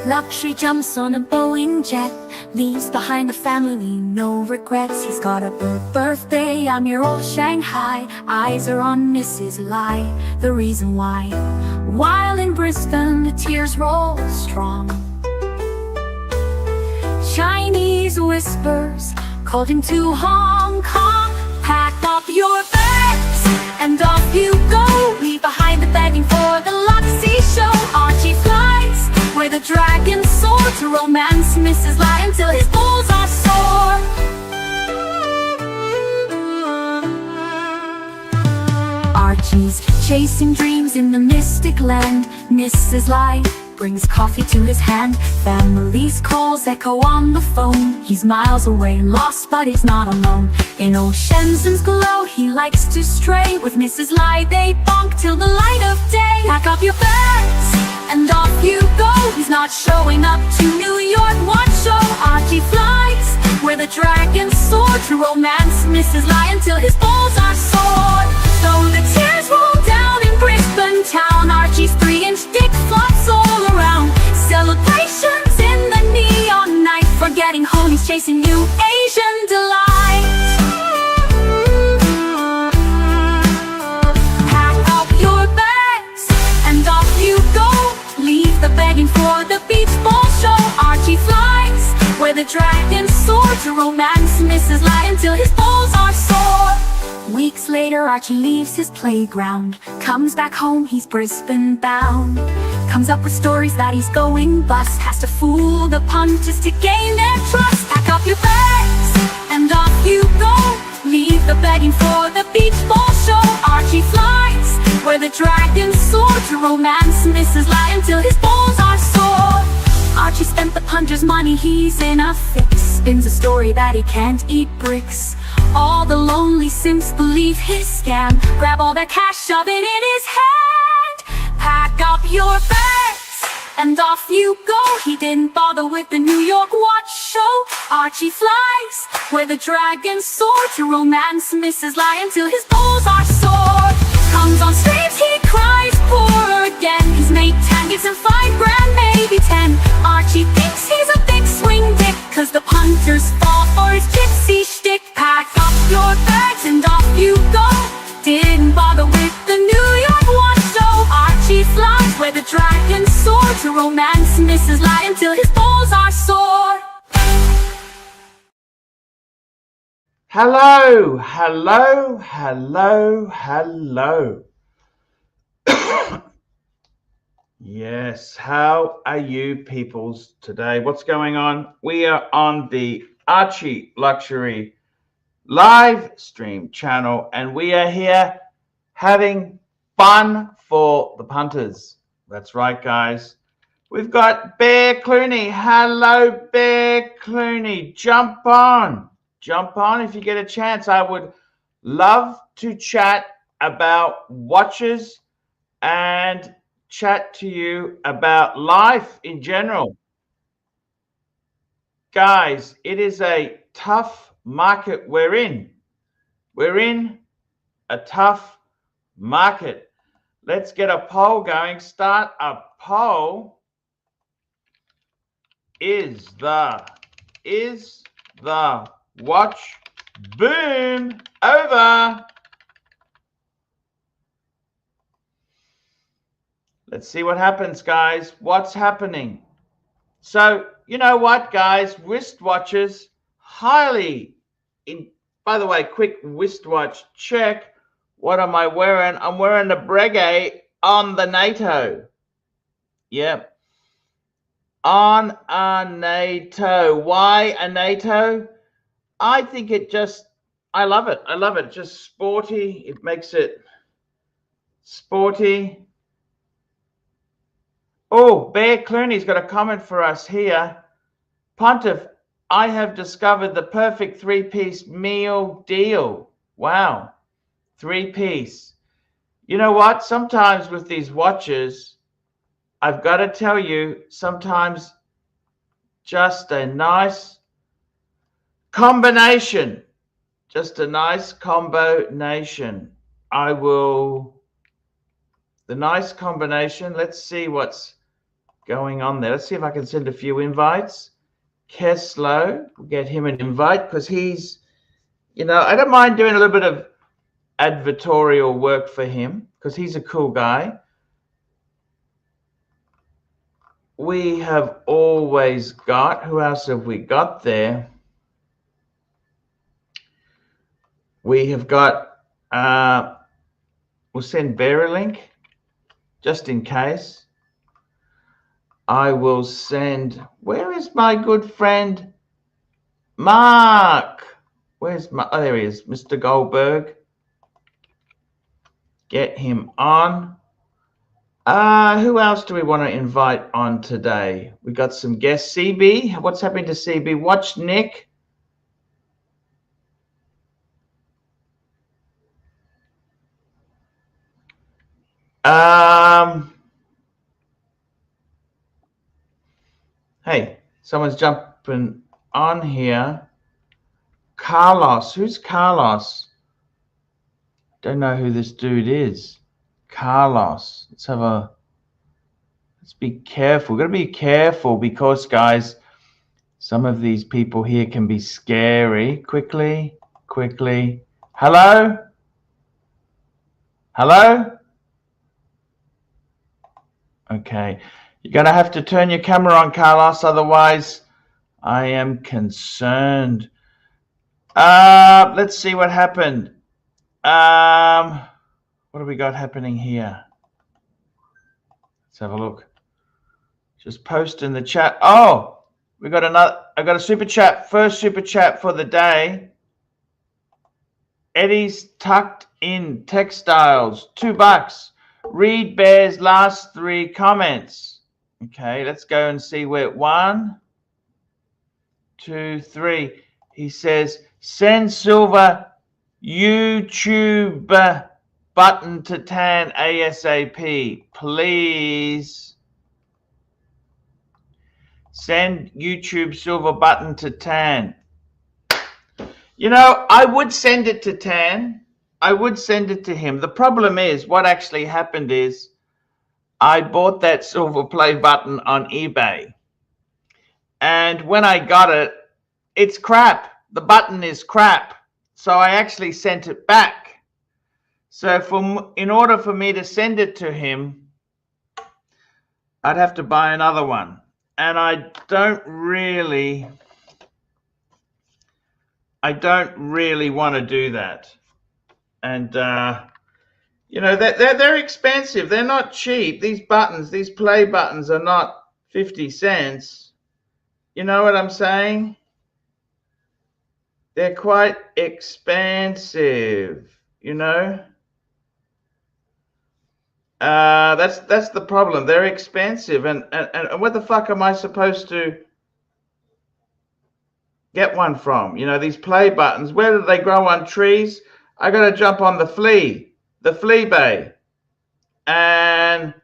Luxury jumps on a Boeing jet, leaves behind a family, no regrets. He's got a birthday, I'm your old Shanghai. Eyes are on Mrs. Lai, the reason why. While in Brisbane, the tears roll strong. Chinese whispers called him to Hong Kong. Pack up your bags and off you go. Leave behind the begging for the Luxury show. Archie flies where the dragons soar to romance Mrs. Lai until his balls are sore. Archie's chasing dreams in the mystic land. Mrs. Lai brings coffee to his hand. Family's calls echo on the phone. He's miles away, lost, but he's not alone. In old Shenzhen's glow, he likes to stray. With Mrs. Lai, they bonk till the light of day. Pack up your bags and off you go. He's not showing up to New York Watch Show. Archie flies where the dragons soar to romance Mrs. Lai until his balls are sore. Though the tears roll down in Brisbane town, Archie's 3-inch dick flops all around. Celebrations in the neon night, forgetting home, he's chasing new Asian delight. Pack up your bags and off you go. Leave the begging for the beach ball show. Archie flies where the dragons soar to romance Mrs. Lai until his balls are sore. Weeks later, Archie leaves his playground. Comes back home, he's Brisbane bound. Comes up with stories that he's going bust. Has to fool the punters to gain their trust. Pack up your bags and off you go. Leave the begging for the beach ball show. Archie flies where the dragons soar to romance Mrs. Lai until his balls are sore. Archie spent the punter's money, he's in a fix. Spins a story that he can't eat bricks. All the lonely simps believe his scam. Grab all their cash, shove it in his hand. Pack up your bags and off you go. He didn't bother with the New York Watch Show. Archie flies where the dragons soar to romance Mrs. Lai until his balls are sore. Comes on streams, he cries poor again. His mate 10 gives him $5 grand, maybe 10. Archie thinks he's a big swing dick, cause the punters fall for his gypsy shtick. Pack up your bags and off you go. Didn't bother with the New York Watch Show. Archie flies where the dragons soar to romance Mrs. Lai until his balls are sore. Hello, hello, hello, hello. Yes, how are you peoples today? What's going on? We are on the Archie Luxury live stream channel, and we are here having fun for the punters. That's right, guys. We've got Bear Clooney. Hello, Bear Clooney. Jump on if you get a chance. I would love to chat about watches and chat to you about life in general. Guys, it is a tough market we're in. We're in a tough market. Let's get a poll going. Start a poll. Is the watch boom over? Let's see what happens, guys. What's happening? So, you know what, guys? Wristwatches, highly in. By the way, quick wristwatch check. What am I wearing? I'm wearing the Breguet on the NATO. Yep. On a NATO. Why a NATO? I think it just, I love it. I love it. Just sporty. It makes it sporty. Oh, Bear Clooney's got a comment for us here. Pontiff, I have discovered the perfect three-piece meal deal. Wow. Three-piece. You know what? Sometimes with these watches, I've got to tell you, sometimes just a nice combination. Just a nice combination. The nice combination. Let's see what's going on there? Let's see if I can send a few invites. Keslow, we'll get him an invite because he's, you know, I don't mind doing a little bit of advertorial work for him because he's a cool guy. We have always got, who else have we got there? We have got, we'll send Bear a link just in case. I will send, where is my good friend Mark? Where's my, oh, there he is, Mr. Goldberg. Get him on. Who else do we want to invite on today? We got some guests. CB, what's happening to CB? Watch Nick. Hey, someone's jumping on here. Carlos, who's Carlos? Don't know who this dude is. Carlos, let's be careful. We've got to be careful because, guys, some of these people here can be scary. Quickly. Hello? Okay. You're going to have to turn your camera on, Carlos, otherwise I am concerned. Let's see what happened. What have we got happening here? Let's have a look. Just post in the chat. Oh, we got another. I got a super chat. First super chat for the day. Eddie's Tucked In Textiles, $2. Read Bear's last 3 comments. Okay, let's go and see where 1, 2, 3. He says, send silver YouTube button to tan ASAP, please. Send YouTube silver button to tan. You know, I would send it to Tan. I would send it to him. The problem is, what actually happened is I bought that silver play button on eBay. And when I got it, it's crap. The button is crap. So I actually sent it back. So in order for me to send it to him, I'd have to buy another one. And I don't really want to do that. And you know, they're expensive. They're not cheap. These buttons, these play buttons, are not 50 cents. You know what I'm saying? They're quite expensive, you know. That's the problem. They're expensive, and what the fuck am I supposed to get one from? You know, these play buttons, where do they grow on trees? I got to jump on the flea bay. And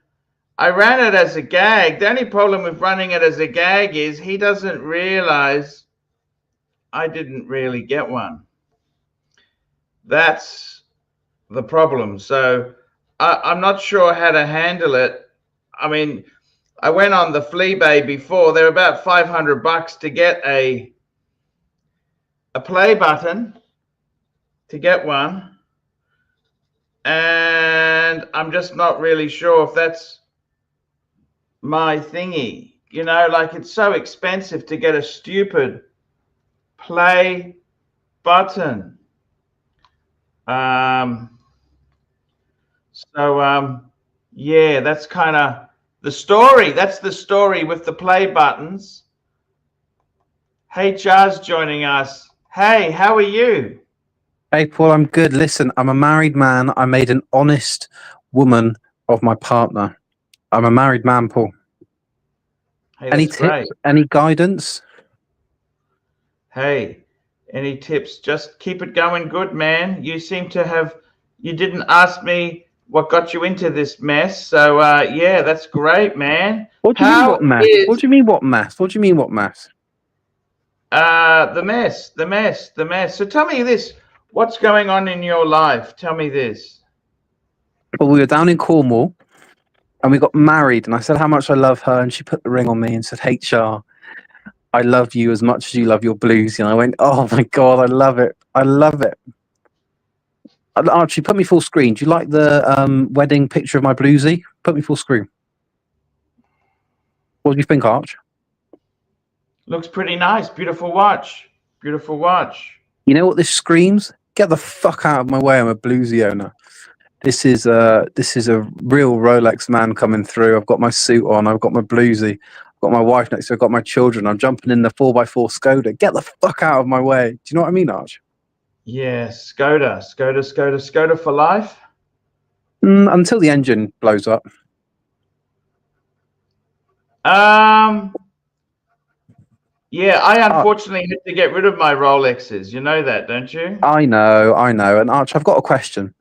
I ran it as a gag. The only problem with running it as a gag is he doesn't realize I didn't really get one. That's the problem. So I'm not sure how to handle it. I mean, I went on the flea bay before. They're about $500 to get a play button, to get one, and I'm just not really sure if that's my thingy. You know, like, it's so expensive to get a stupid play button. Yeah, that's kind of the story. That's the story with the play buttons. HR's joining us. Hey, how are you? Hey, Paul, I'm good. Listen, I'm a married man. I made an honest woman of my partner. I'm a married man, Paul. Hey, any that's tips? great. Any guidance? Hey, any tips? Just keep it going good, man. You seem to have, you didn't ask me what got you into this mess. So, yeah, that's great, man. What do you mean, what mess? What do you mean, what mess? What do you mean, what mess? The mess. So tell me this. What's going on in your life? Tell me this. Well, we were down in Cornwall and we got married, and I said how much I love her, and she put the ring on me and said, HR, I love you as much as you love your blues. And I went, oh my God, I love it. I love it. Archie, put me full screen. Do you like the wedding picture of my bluesy? Put me full screen. What do you think, Arch? Looks pretty nice. Beautiful watch. Beautiful watch. You know what this screams? Get the fuck out of my way. I'm a bluesy owner. This is a real Rolex man coming through. I've got my suit on. I've got my bluesy. I've got my wife next to me. I've got my children. I'm jumping in the 4x4 Skoda. Get the fuck out of my way. Do you know what I mean, Arch? Yes, Skoda for life. Until the engine blows up. Yeah, I unfortunately had to get rid of my Rolexes. You know that, don't you? I know. And Arch, I've got a question.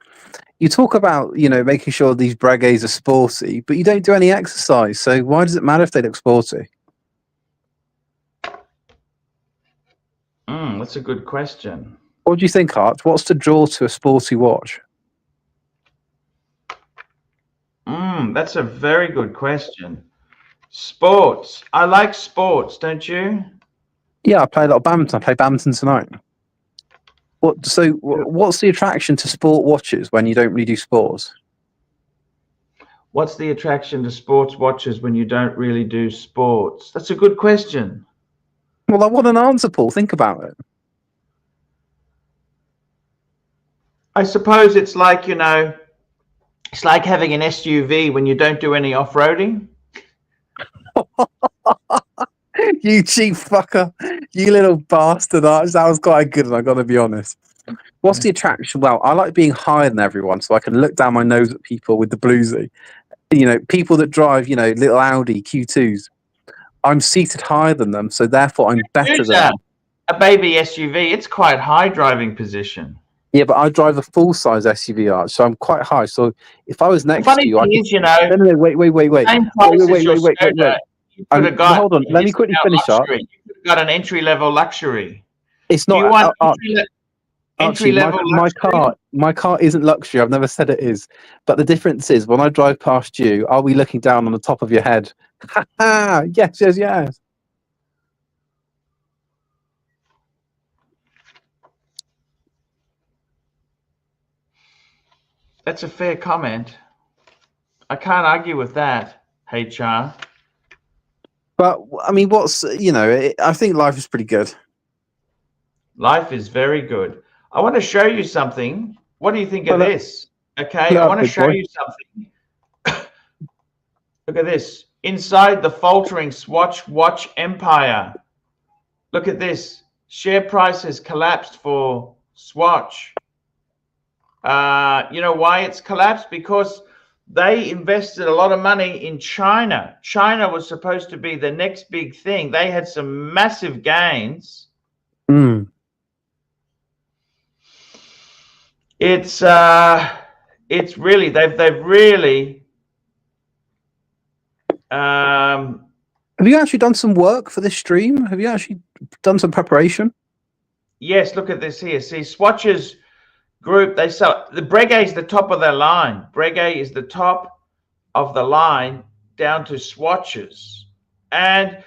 You talk about, making sure these Breguets are sporty, but you don't do any exercise. So why does it matter if they look sporty? That's a good question. What do you think, Arch? What's the draw to a sporty watch? That's a very good question. Sports. I like sports, don't you? Yeah, I play a lot of badminton. I play badminton tonight. What's the attraction to sport watches when you don't really do sports? What's the attraction to sports watches when you don't really do sports? That's a good question. Well, I want an answer, Paul. Think about it. I suppose it's like, it's like having an SUV when you don't do any off-roading. You cheap fucker. You little bastard, Arch. That was quite good, and I got to be honest. What's the attraction? Well, I like being higher than everyone, so I can look down my nose at people with the bluesy. People that drive, little Audi Q2s. I'm seated higher than them, so therefore I'm better than them. A baby SUV, it's quite high driving position. Yeah, but I drive a full-size SUV, Arch, so I'm quite high. So if I was next to you, Funny thing is, No, wait. Hold on. Let me quickly finish up. You could have got an entry-level luxury. It's not. You want entry-level luxury? My car isn't luxury. I've never said it is. But the difference is, when I drive past you, are we looking down on the top of your head? Ha ha! Yes. That's a fair comment. I can't argue with that, HR. But I mean, I think life is pretty good. Life is very good. I want to show you something. What do you think of this? Okay, I want to show you something. Look at this. Inside the faltering Swatch watch empire. Look at this. Share price has collapsed for Swatch. You know why it's collapsed? Because they invested a lot of money in China. China was supposed to be the next big thing. They had some massive gains. It's really they've really. Have you actually done some work for this stream? Have you actually done some preparation? Yes, look at this here. See, Swatches group, they sell the Breguet is the top of their line. Breguet is the top of the line down to Swatches. And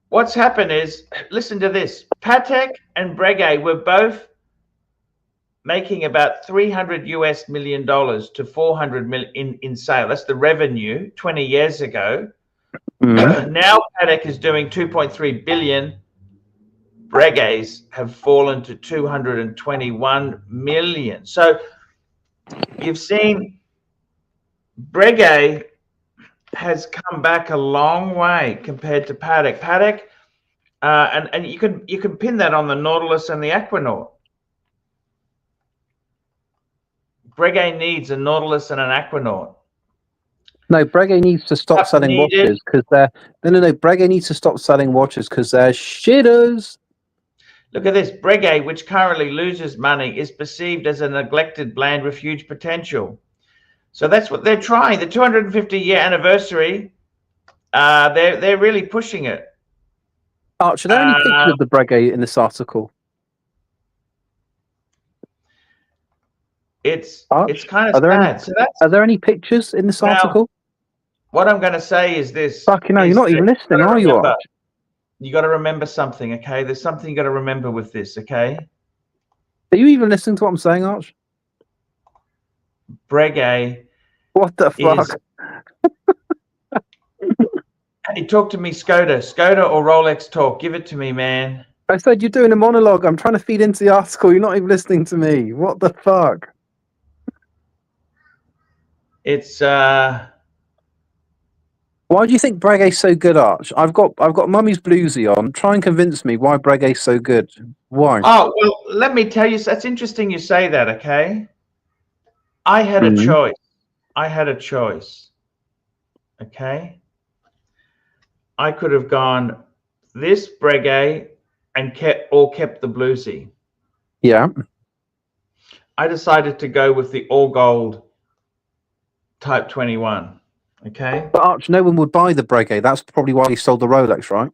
what's happened is, listen to this. Patek and Breguet were both making about $300 million to 400 million in sale. That's the revenue 20 years ago. Now Patek is doing 2.3 billion. Breguets have fallen to 221 million. So you've seen Breguet has come back a long way compared to Patek. Patek, and you can pin that on the Nautilus and the Aquanaut. Breguet needs a Nautilus and an Aquanaut. No, Breguet needs to stop selling watches because they're Breguet needs to stop selling watches because they're shitters. Look at this. Breguet, which currently loses money, is perceived as a neglected brand with huge potential. So that's what they're trying. The 250-year anniversary, they're really pushing it. Arch, are there any pictures of the Breguet in this article? It's kind of sad. Are there any pictures in this article? what I'm going to say is this. Fucking hell, you're is not that even listening, gotta are you, remember- Arch? You got to remember something, okay? There's something you got to remember with this, okay? Are you even listening to what I'm saying, Arch? Breguet What the is... fuck? Hey, talk to me, Skoda. Skoda or Rolex talk. Give it to me, man. I said you're doing a monologue. I'm trying to feed into the article. You're not even listening to me. What the fuck? It's Why do you think Breguet's so good, Arch? I've got Mummy's bluesy on. Try and convince me why Breguet's so good. Why? Oh, well, let me tell you, that's interesting you say that, okay? I had a choice. I had a choice. Okay? I could have gone this Breguet and kept the bluesy. Yeah. I decided to go with the all gold Type 21. Okay? But Arch, no one would buy the Breguet. That's probably why he sold the Rolex, right?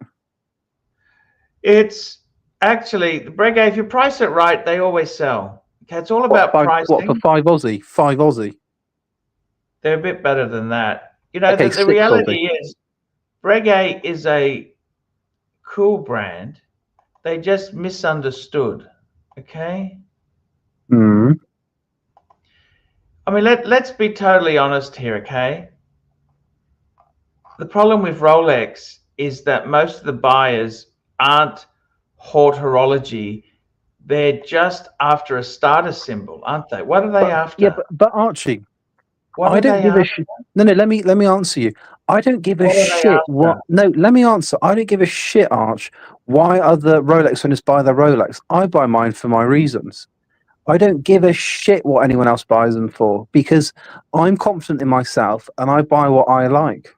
It's actually the Breguet, if you price it right, they always sell. Okay, it's all about pricing. What, for 5 Aussie? 5 Aussie. They're a bit better than that. You know, Okay, the reality is Breguet is a cool brand. They just misunderstood. Okay? Hmm. I mean, let's be totally honest here, okay? The problem with Rolex is that most of the buyers aren't horology. They're just after a status symbol, aren't they? What are they after? Yeah, but Archie, What I don't give a shit. No, let me answer you. I don't give a shit what. No, let me answer. I don't give a shit, Arch. Why other Rolex owners buy their Rolex? I buy mine for my reasons. I don't give a shit what anyone else buys them for because I'm confident in myself and I buy what I like.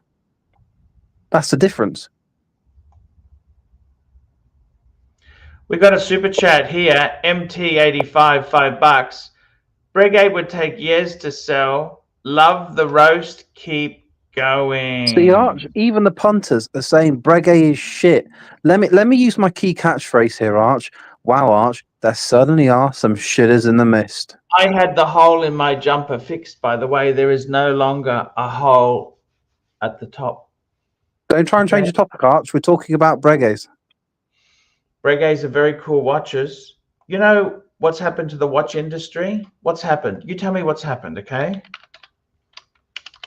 That's the difference. We got a super chat here. MT85, $5. Breguet would take years to sell. Love the roast. Keep going. See, Arch, even the punters are saying Breguet is shit. Let me use my key catchphrase here, Arch. Wow, Arch, there certainly are some shitters in the mist. I had the hole in my jumper fixed, by the way. There is no longer a hole at the top. Don't try and change the topic, Arch. We're talking about Breguets. Breguets are very cool watches. You know what's happened to the watch industry? What's happened? You tell me what's happened, okay?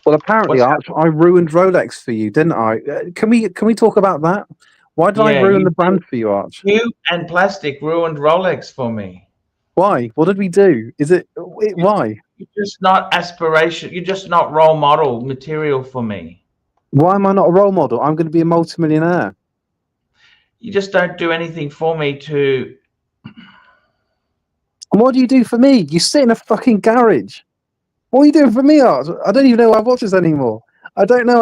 Well, apparently, Arch, I ruined Rolex for you, didn't I? Can we talk about that? Why did I ruin the brand for you, Arch? You and plastic ruined Rolex for me. Why? What did we do? Why? You're just not aspiration. You're just not role model material for me. Why am I not a role model? I'm going to be a multimillionaire. You just don't do anything for me to... What do you do for me? You sit in a fucking garage. What are you doing for me, Arch? I don't even know why I watch this anymore. I don't know.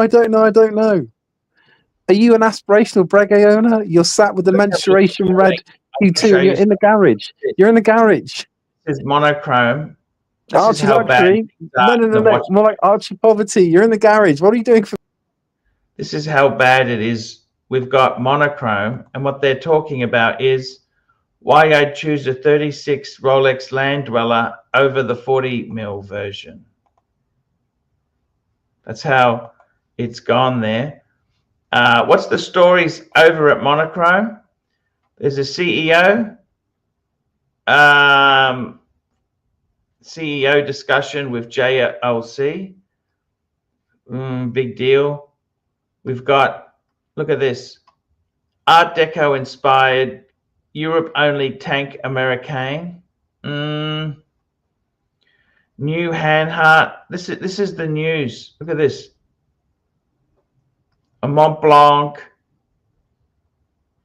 Are you an aspirational Breguet owner? You're sat with the menstruation red Q2 and you're in the garage. You're in the garage. This is monochrome. Archie Luxury. No. More like Archie Poverty. You're in the garage. What are you doing for... This is how bad it is. We've got monochrome, and what they're talking about is why I'd choose a 36 Rolex Land Dweller over the 40 mil version. That's how it's gone there. What's the stories over at monochrome? There's a CEO. CEO discussion with JLC. Big deal. We've got, look at this, Art Deco inspired, Europe only tank Americain. New Hanhart. This is the news. Look at this. A Mont Blanc.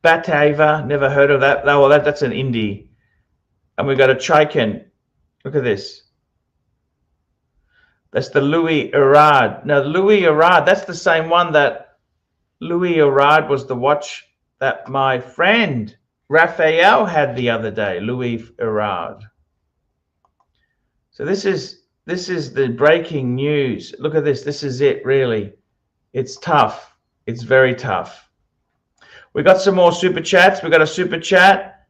Batavia. Never heard of that. Oh, well, that's an indie. And we've got a Chaikin. Look at this. That's the Louis Erard. Now, Louis Erard, that's the same one that Louis Erard was the watch that my friend Raphael had the other day, Louis Erard. So this is the breaking news. Look at this. This is it, really. It's tough. It's very tough. We got some more super chats. We got a super chat.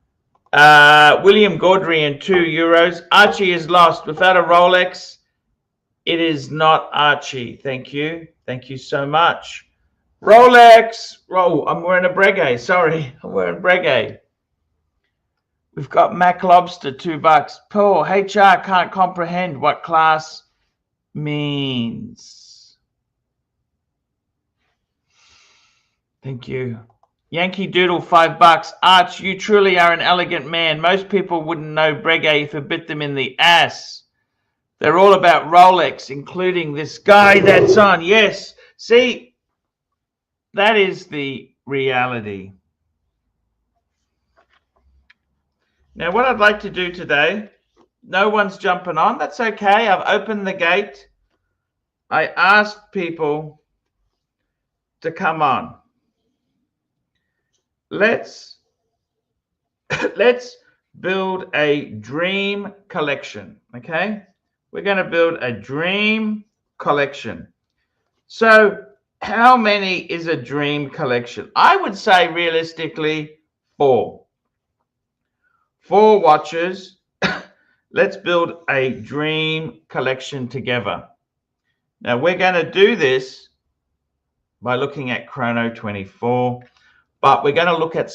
William Gaudrian, €2. Archie is lost. Without a Rolex, it is not Archie. Thank you. Thank you so much. Rolex. Oh, I'm wearing a Breguet. Sorry, I'm wearing Breguet. We've got Mac Lobster, $2. Paul, HR can't comprehend what class means. Thank you. Yankee Doodle, $5. Arch, you truly are an elegant man. Most people wouldn't know Breguet if it bit them in the ass. They're all about Rolex, including this guy that's on. Yes. See, that is the reality. Now, what I'd like to do today, no one's jumping on. That's okay. I've opened the gate. I asked people to come on. Let's build a dream collection, okay? We're going to build a dream collection. So how many is a dream collection? I would say realistically 4. 4 watches. Let's build a dream collection together. Now we're going to do this by looking at Chrono 24, but we're going to look at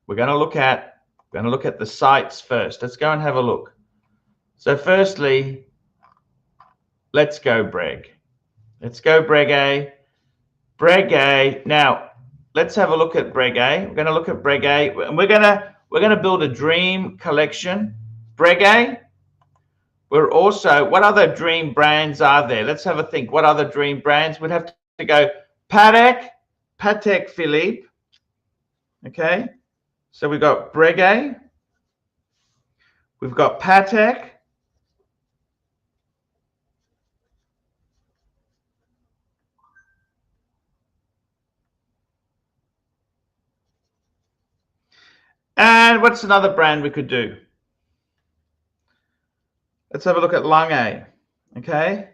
we're going to look at the sites first. Let's go and have a look. So firstly, let's go Breg. Let's go Breguet. Breguet. Now, let's have a look at Breguet. We're going to look at Breguet, and we're going to build a dream collection. Breguet. We're also, what other dream brands are there? Let's have a think. What other dream brands? We'd have to go Patek Philippe. Okay. So we've got Breguet. We've got Patek. And what's another brand we could do? Let's have a look at Lange. Okay.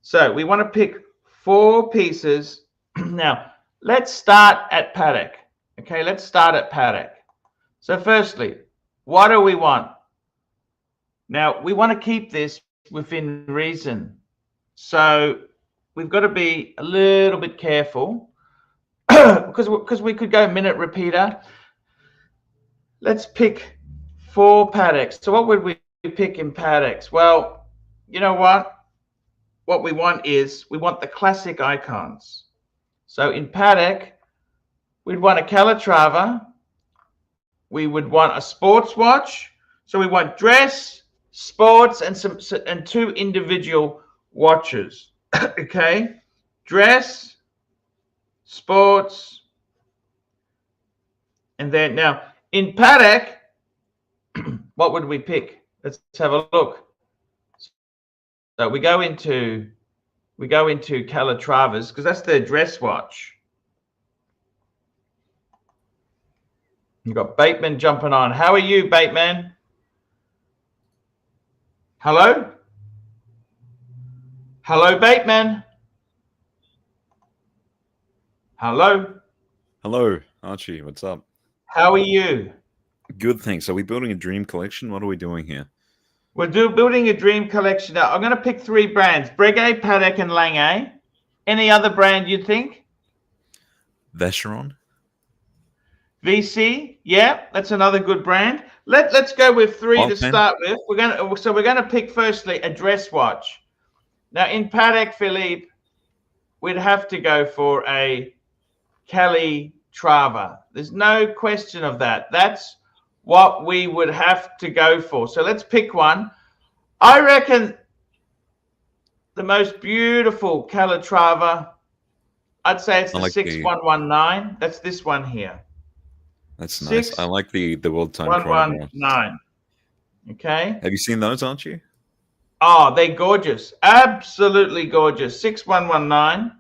So we want to pick 4 pieces. Now, let's start at Patek. Okay, let's start at Patek. So firstly, what do we want? Now, we want to keep this within reason. So we've got to be a little bit careful because we could go minute repeater. Let's pick 4 Pateks. So what would we pick in Pateks? Well, you know what? What we want is we want the classic icons. So in Patek, we'd want a Calatrava. We would want a sports watch. So we want dress, sports, and 2 individual watches. Okay, dress, sports, and then now in Patek, what would we pick? Let's have a look. So we go into Calatravas because that's their dress watch. You've got Bateman jumping on. How are you, Bateman? Hello? Hello, Bateman. Hello. Hello, Archie. What's up? How are you? Good, thanks. Are we building a dream collection? What are we doing here? We're building a dream collection. Now, I'm going to pick 3 brands: Breguet, Patek, and Lange. Any other brand you think? Vacheron? VC, yeah, that's another good brand. Let's go with 3 to start with. We're gonna pick firstly a dress watch. Now in Patek Philippe, we'd have to go for a Calatrava. There's no question of that. That's what we would have to go for. So let's pick one. I reckon the most beautiful Calatrava, I'd say it's the 6119. That's this one here. That's nice. I like the world time 119. Okay. Have you seen those, aren't you? Oh, they're gorgeous. Absolutely gorgeous. 6119.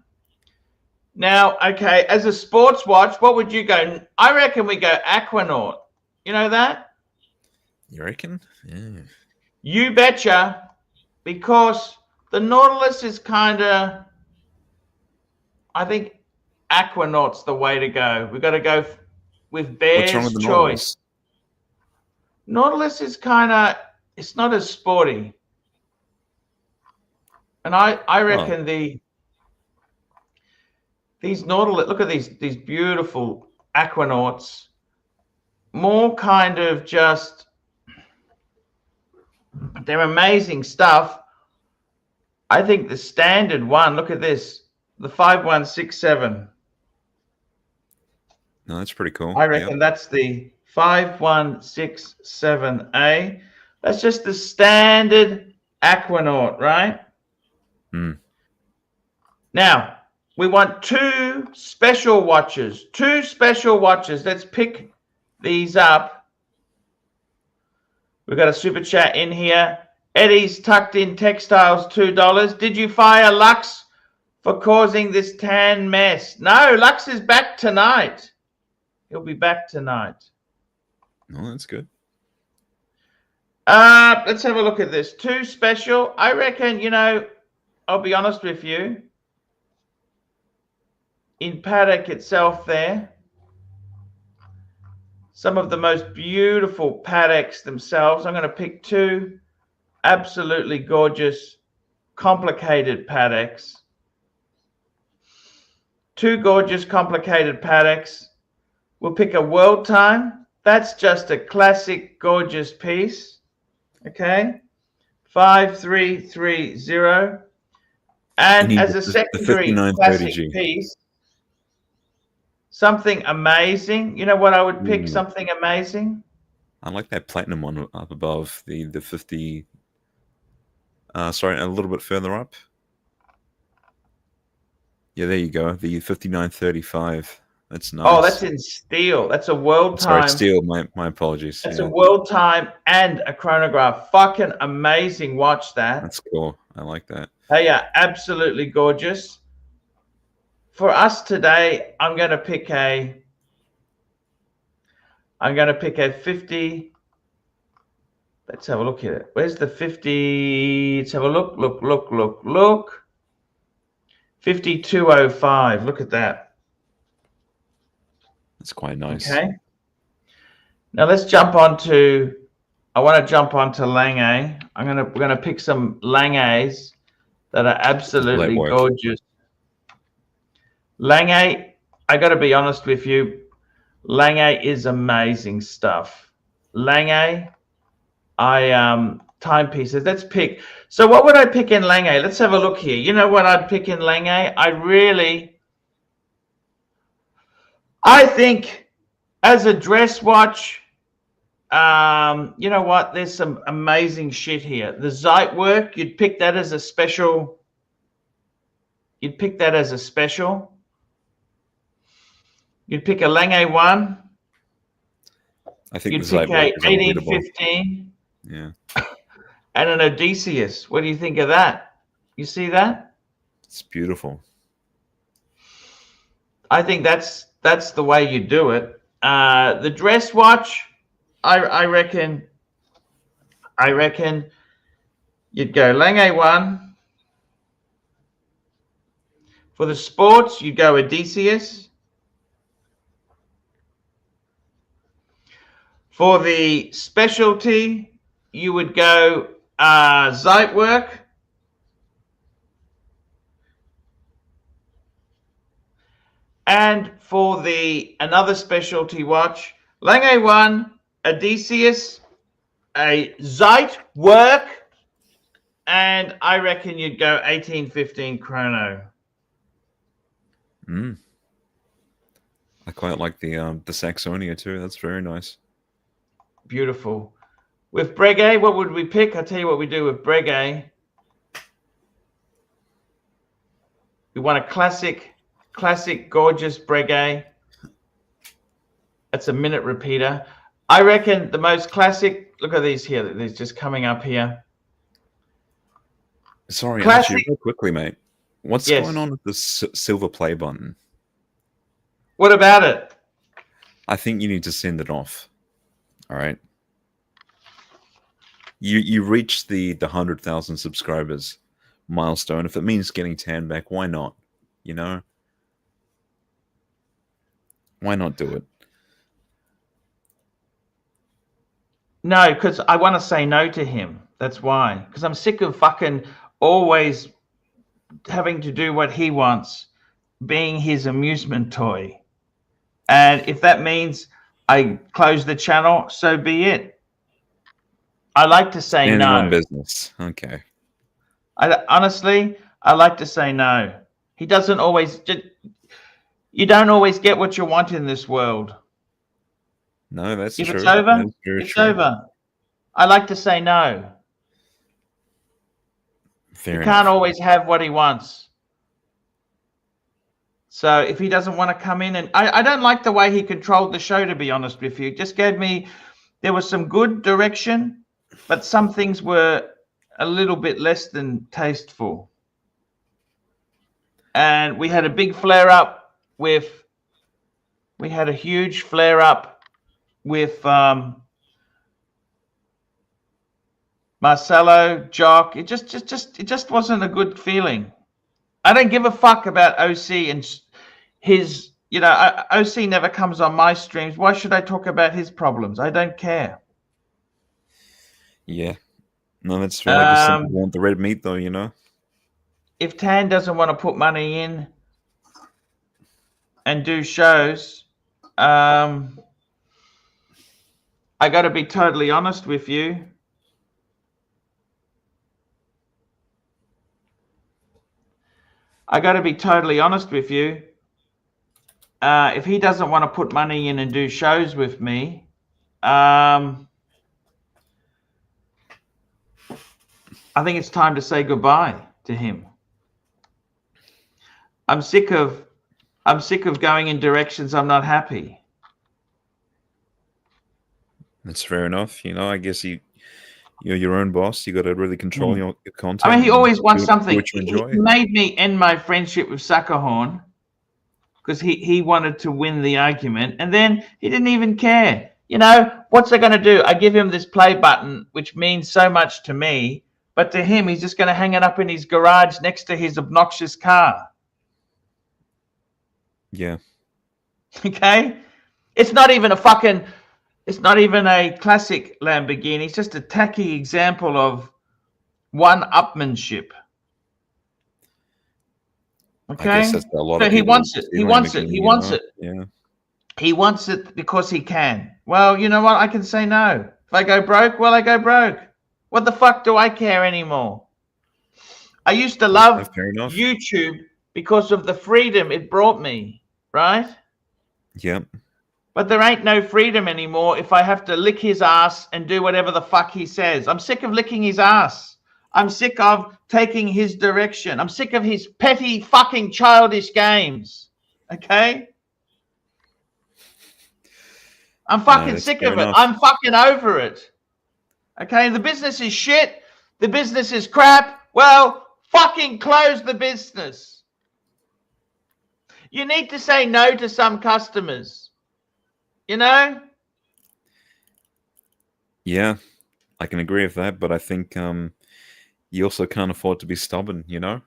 Now, okay, as a sports watch, what would you go? I reckon we go Aquanaut. You know that? You reckon? Yeah. You betcha. Because the Nautilus is kind of, I think Aquanaut's the way to go. We've got to go with Bear's choice. Nautilus is kind of, it's not as sporty. And I reckon These Nautilus, look at these beautiful Aquanauts. More kind of just, they're amazing stuff. I think the standard one, look at this, the 5167. No, that's pretty cool. I reckon that's the 5167A. That's just the standard Aquanaut, right? Hmm. Now, we want two special watches. Two special watches. Let's pick these up. We've got a super chat in here. Eddie's tucked in textiles, $2. Did you fire Lux for causing this tan mess? No, Lux is back tonight. He'll be back tonight. Oh, that's good. Let's have a look at this. Two special. I reckon, you know, I'll be honest with you. In Paddock itself there, some of the most beautiful Paddocks themselves. I'm going to pick two absolutely gorgeous, complicated Paddocks. Two gorgeous, complicated Paddocks. We'll pick a World Time. That's just a classic, gorgeous piece. Okay. 5330. And as a secondary classic piece, something amazing. You know what I would pick? Something amazing. I like that platinum one up above, the 50. Sorry, a little bit further up. Yeah, there you go. The 5935. That's nice. Oh, that's in steel. That's a World Time. Sorry, steel. My apologies. That's a World Time and a chronograph. Fucking amazing watch that. That's cool. I like that. They are absolutely gorgeous. For us today, I'm going to pick a 50. Let's have a look at it. Where's the 50? Let's have a look. Look. 5205. Look at that. That's quite nice. Okay. Now let's jump onto. I want to jump onto Lange. We're gonna pick some Langes that are absolutely gorgeous. Lange, I got to be honest with you. Lange is amazing stuff. Lange, timepieces. Let's pick. So what would I pick in Lange? Let's have a look here. You know what I'd pick in Lange? I think as a dress watch, you know what? There's some amazing shit here. The Zeitwerk, you'd pick that as a special. You'd pick that as a special. You'd pick a Lange 1. I think you'd pick a 1815. Yeah. And an Odysseus. What do you think of that? You see that? It's beautiful. I think that's the way you do it. The dress watch, I reckon you'd go Lange 1. For the sports, you'd go Odysseus. For the specialty, you would go Zeitwerk. And for another specialty watch, Lange 1, Odysseus, a Zeitwerk, and I reckon you'd go 1815 chrono. I quite like the Saxonia too. That's very nice. Beautiful. With Breguet, what would we pick? I'll tell you what we do with Breguet. We want a classic, gorgeous Breguet. That's a minute repeater. I reckon the most classic. Look at these here. These just coming up here. Sorry, Archie, real quickly, mate. What's going on with the silver play button? What about it? I think you need to send it off. All right. You reached the 100,000 subscribers milestone. If it means getting tan back, why not? You know? Why not do it? No, because I want to say no to him. That's why. Because I'm sick of fucking always having to do what he wants. being his amusement toy. And if that means I close the channel, so be it. I like to say Standing on no. business. Okay. Honestly, I like to say no. He doesn't always. You don't always get what you want in this world. No, that's If true. it's over, That is very it's true. over. I like to say no. Fair He enough. can't always have what he wants. So if he doesn't want to come in, and I don't like the way he controlled the show, to be honest with you. It just gave me, there was some good direction, but some things were a little bit less than tasteful. And we had a big flare up with, we had a huge flare up with Marcelo, Jock. It just wasn't a good feeling. I don't give a fuck about OC and his, you know, OC never comes on my streams. Why should I talk about his problems? I don't care. Yeah. No, that's fair. I guess some people want the red meat, though, you know? If Tan doesn't want to put money in and do shows, I got to be totally honest with you. If he doesn't want to put money in and do shows with me, I think it's time to say goodbye to him. I'm sick of going in directions I'm not happy. That's fair enough. You know, I guess you're your own boss. You got to really control your content. I mean, he always wants do something. what you enjoy. He made me end my friendship with Suckerhorn because he wanted to win the argument, and then he didn't even care. You know, what's it going to do? I give him this play button, which means so much to me, but to him, he's just going to hang it up in his garage next to his obnoxious car. Yeah. Okay? It's not even a fucking... It's not even a classic Lamborghini. It's just a tacky example of one-upmanship. Okay? I guess that's a lot so of he people wants it. see He Lamborghini, wants it. He you wants know? it. Yeah. He wants it because he can. Well, you know what? I can say no. If I go broke, well, I go broke. What the fuck do I care anymore? I used to love Fair enough. YouTube because of the freedom it brought me, right? Yep. But there ain't no freedom anymore if I have to lick his ass and do whatever the fuck he says. I'm sick of licking his ass. I'm sick of taking his direction. I'm sick of his petty fucking childish games. Okay? I'm fucking sick of it. I'm fucking over it. Okay? The business is shit. The business is crap. Well, fucking close the business. You need to say no to some customers. You know? Yeah, I can agree with that, but I think you also can't afford to be stubborn, you know?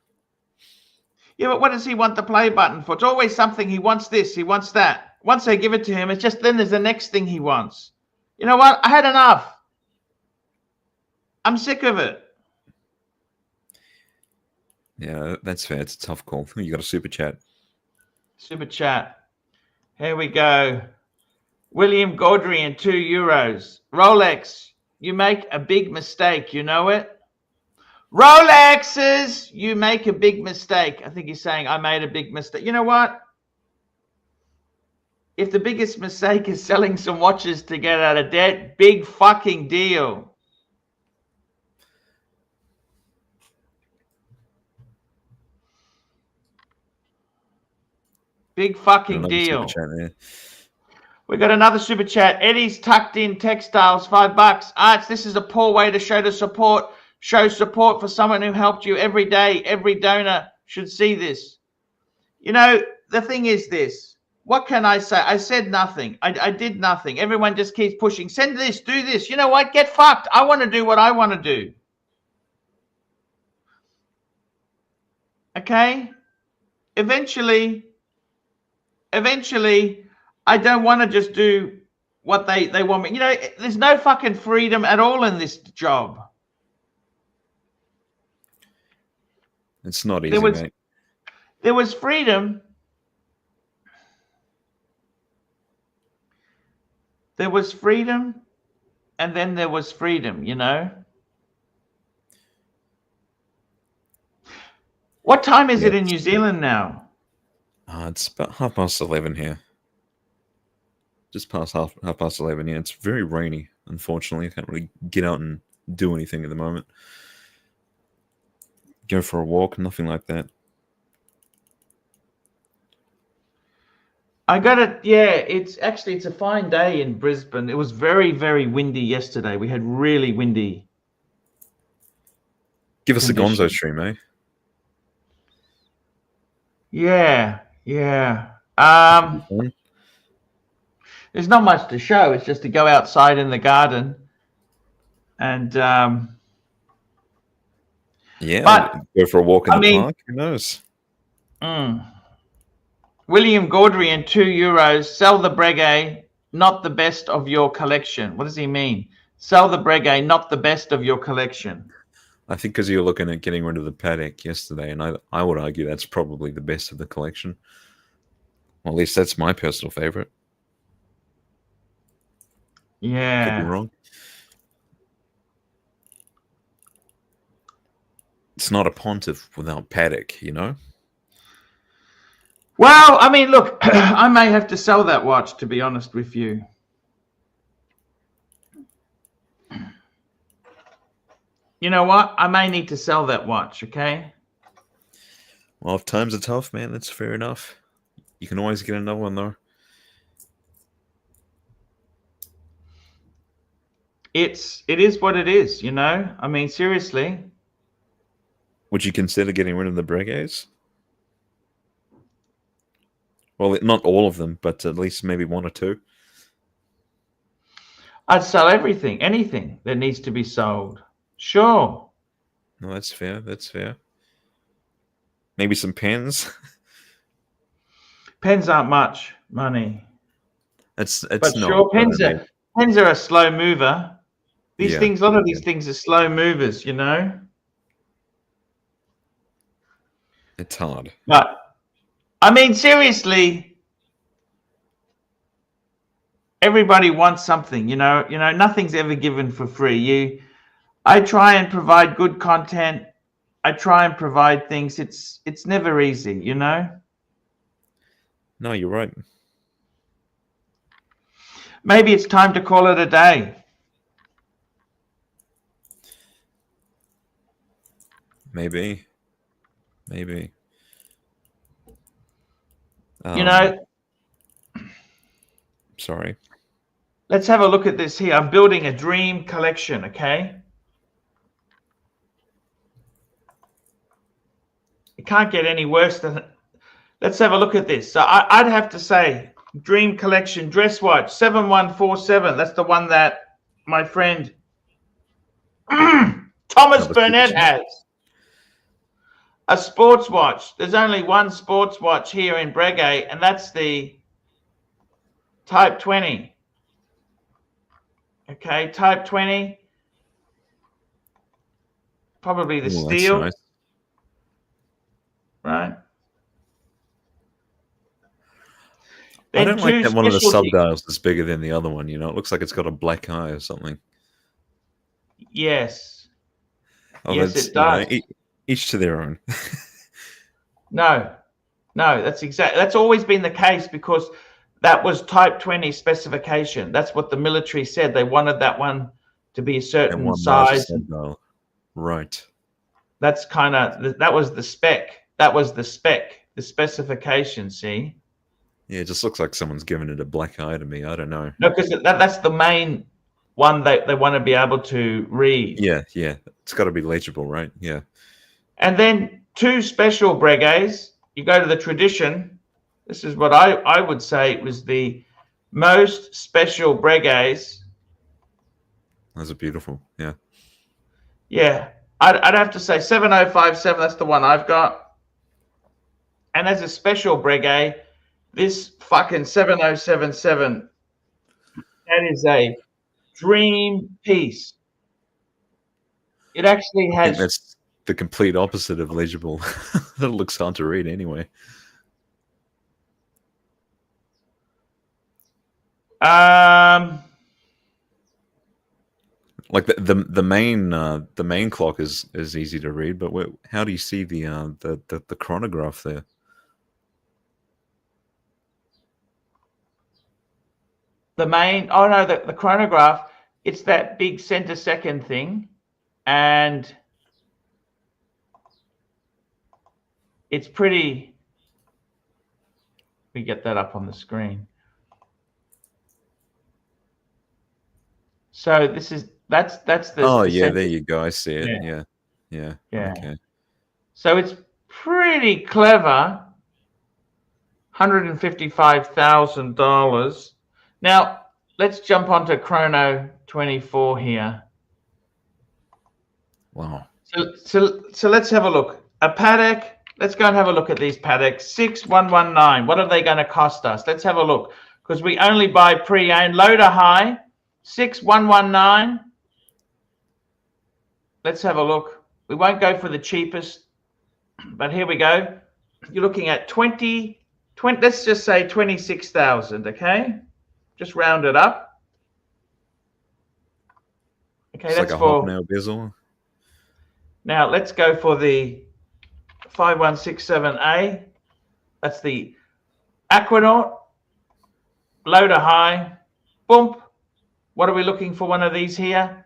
Yeah, but what does he want the play button for? It's always something. He wants this, he wants that. Once they give it to him, it's just then there's the next thing he wants. You know what? I had enough. I'm sick of it. Yeah, that's fair. It's a tough call. You got a super chat. Super chat. Here we go. William Gaudrian, €2. Rolex, you make a big mistake. You know it? Rolexes, you make a big mistake. I think he's saying I made a big mistake. You know what? If the biggest mistake is selling some watches to get out of debt, big fucking deal. Big fucking deal. We got another super chat. Eddie's tucked in textiles, $5. Arch, this is a poor way to show support for someone who helped you every day. Every donor should see this. You know, the thing is this. What can I say? I said nothing. I did nothing. Everyone just keeps pushing. Send this, do this. You know what? Get fucked. I want to do what I want to do. Okay? Eventually, I don't want to just do what they want me. You know, there's no fucking freedom at all in this job. It's not easy, mate. There was freedom there was freedom, and then there was freedom, you know? What time is it in New Zealand now? It's about 11:30 here. Just past half past 11. Yeah, it's very rainy. Unfortunately, I can't really get out and do anything at the moment. Go for a walk, nothing like that. I got it. Yeah, it's a fine day in Brisbane. It was very, very windy yesterday. We had really windy. Give us a Gonzo conditions. stream, eh? Yeah, yeah. Fun. There's not much to show. It's just to go outside in the garden, and yeah, but, go for a walk in the park. Who knows? William Gaudry, €2. Sell the Breguet, not the best of your collection. What does he mean? Sell the Breguet, not the best of your collection. I think because you're looking at getting rid of the Patek yesterday, and I would argue that's probably the best of the collection. Well, at least that's my personal favorite. Yeah. Could be wrong. It's not a Pontiff without Patek, you know? Well, I mean, look, I may have to sell that watch, to be honest with you. You know what? I may need to sell that watch, okay? Well, if times are tough, man, that's fair enough. You can always get another one, though. It is what it is, you know? I mean, seriously. Would you consider getting rid of the Breguets? Well, not all of them, but at least maybe one or two. I'd sell everything, anything that needs to be sold. Sure. No, that's fair. That's fair. Maybe some pens. Pens aren't much money. It's But not. sure, pens are a slow mover. These things, a lot of these things are slow movers, you know? It's hard. But, I mean, seriously, everybody wants something, you know? You know, nothing's ever given for free. I try and provide good content. I try and provide things. It's never easy, you know? No, you're right. Maybe it's time to call it a day. Maybe. You know, sorry. let's have a look at this here. I'm building a dream collection, okay? It can't get any worse than it. Let's have a look at this. So I'd have to say, dream collection dress watch 7147. That's the one that my friend Thomas Burnett has. A sports watch. There's only one sports watch here in Breguet, and that's the Type 20. Okay, Type 20. Probably the steel. Nice. Right. I don't like that one of the subdials is bigger than the other one, you know? It looks like it's got a black eye or something. Yes. Oh, yes, it does. You know, each to their own. No, that's always been the case because that was Type 20 specification. That's what the military said. They wanted that one to be a certain size. Right. That's that was the spec. That was the specification, see? Yeah, it just looks like someone's giving it a black eye to me. I don't know. No, because that's the main one that they want to be able to read. Yeah. It's got to be legible, right? Yeah. And then two special Breguets. You go to the tradition. This is what I would say was the most special Breguets. Those are beautiful. Yeah. Yeah. I'd have to say 7057. That's the one I've got. And as a special Breguet, this fucking 7077, that is a dream piece. It actually I think has. that's the complete opposite of legible. That looks hard to read anyway. Like the main clock is easy to read, but how do you see the chronograph there? The main, oh no, the chronograph, it's that big center second thing, and it's pretty. We get that up on the screen. So this is that's the. Oh the yeah, center. there you go. I see it. Yeah. Yeah. Okay. So it's pretty clever. $155,000. Now let's jump onto Chrono 24 here. Wow. So let's have a look. A Patek. Let's go and have a look at these Pateks. 6119. What are they going to cost us? Let's have a look, because we only buy pre-owned. Low to high. 6119. Let's have a look. We won't go for the cheapest, but here we go. You're looking at 20, let's just say 26,000, okay? Just round it up. Okay, it's that's like a for hobnail bezel. Now let's go for the 5167A. That's the Aquanaut. Low to high. Boom. What are we looking for? One of these here.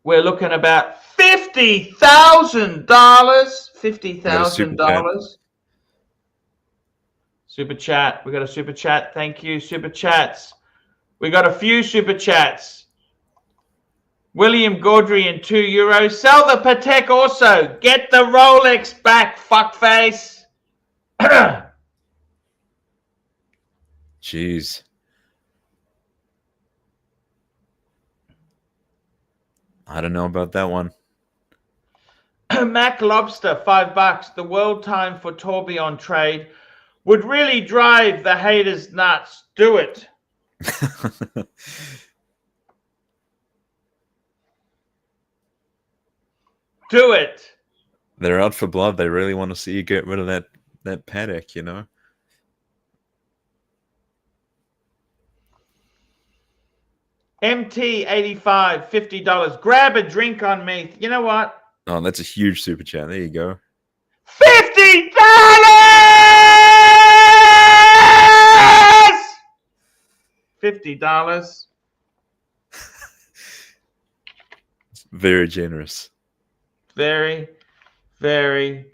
We're looking about $50,000. $50,000. Super chat. We got a super chat. Thank you. Super chats. We got a few super chats. William Gaudry in €2. Sell the Patek also. Get the Rolex back, fuckface. Jeez. I don't know about that one. Mac Lobster, $5. The world time for tourbillon trade would really drive the haters nuts. Do it. Do it. They're out for blood. They really want to see you get rid of that Patek, you know? MT85, $50. Grab a drink on me. You know what? Oh, that's a huge super chat. There you go. $50! $50. Very generous. Very, very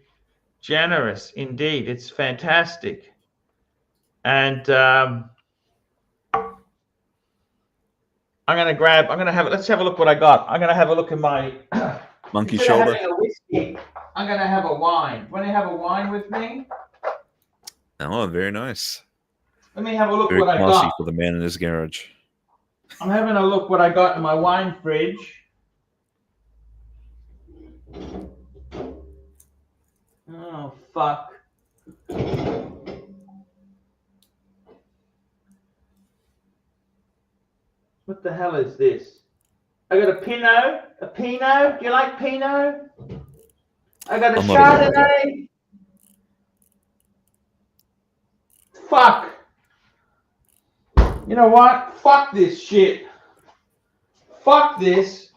generous indeed. It's fantastic. And let's have a look what I got. I'm going to have a look at my Monkey instead shoulder. of having a whiskey, I'm going to have a wine. Want to have a wine with me? Oh, very nice. Let me have a look Very what I classy got. for the man in his garage. I'm having a look what I got in my wine fridge. Oh, fuck. What the hell is this? I got a Pinot. A Pinot? Do you like Pinot? I got a I'm not a Chardonnay. Fuck. You know what? Fuck this shit. Fuck this.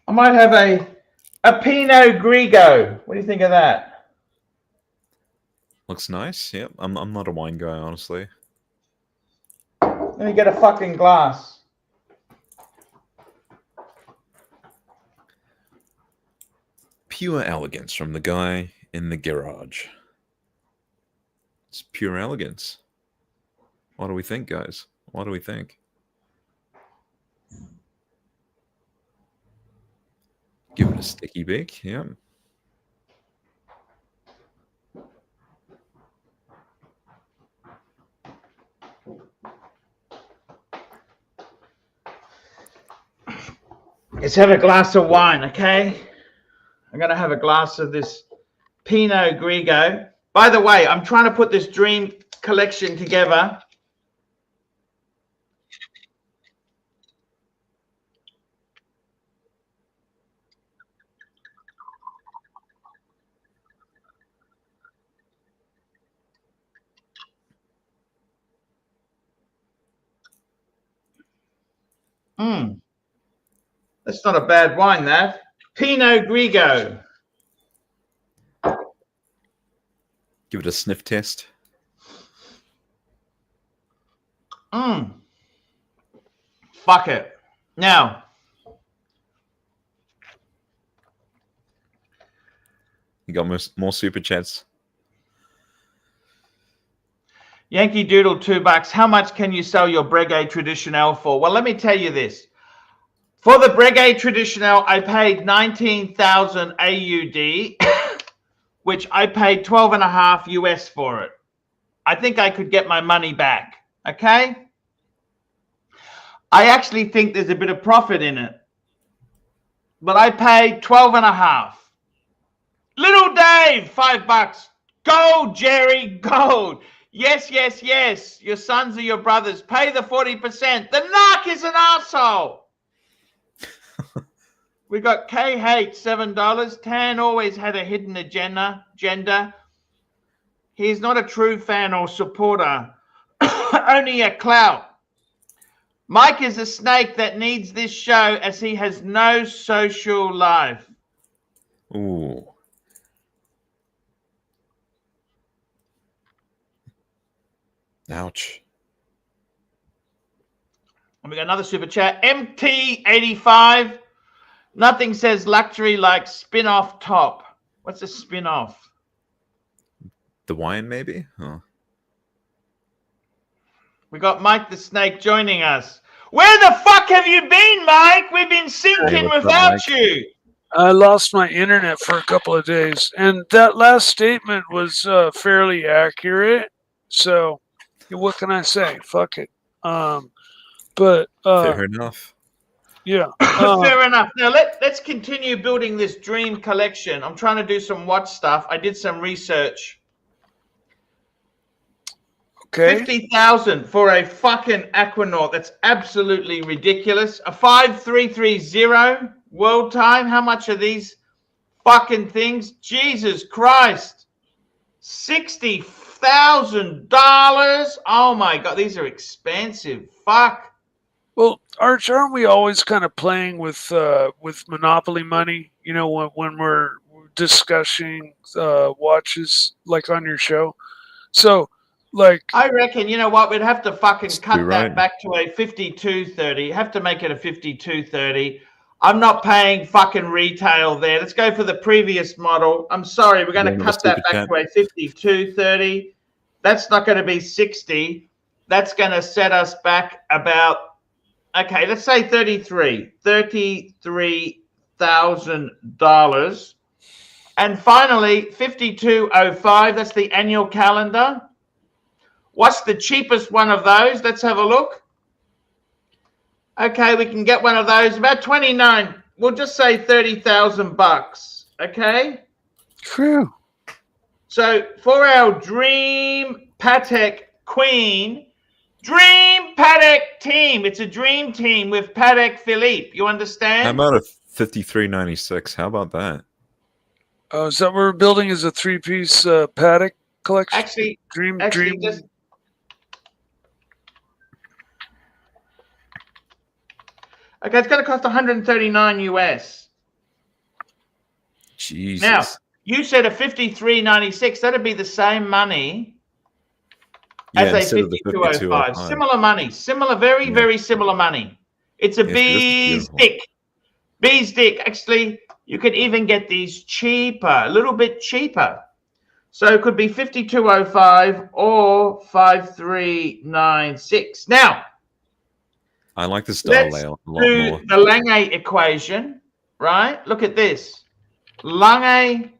I might have a Pinot Grigio. What do you think of that? Looks nice. Yep. I'm not a wine guy, honestly. Let me get a fucking glass. Pure elegance from the guy in the garage. It's pure elegance. What do we think, guys? What do we think? Give it a sticky beak. Yeah. Let's have a glass of wine, okay? I'm going to have a glass of this Pinot Grigio. By the way, I'm trying to put this dream collection together. That's not a bad wine, that. Pinot Grigio. Give it a sniff test. Fuck it. Now, You got more super chats. Yankee Doodle, $2. How much can you sell your Breguet Traditionnel for? Well, let me tell you this. For the Breguet Traditionnel, I paid 19,000 AUD, which I paid 12.5 US for it. I think I could get my money back. Okay? I actually think there's a bit of profit in it. But I paid 12.5. Little Dave, $5. Gold, Jerry, gold. Yes, yes, yes. Your sons are your brothers. Pay the 40%. The narc is an asshole. We got KH, $7. Tan always had a hidden agenda. He's not a true fan or supporter. Only a clout. Mike is a snake that needs this show as he has no social life. Ooh. Ouch. And we got another super chat. MT85. Nothing says luxury like spin-off top. What's a spin-off? The wine, maybe? Huh. We got Mike the Snake joining us. Where the fuck have you been, Mike? We've been sinking without you. I lost my internet for a couple of days, and that last statement was fairly accurate. So, what can I say? Fuck it. But fair enough. Yeah. Fair enough. Now let's continue building this dream collection. I'm trying to do some watch stuff. I did some research. Okay. 50,000 for a fucking Aquanaut. That's absolutely ridiculous. A 5330 world time. How much are these fucking things? Jesus Christ. $60,000. Oh my God. These are expensive. Fuck. Well, Arch, aren't we always kind of playing with Monopoly money? You know, when we're discussing watches, like on your show. So, like, I reckon, you know what? We'd have to fucking cut right. that back to a 5230. Have to make it a 5230. I'm not paying fucking retail there. Let's go for the previous model. I'm sorry, we're going to cut that back to a 5230. That's not going to be 60. That's going to set us back about, okay, let's say $33,000. And finally, 5205. That's the annual calendar. What's the cheapest one of those? Let's have a look. Okay, we can get one of those about 29. We'll just say $30,000. Okay. true. So for our dream Patek Queen, dream Patek team, it's a dream team with Patek Philippe. You understand? How about a 5396? How about that? Is that what we're building as a three-piece Patek collection? Actually, Dream. just, okay, it's going to cost 139 US. Jesus. Now, you said a 53.96. That'd be the same money as a 5205. Similar money. Similar, very, very similar money. It's a bee's dick. Bee's dick. Actually, you could even get these cheaper, a little bit cheaper. So it could be 5205 or 5396. Now, I like the style layout a lot more. The Lange equation, right? Look at this. Lange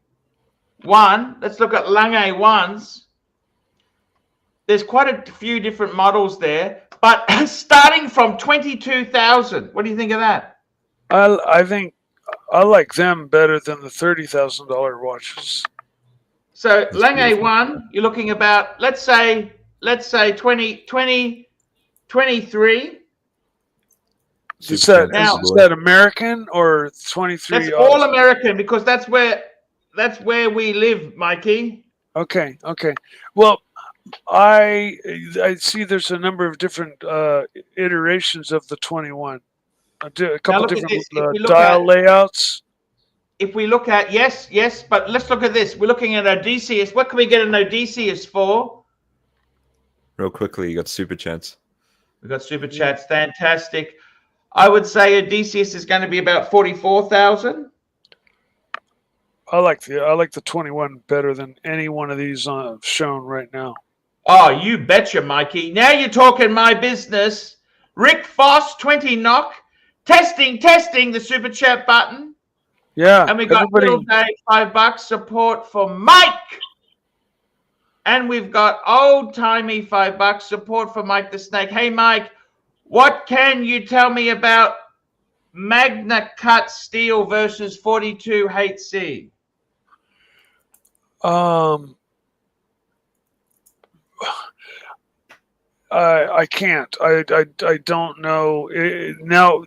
1. Let's look at Lange 1s. There's quite a few different models there, but starting from 22,000. What do you think of that? I think I like them better than the $30,000 watches. So Lange 1, you're looking about, let's say 23. Is that American or 23? That's all American because that's where we live, Mikey. Okay. Well, I see there's a number of different iterations of the 21. A couple look at different this. If we look dial at- layouts. If we look at, yes, but let's look at this. We're looking at Odysseus. What can we get an Odysseus for? Real quickly, you got super chats. We've got super chats. Fantastic. I would say Odysseus is going to be about 44,000. I like the 21 better than any one of these shown right now. Oh, you betcha, Mikey. Now you're talking my business. Rick Foss, 20 knock. Testing the super chat button. Yeah, And we got Little Dave, $5 support for Mike. And we've got old timey $5 support for Mike the Snake. Hey, Mike, what can you tell me about Magna Cut steel versus 42 HC? I can't. I don't know. Now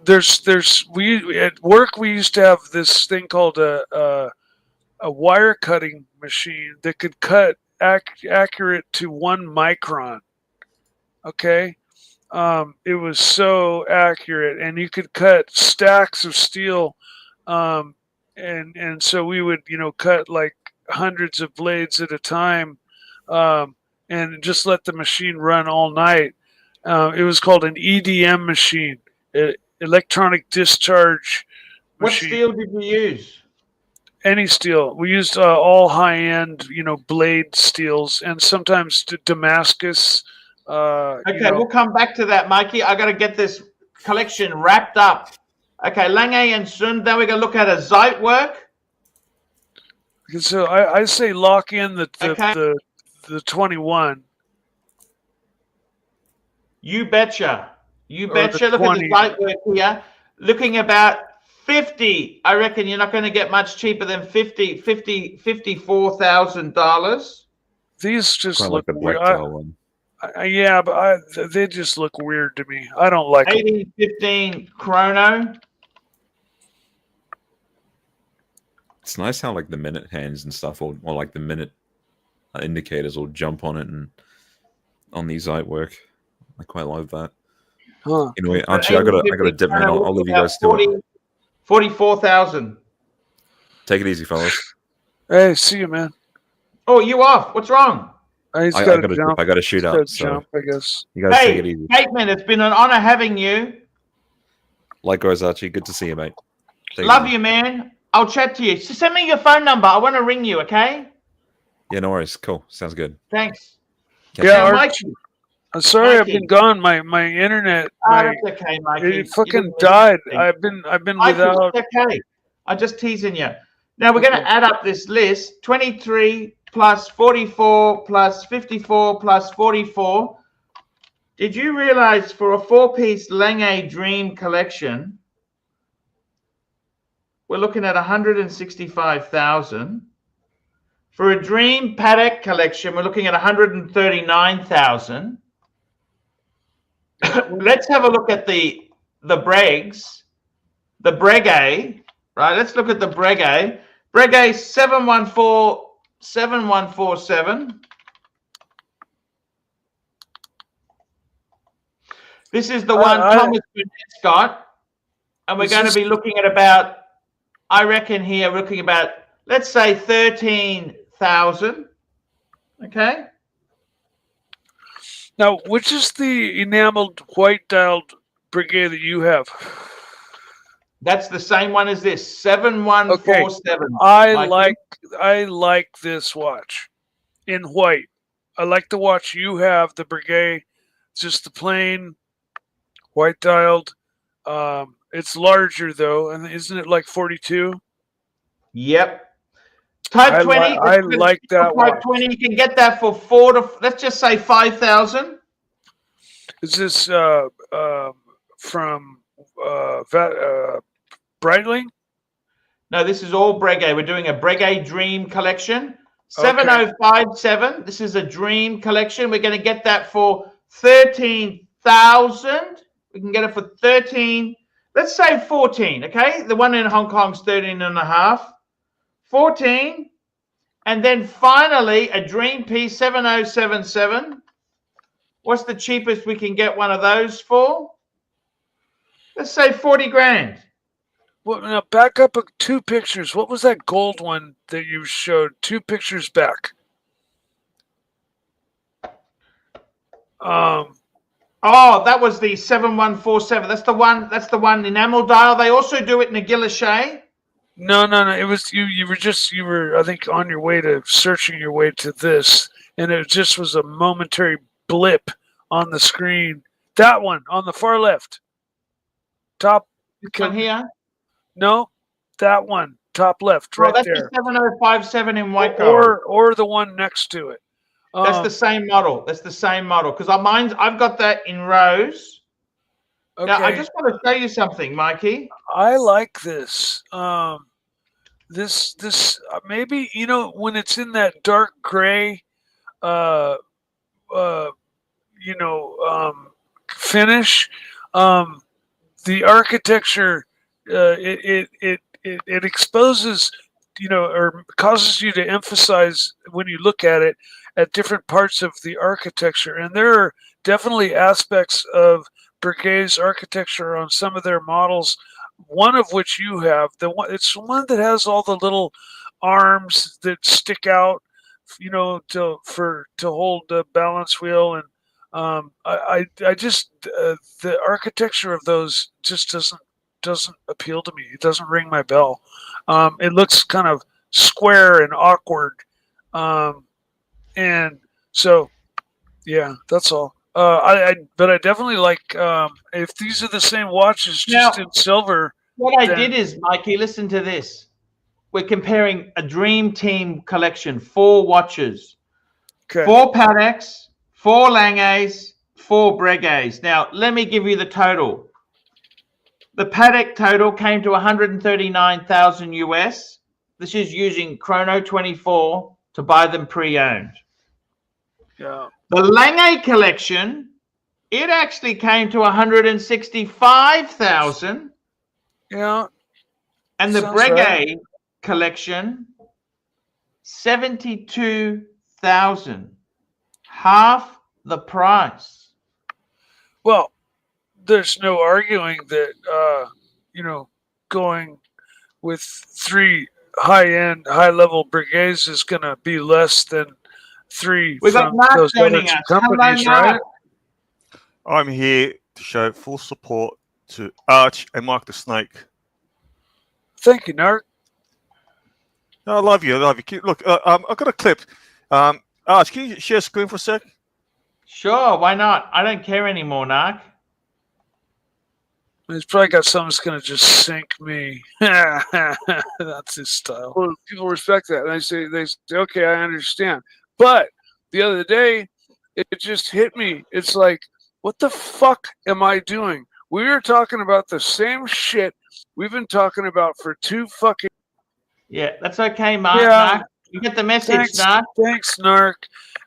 we at work we used to have this thing called a wire cutting machine that could cut accurate to 1 micron. Okay, it was so accurate, and you could cut stacks of steel, and so we would cut like hundreds of blades at a time. And just let the machine run all night. It was called an EDM machine, electronic discharge machine. What steel did you use? Any steel. We used all high-end, blade steels, and sometimes Damascus. Okay, we'll come back to that, Mikey. I got to get this collection wrapped up. Okay, Lange and Sun. Then we're going to look at a Zeitwerk. So I say lock in the 21. You betcha. You Or betcha. the Look at the 20. Zeitwerk here. Looking about 50. I reckon you're not going to get much cheaper than $54,000. These just Quite look like the weird. black dial one. Yeah, but they just look weird to me. I don't like them. 1815 chrono. It's nice how like the minute hands and stuff, or like the minute indicators will jump on it and on these Zeitwerk. I quite love that. Huh. Anyway, Archie, I gotta dip, man. I'll leave you guys to it. 44,000. Take it easy, fellas. Hey, see you, man. Oh, you off? What's wrong? I I gotta gotta jump. I gotta shoot Gotta out. So jump, I guess. you guys take it Hey, easy. Bateman, it's been an honor having you. Likewise, Archie. Good to see you, mate. Take it Love easy. you, man. I'll chat to you. So send me your phone number. I want to ring you, okay? Yeah, no worries. Cool. Sounds good. Thanks. Catch Yeah, you. Now, Archie. Mikey. I'm sorry, I've Mikey. been gone. My internet, That's okay, Mikey. it You fucking didn't miss died. anything. I've been Mikey, without. it's okay. I'm just teasing you. Now we're going Okay. to add up this list. 23 plus 44 plus 54 plus 44. Did you realize for a 4-piece Lange Dream collection, we're looking at 165,000. For a Dream Patek collection, we're looking at 139,000. Let's have a look at the Bregues, the Breguet, right? Let's look at the Breguet. Breguet 7147. This is the one Thomas Burnett got, and we're going to be looking at about, I reckon here, we're looking about, let's say 13,000. Okay. Now, which is the enameled white dialed Breguet that you have? That's the same one as this, 7147. I Mikey? like this watch in white. I like the watch you have, the Breguet. It's just the plain white dialed. It's larger though, and isn't it like 42? Yep. Type 20. I like that Type watch. 20. You can get that for let's just say 5,000. Is this from Breitling? No, this is all Breguet. We're doing a Breguet Dream collection. 7057. This is a Dream collection. We're going to get that for 13,000. We can get it for 13. Let's say 14. Okay. The one in Hong Kong's 13.5. 14. And then finally a Dream piece 7077. What's the cheapest we can get one of those for? Let's say 40 grand. Well, now back up 2 pictures. What was that gold one that you showed? 2 pictures back. Oh, that was the 7147. That's the one. That's the one enamel dial. They also do it in a guilloche. No. It was you. You were I think on your way to searching your way to this, and it just was a momentary blip on the screen. That one on the far left. Top. One here. No, that one top left, right that's there. The 7057 in white gold. Or the one next to it. That's the same model. That's the same model because I've got that in rose. Okay. Now I just want to show you something, Mikey. I like this. This maybe when it's in that dark gray, finish. The architecture, it exposes, or causes you to emphasize when you look at it at different parts of the architecture, and there are definitely aspects of Breguet's architecture on some of their models. One of which you have, it's one that has all the little arms that stick out, to hold the balance wheel, and I just the architecture of those just doesn't appeal to me. It doesn't ring my bell. It looks kind of square and awkward, and so yeah, that's all. But I definitely like if these are the same watches just in silver. What I did is, Mikey, listen to this. We're comparing a Dream Team collection, 4 watches, 4 Pateks, 4 Langes, 4 Breguets. Now, let me give you the total. The Patek total came to 139,000 US. This is using Chrono 24 to buy them pre-owned. Yeah. The Lange collection, it actually came to 165,000. Yeah. And the Breguet collection, 72,000. Half the price. Well, there's no arguing that going with 3 high-end, high-level Breguets is going to be less than 3 from those other companies, right? I'm here to show full support to Arch and Mike the Snake. Thank you, Narc. No, I love you. Look, I've got a clip. Arch, can you share screen for a sec? Sure, why not? I don't care anymore, Narc. He's probably got something that's going to just sink me. That's his style. Well, people respect that. And they say, okay, I understand. But the other day, it just hit me. It's like, what the fuck am I doing? We were talking about the same shit we've been talking about for 2 fucking... Yeah, that's okay, Narc. You get the message, Narc. Thanks, Narc.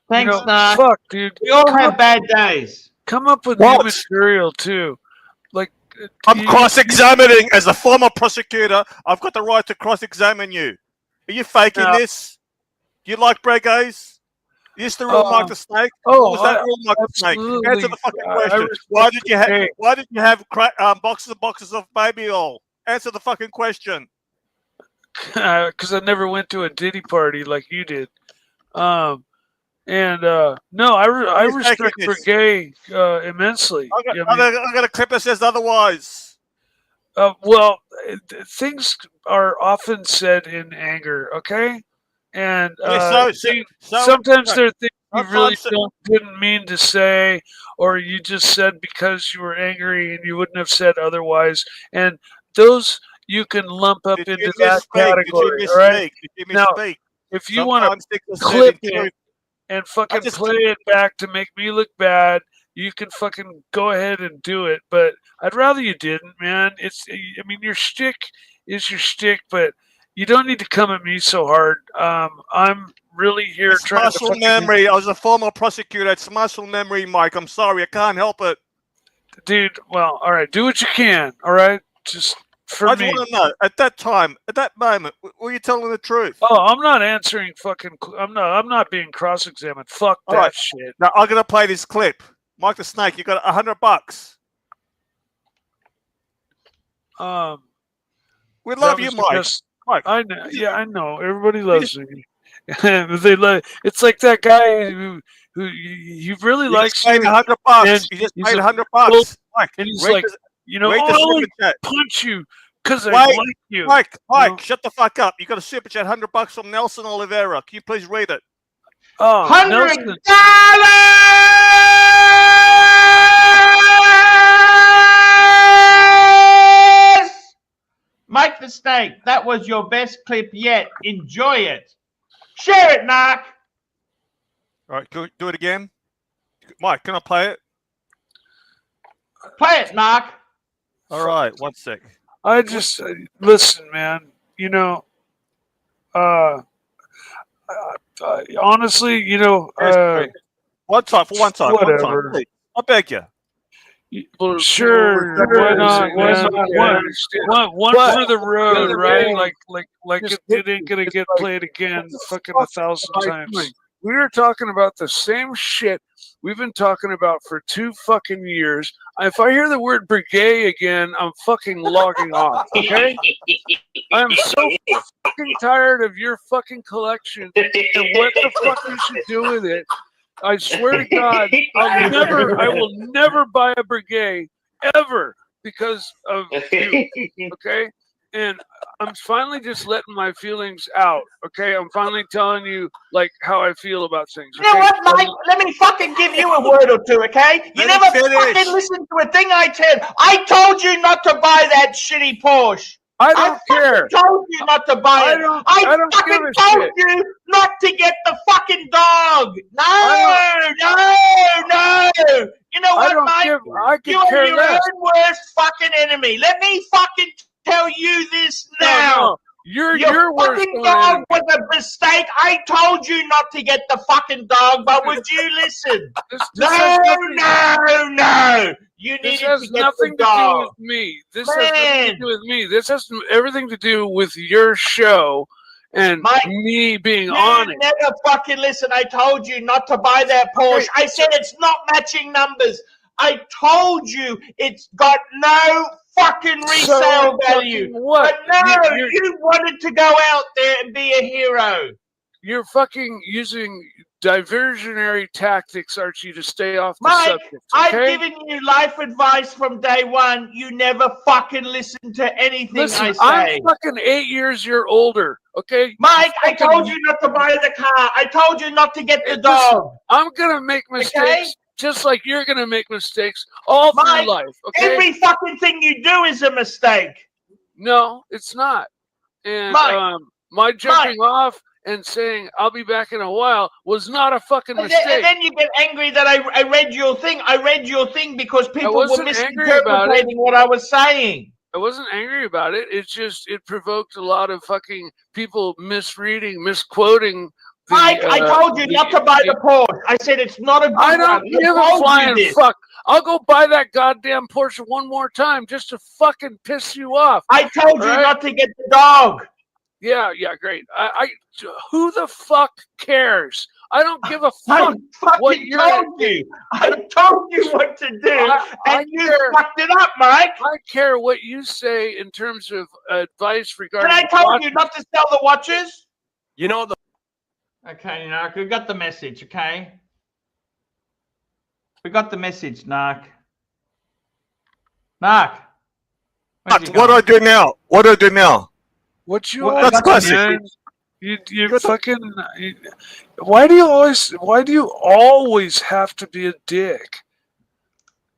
Thanks, Narc. Fuck, dude. We all have bad days. Come up with new material, too. Like, I'm cross-examining. As a former prosecutor, I've got the right to cross-examine you. Are you faking this? Do you like Breguets? Is the real Mike the Snake? Was that real Mike the Snake? Answer the fucking question. Why did you have boxes and boxes of baby oil? Answer the fucking question. Because I never went to a Diddy party like you did. No, I respect Breguet immensely. I got a clip that says otherwise. Well, things are often said in anger, okay? And sometimes there are things you really didn't mean to say, or you just said because you were angry and you wouldn't have said otherwise. And those you can lump up into that category, right? Now, if you want to clip it and fucking play it back to make me look bad, you can fucking go ahead and do it. But I'd rather you didn't, man. Your shtick is your shtick, but you don't need to come at me so hard. I'm really here trying to... muscle memory. I was a former prosecutor. It's muscle memory, Mike. I'm sorry. I can't help it. Dude, well, all right. Do what you can, all right? Just for me. I just want to know, at that time, at that moment, were you telling the truth? Oh, I'm not answering fucking... I'm not being cross-examined. Fuck that shit. Now, I'm going to play this clip. Mike the Snake, you got $100. We love you, Mike. Mike. I know. Yeah, I know. Everybody loves me. They love. It's like that guy who he really likes you. $100. He just paid $100. Mike, and he's like, I only punch you because I like you. Mike, shut the fuck up. You got a super chat $100 from Nelson Oliveira. Can you please read it? Oh, $100. Mike the Snake, that was your best clip yet. Enjoy it. Share it, Narc. All right, do it again. Mike, can I play it? Play it, Narc. All right, 1 sec. I just listen, man. Honestly, one time. Whatever. Please. I beg you. Sure, why not? One for the road, right? Like it ain't gonna get played again, fucking 1,000 times. We were talking about the same shit we've been talking about for 2 fucking years. If I hear the word brigade again, I'm fucking logging off. Okay? I'm so fucking tired of your fucking collection and what the fuck you should do with it. I swear to God, I will never buy a brigade ever because of you. Okay? And I'm finally just letting my feelings out. Okay? I'm finally telling you like how I feel about things. Okay? You know what, Mike? Let me fucking give you a word or two, okay? You never fucking listen to a thing I said. I told you not to buy that shitty Porsche. I don't care. I told you not to buy it. I don't fucking told you not to get the fucking dog. No. You know what, Mike? You are your own worst fucking enemy. Let me fucking tell you this now. No. Your fucking dog was a mistake. I told you not to get the fucking dog, but would you listen? No. You needed to get the dog. This has nothing to do with me. This has everything to do with your show and me being on it. Never fucking listen. I told you not to buy that Porsche. Okay. I said it's not matching numbers. I told you it's got no fucking resale value. What? But no, you wanted to go out there and be a hero. You're fucking using diversionary tactics, Archie, to stay off the subject. Okay? I've given you life advice from day one. You never fucking listen to anything I say. I'm fucking 8 years older, okay? Mike, I told you not to buy the car. I told you not to get the dog. I'm going to make mistakes just like you're going to make mistakes all through life, okay? Every fucking thing you do is a mistake. No, it's not. And my jumping off and saying I'll be back in a while was not a fucking mistake. And then you get angry that I read your thing. I read your thing because people were misinterpreting what I was saying. I wasn't angry about it. It's just it provoked a lot of fucking people misreading, misquoting. Mike, I told you not to buy the Porsche. I said it's not a good one. I don't give a flying fuck. I'll go buy that goddamn Porsche one more time just to fucking piss you off. I told you not to get the dog. Yeah, great. Who the fuck cares? I don't give a fuck what you told you. I told you what to do, and you fucked it up, Mike. I care what you say in terms of advice regarding. But I told you not to sell the watches. You know the. Okay, Narc, we got the message. Okay, we got the message, Narc. What do I do now? What do I do now? What you that's classic. You fucking. Why do you always have to be a dick?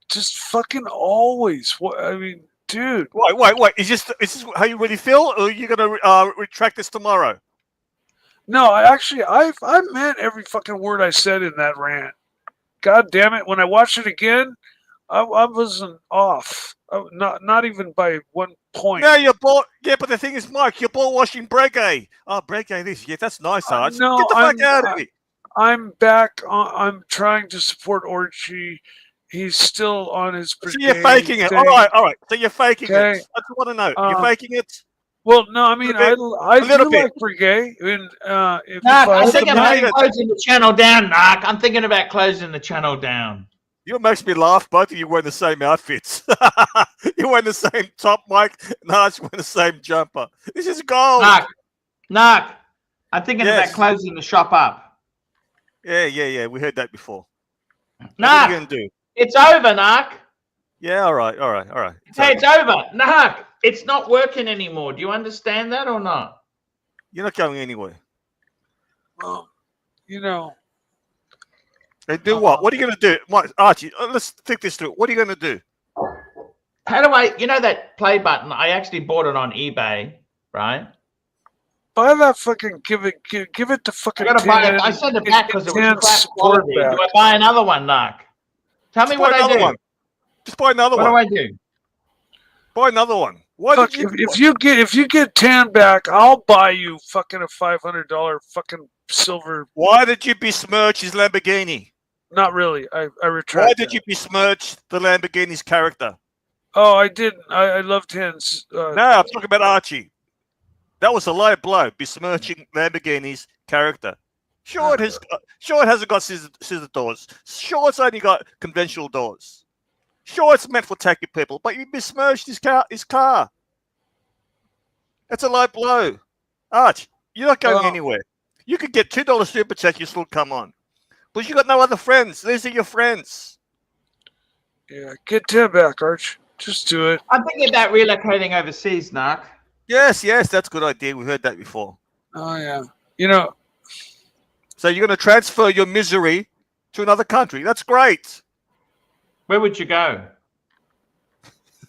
Just fucking always. What I mean, dude. Wait. Is this how you really feel, or are you gonna retract this tomorrow? No, I meant every fucking word I said in that rant. God damn it! When I watched it again, I wasn't off. Not even by 1 point. No, you're bought. Yeah, but the thing is, Mike, you're bought watching Breguet. Oh, Breguet, this. Yeah, that's nice, Arch. No, get the fuck out of here. I'm back. I'm trying to support Archie. He's still on his. So you're faking it. All right. So you're faking it. I just want to know. You're faking it. Well, no, I mean, I do like Breguet. I'm thinking about closing the channel down, Narc. I'm thinking about closing the channel down. You makes me laugh. Both of you wearing the same outfits. You wearing the same top, Mike. And Archie wearing the same jumper. This is gold. Narc, I'm thinking Yes. about closing the shop up. Yeah. We heard that before. What are Narc, you going to do? it's over, Narc. Yeah, all right. Hey, it's over. Narc, it's not working anymore. Do you understand that or not? You're not going anywhere. Well, you know. They do what? What are you going to do? Mike, Archie, let's think this through. What are you going to do? How do I, you know that play button? I actually bought it on eBay, right? Buy that fucking give it to fucking. I gotta buy it. I sent it back because it was crap quality. Do I buy another one, Narc? Tell me what I do. Just buy another one. What do I do? Buy another one. Look, if you get tan back, I'll buy you fucking a $500 fucking silver. Why did you besmirch his Lamborghini? Not really. I retract. Why did you besmirch the Lamborghini's character? Oh, I didn't. I love tans. No, I'm talking about Archie. That was a low blow, besmirching Lamborghini's character. Sure, it hasn't got scissor doors. Sure, it's only got conventional doors. Sure, it's meant for tacky people, but you besmirched his car. That's a low blow. Arch, you're not going anywhere. You could get $2 super chat, you still come on. But you got no other friends. These are your friends. Yeah, get tan back, Arch. Just do it. I'm thinking about relocating overseas, Narc. Yes, that's a good idea. We heard that before. Oh, yeah. You know. So you're going to transfer your misery to another country. That's great. Where would you go?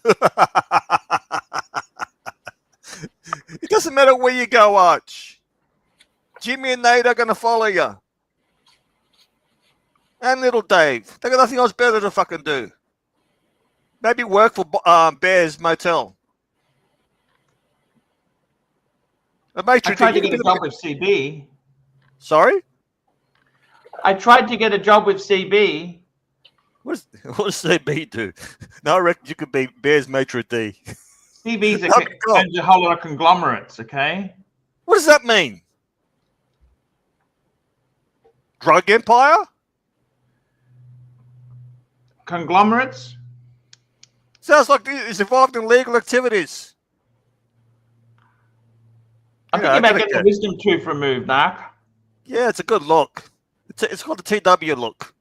It doesn't matter where you go, Arch. Jimmy and Nate are going to follow you. And little Dave. They got nothing else better to fucking do. Maybe work for Bears Motel. I tried to get a job with CB. Sorry? I tried to get a job with CB. What does CB do? No, I reckon you could be Bears Maitre D. CB's a whole lot of conglomerates, okay? What does that mean? Drug empire? Conglomerates? Sounds like it's involved in legal activities. I'm thinking about getting the wisdom tooth removed, Narc. Yeah, it's a good look. It's called the TW look.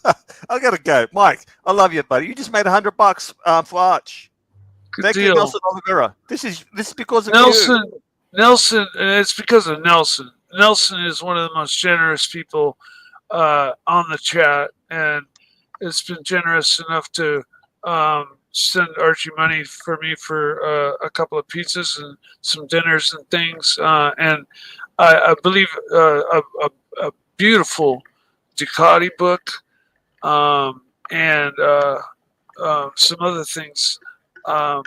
I gotta go, Mike. I love you, buddy. You just made $100 for Arch. Thank you, Nelson Oliveira. This is because of Nelson. you. Nelson, and it's because of Nelson. Nelson is one of the most generous people on the chat, and it's been generous enough to send Archie money for me for a couple of pizzas and some dinners and things. And I believe a beautiful Ducati book and some other things. You're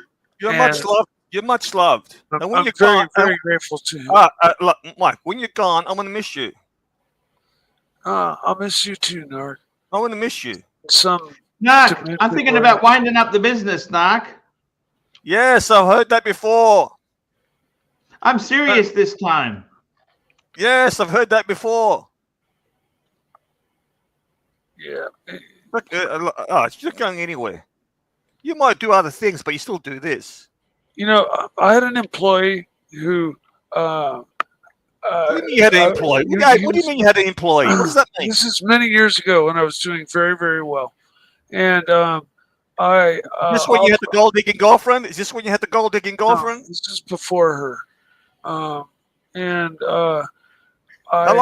much loved. You're much loved. And when I'm you're very grateful to him. Look, Mike, when you're gone, I'm going to miss you. I'll miss you too, Narc. I'm going to miss you. Narc, I'm thinking about winding up the business, Narc. Yes, I've heard that before. I'm serious this time. Yes, I've heard that before. Yeah. Look, you're not going anywhere. You might do other things, but you still do this. You know, I had an employee who. What do you mean you had an employee? What do you mean you had an employee? What does that mean? This is many years ago when I was doing very, very well. And is this when you had the gold digging girlfriend? Is this when you had the gold digging girlfriend? No, this is before her. How long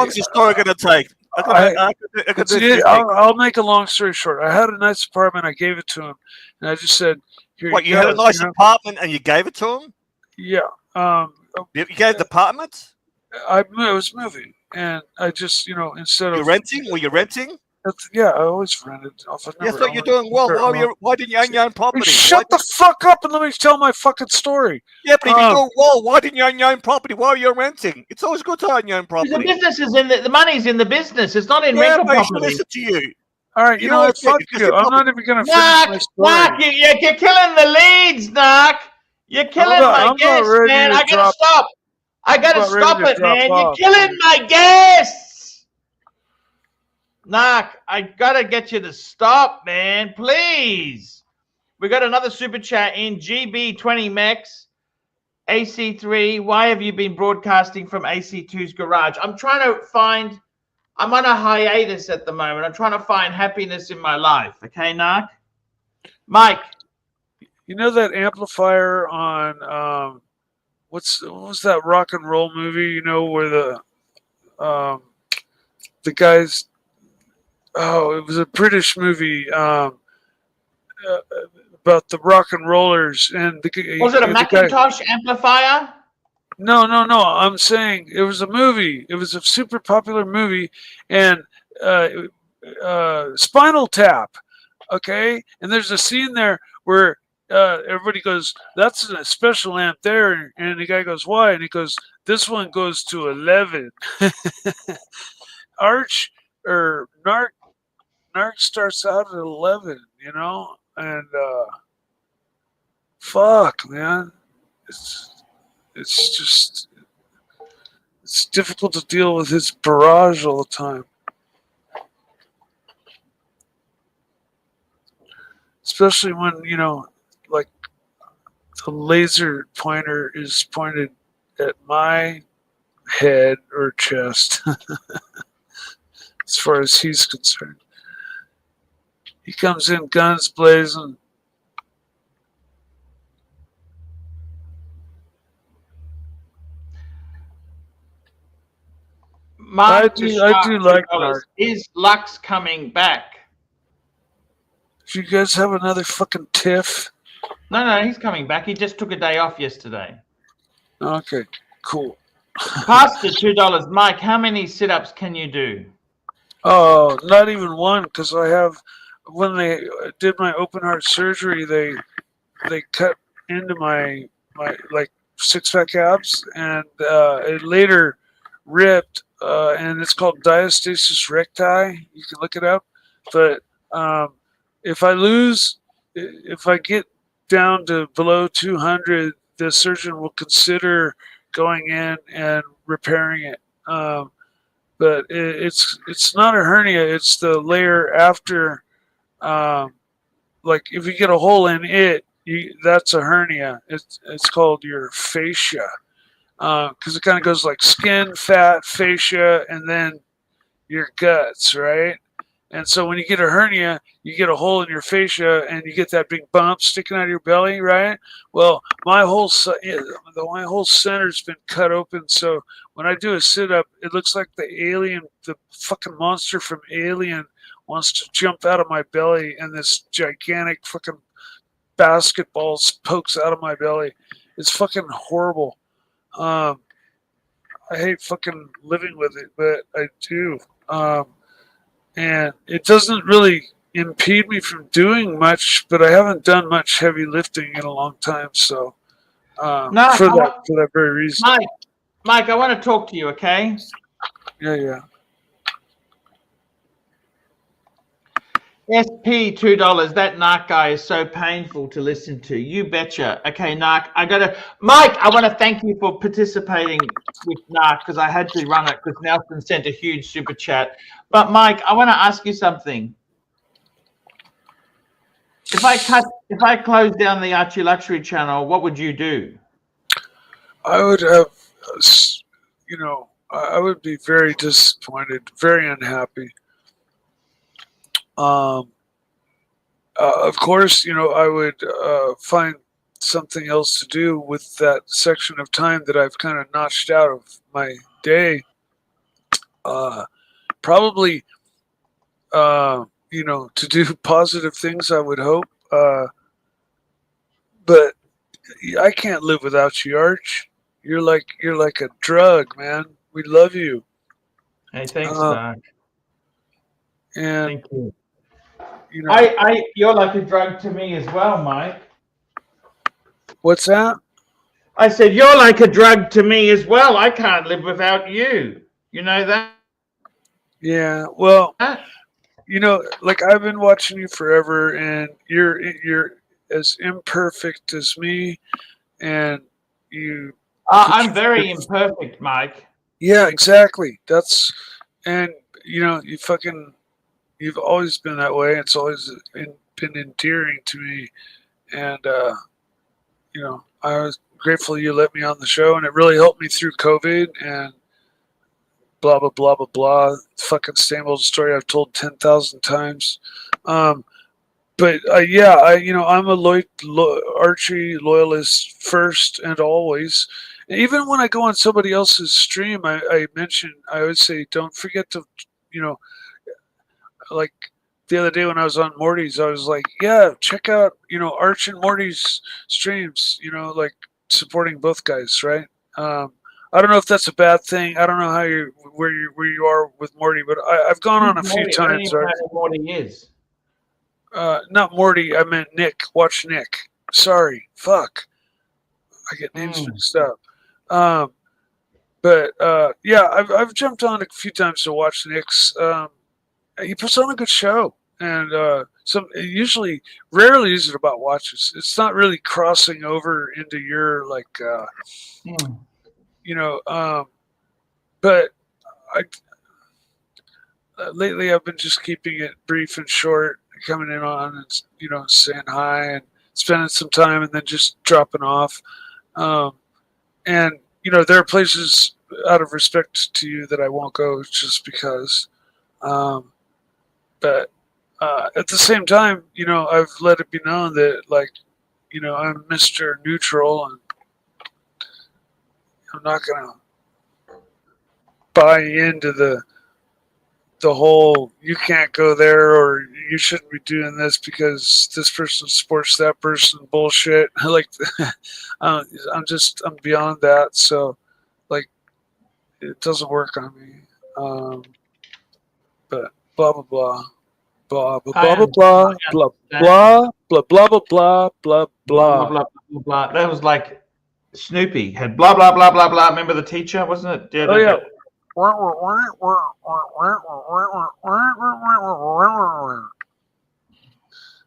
is the story going to take? I'll make a long story short. I had a nice apartment. I gave it to him, and I just said, "Here what, you had a nice apartment and you gave it to him?" Yeah. You gave the apartment? I was moving, and I just, instead of you're renting. Were you renting? Yeah, I always rented. I thought you're doing well. Why didn't you own your own property? Shut the fuck up and let me tell my fucking story. Yeah, but if you're doing well, why didn't you own your own property? Why are you renting? It's always good to own your own property. The business is the money's in the business. It's not in rental property. Listen to you. All right, you know what? Fuck you. I'm not even gonna finish my story. Narc, you're killing the leads, Narc. You're killing my guests, man. I gotta stop. I gotta stop it, man. You're killing my guests. Narc, I gotta get you to stop, man. Please. We got another super chat in GB20 Mex. AC3, why have you been broadcasting from AC2's garage? I'm on a hiatus at the moment. I'm trying to find happiness in my life. Okay, Narc? Mike. You know that amplifier on what was that rock and roll movie? You know where the guys. Oh, it was a British movie about the rock and rollers and Was it a Macintosh amplifier? No. I'm saying it was a movie. It was a super popular movie, and Spinal Tap. Okay, and there's a scene there where everybody goes, "That's a special amp there," and the guy goes, "Why?" And he goes, "This one goes to 11." Arch or Narc starts out at 11, you know, and fuck, man, it's just it's difficult to deal with his barrage all the time, especially when like the laser pointer is pointed at my head or chest. As far as he's concerned, he comes in guns blazing. I do like Narc. Is Lux coming back? Do you guys have another fucking tiff? No, he's coming back. He just took a day off yesterday. Okay, cool. Past the $2. Mike, how many sit-ups can you do? Oh, not even one, because I have, when they did my open heart surgery, they cut into my like six-pack abs, and it later ripped, and it's called diastasis recti. You can look it up. But if I get down to below 200, the surgeon will consider going in and repairing it. But it's not a hernia. It's the layer after. Like if you get a hole in it, that's a hernia. It's called your fascia, because it kind of goes like skin, fat, fascia, and then your guts, right? And so when you get a hernia, you get a hole in your fascia, and you get that big bump sticking out of your belly, right? Well, my whole center's been cut open, so when I do a sit-up, it looks like the fucking monster from Alien wants to jump out of my belly, and this gigantic fucking basketball pokes out of my belly. It's fucking horrible. I hate fucking living with it, but I do. And it doesn't really impede me from doing much, but I haven't done much heavy lifting in a long time, so for that very reason. Mike, I want to talk to you, okay? Yeah. SP $2. That Narc guy is so painful to listen to. You betcha. Okay, Narc. Mike, I want to thank you for participating with Narc because I had to run it because Nelson sent a huge super chat. But Mike, I want to ask you something. If I close down the Archie Luxury channel, what would you do? I would have, I would be very disappointed, very unhappy. Of course, I would find something else to do with that section of time that I've kind of notched out of my day. Probably, to do positive things, I would hope. But I can't live without you, Arch. You're like a drug, man. We love you. Hey, thanks, Doc. And thank you. You're like a drug to me as well, Mike. What's that? I said you're like a drug to me as well. I can't live without you. You know that? Yeah. Well, like I've been watching you forever, and you're as imperfect as me, and you. I'm very imperfect, Mike. Yeah, exactly. You fucking you've always been that way. It's always been endearing to me, and you know, I was grateful you let me on the show, and it really helped me through COVID and blah blah blah blah blah. Fucking same old story I've told 10,000 times. But yeah, I'm a Archie loyalist first and always. And even when I go on somebody else's stream, I always say, don't forget to, like the other day when I was on Morty's, I was like, yeah, check out, Arch and Morty's streams, like supporting both guys, right? I don't know if that's a bad thing. I don't know where you are with Morty, but I've gone on a few times. I don't know who Morty is. Not Morty. I meant Nick. Watch Nick. Sorry. Fuck. I get names mixed up. But yeah, I've jumped on a few times to watch Nick's. He puts on a good show, and rarely is it about watches. It's not really crossing over into your but lately I've been just keeping it brief and short, coming in on and saying hi and spending some time and then just dropping off. And there are places out of respect to you that I won't go just because. But at the same time, I've let it be known that I'm Mr. Neutral, and I'm not gonna buy into the whole you can't go there or you shouldn't be doing this because this person supports that person bullshit. I'm beyond that, so it doesn't work on me. But blah blah blah blah blah blah blah blah blah blah blah blah blah blah blah. That was like Snoopy had blah blah blah blah blah. Remember the teacher, wasn't it? Oh yeah. I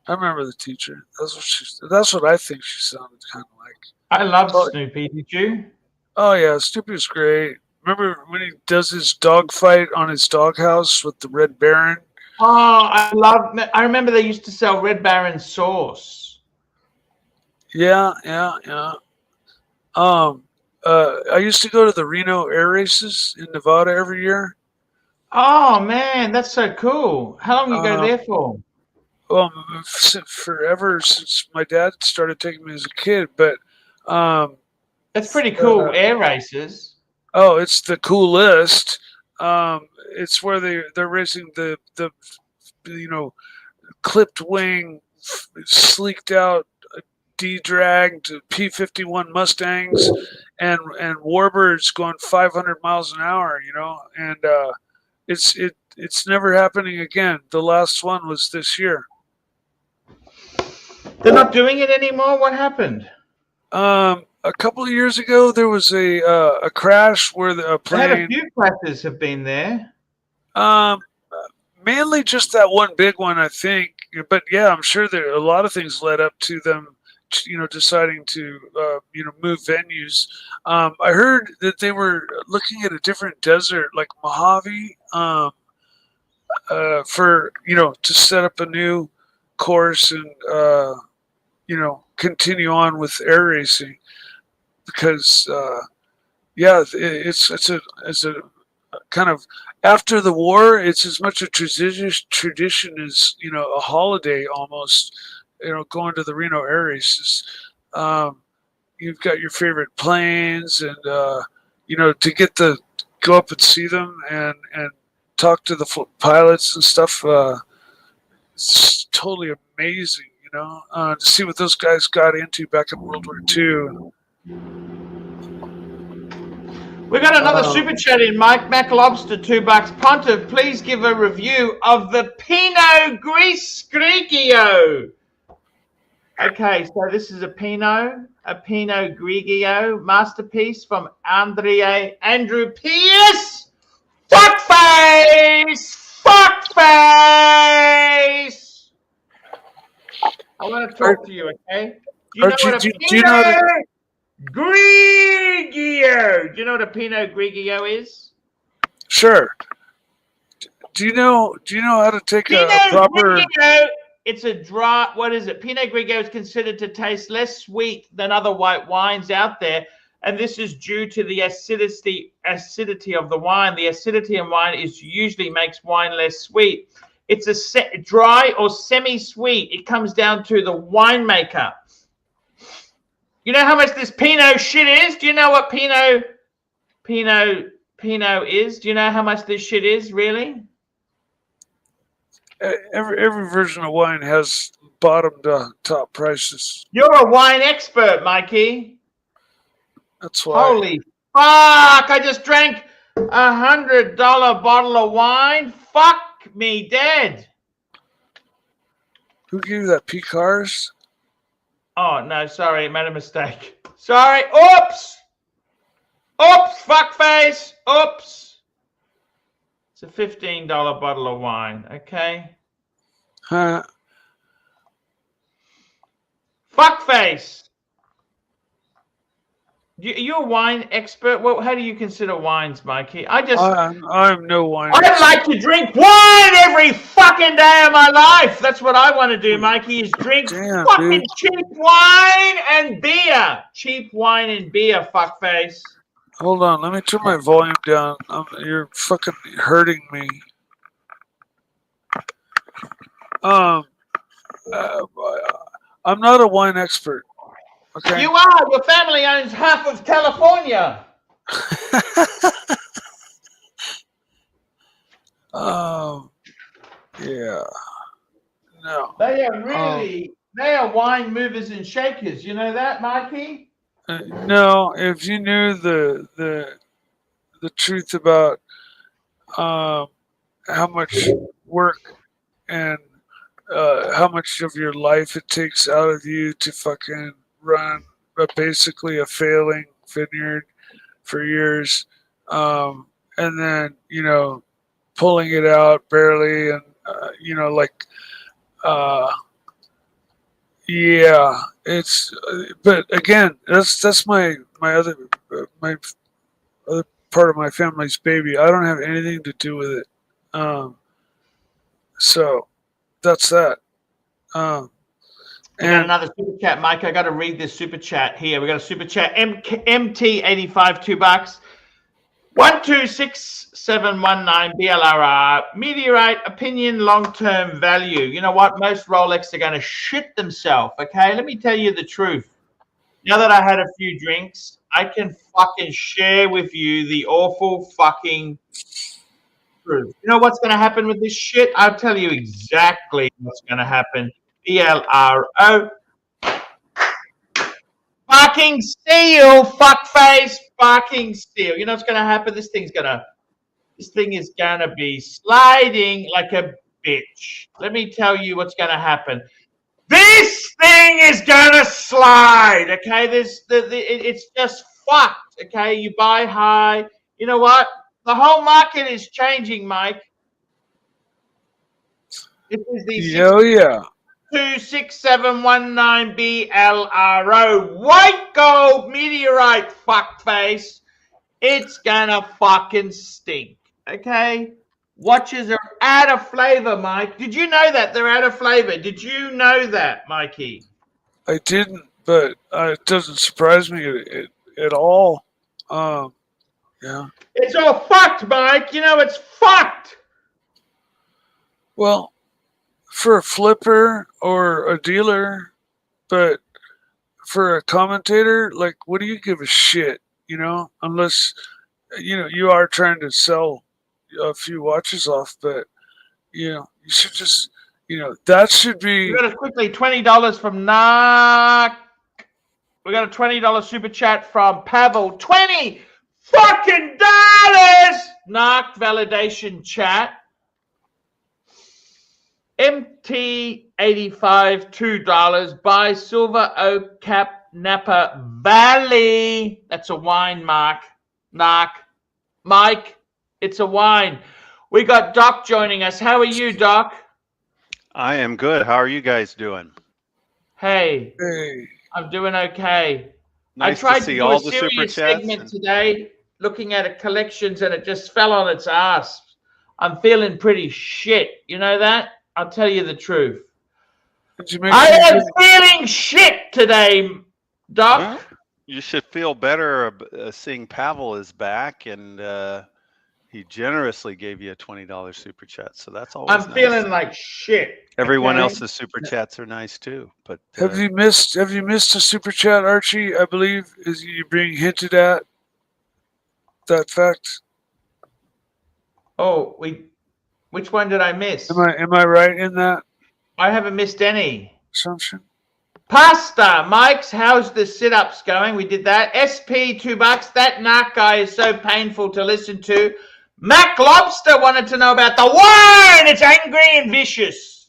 remember the teacher. That's what I think she sounded kind of like. I love Snoopy. Did you? Oh yeah, Snoopy was great. Remember when he does his dog fight on his doghouse with the Red Baron? Oh, I remember they used to sell Red Baron sauce. Yeah. I used to go to the Reno air races in Nevada every year. Oh man, that's so cool. How long you go there for? Well, forever since my dad started taking me as a kid. But that's pretty cool. Air races. Oh, it's the coolest. It's where they're racing the clipped wing, sleeked out, de-dragged P-51 Mustangs and warbirds going 500 miles an hour. And it's never happening again. The last one was this year. They're not doing it anymore. What happened? A couple of years ago, there was a crash where the plane. They had a few crashes have been there. Mainly just that one big one, I think. But yeah, I'm sure there a lot of things led up to them, deciding to move venues. I heard that they were looking at a different desert, like Mojave, for to set up a new course and continue on with air racing. Because it's a kind of after the war, it's as much a tradition as a holiday almost. Going to the Reno air races. You've got your favorite planes, and to go up and see them and talk to the pilots and stuff. It's totally amazing, to see what those guys got into back in World War II. We got another super chat in. Mike McLobster, $2. Pontiff, please give a review of the Pinot Grigio. Okay, so this is a Pinot Grigio masterpiece from Andrew Pierce. Fuckface! I want to talk to you, okay? Do you know what a Pinot Grigio? Do you know what a Pinot Grigio is? Sure. Do you know how to take a Pinot proper? Grigio, it's a dry. What is it? Pinot Grigio is considered to taste less sweet than other white wines out there, and this is due to the acidity of the wine. The acidity in wine usually makes wine less sweet. It's a dry or semi-sweet. It comes down to the winemaker. You know how much this Pinot shit is? Do you know what Pinot is? Do you know how much this shit is, really? Every version of wine has bottom to top prices. You're a wine expert, Mikey. That's why. Holy fuck! I just drank $100 bottle of wine. Fuck me dead. Who gave you that Picars? Oh no, sorry, I made a mistake. Sorry. Oops. Fuckface. Oops. It's a $15 bottle of wine. Okay. Huh? Fuckface. You're a wine expert. Well, how do you consider wines, Mikey? I'm no wine. I like to drink wine every fucking day of my life. That's what I want to do, Mikey, is drink fucking cheap wine and beer. Cheap wine and beer, fuckface. Hold on, let me turn my volume down. You're fucking hurting me. I'm not a wine expert. Okay. You are. Your family owns half of California. Yeah. No. They are really, they are wine movers and shakers. You know that, Mikey? No, if you knew the truth about how much work and how much of your life it takes out of you to fucking run basically a failing vineyard for years, and then pulling it out barely, and yeah, it's. But again, that's my other part of my family's baby. I don't have anything to do with it. So that's that. I got another super chat, Mike. I got to read this super chat here. We got a super chat. MT85, $2. 126719 BLRR. Meteorite opinion, long-term value. You know what? Most Rolex are going to shit themselves. Okay, let me tell you the truth. Now that I had a few drinks, I can fucking share with you the awful fucking truth. You know what's going to happen with this shit? I'll tell you exactly what's going to happen. BLRO. Fucking steel, fuckface, fucking steel. You know what's going to happen? This thing is going to be sliding like a bitch. Let me tell you what's going to happen. This thing is going to slide, okay? It's just fucked, okay? You buy high. You know what? The whole market is changing, Mike. This is the 26719 BLRO white gold meteorite fuckface. It's gonna fucking stink. Okay? Watches are out of flavor, Mike. Did you know that they're out of flavor? Did you know that, Mikey? I didn't, but it doesn't surprise me at all. Yeah. It's all fucked, Mike. You know it's fucked. Well, for a flipper or a dealer, but for a commentator, like, what do you give a shit, unless, you are trying to sell a few watches off, but, you should just, that should be. We got a quickly $20 from Knock. We got a $20 super chat from Pavel. $20 fucking dollars! Knock validation chat. MT85, $2. Buy Silver Oak Cap Napa Valley. That's a wine, Mark. Knock. Mike, it's a wine. We got Doc joining us. How are you, Doc? I am good. How are you guys doing? Hey. I'm doing okay. Nice I tried to see do all a the super serious chats segment today, looking at collections, and it just fell on its ass. I'm feeling pretty shit. You know that? I'll tell you the truth. Did you make I any am feeling shit today, Doc. Well, you should feel better seeing Pavel is back, and he generously gave you a $20 super chat. So that's always I'm nice. feeling like shit. Everyone okay? else's super chats are nice too. But have you missed a super chat, Archie? I believe is you being hinted at that fact. Oh, which one did I miss? Am I right in that I haven't missed any. assumption? Pasta, Mike's, how's the sit-ups going? We did that. SP, $2. That narc guy is so painful to listen to. Mac Lobster wanted to know about the wine. It's angry and vicious.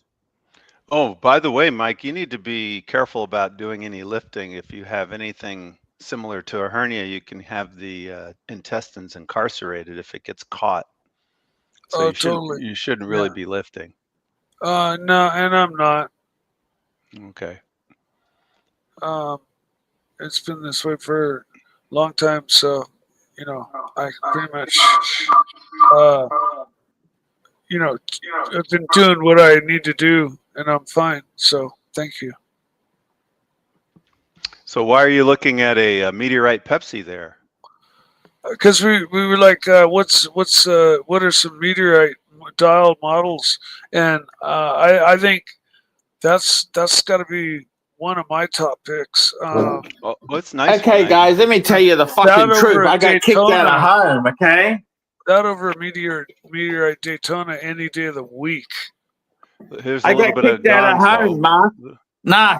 oh, by the way, Mike, you need to be careful about doing any lifting. If you have anything similar to a hernia, you can have the intestines incarcerated if it gets caught. So Totally. You shouldn't really be lifting. No, and I'm not. Okay. It's been this way for a long time, so I pretty much I've been doing what I need to do, and I'm fine. So thank you. So why are you looking at a Meteorite Pepsi there? Because we were like, what are some meteorite dial models, and I think that's got to be one of my top picks. Oh, it's nice. Okay, guys, let me tell you the fucking truth. I got kicked out of home, okay? That over a meteorite Daytona any day of the week. Here's a I little got bit of kicked out of Gonzo. home, Mark. Nah,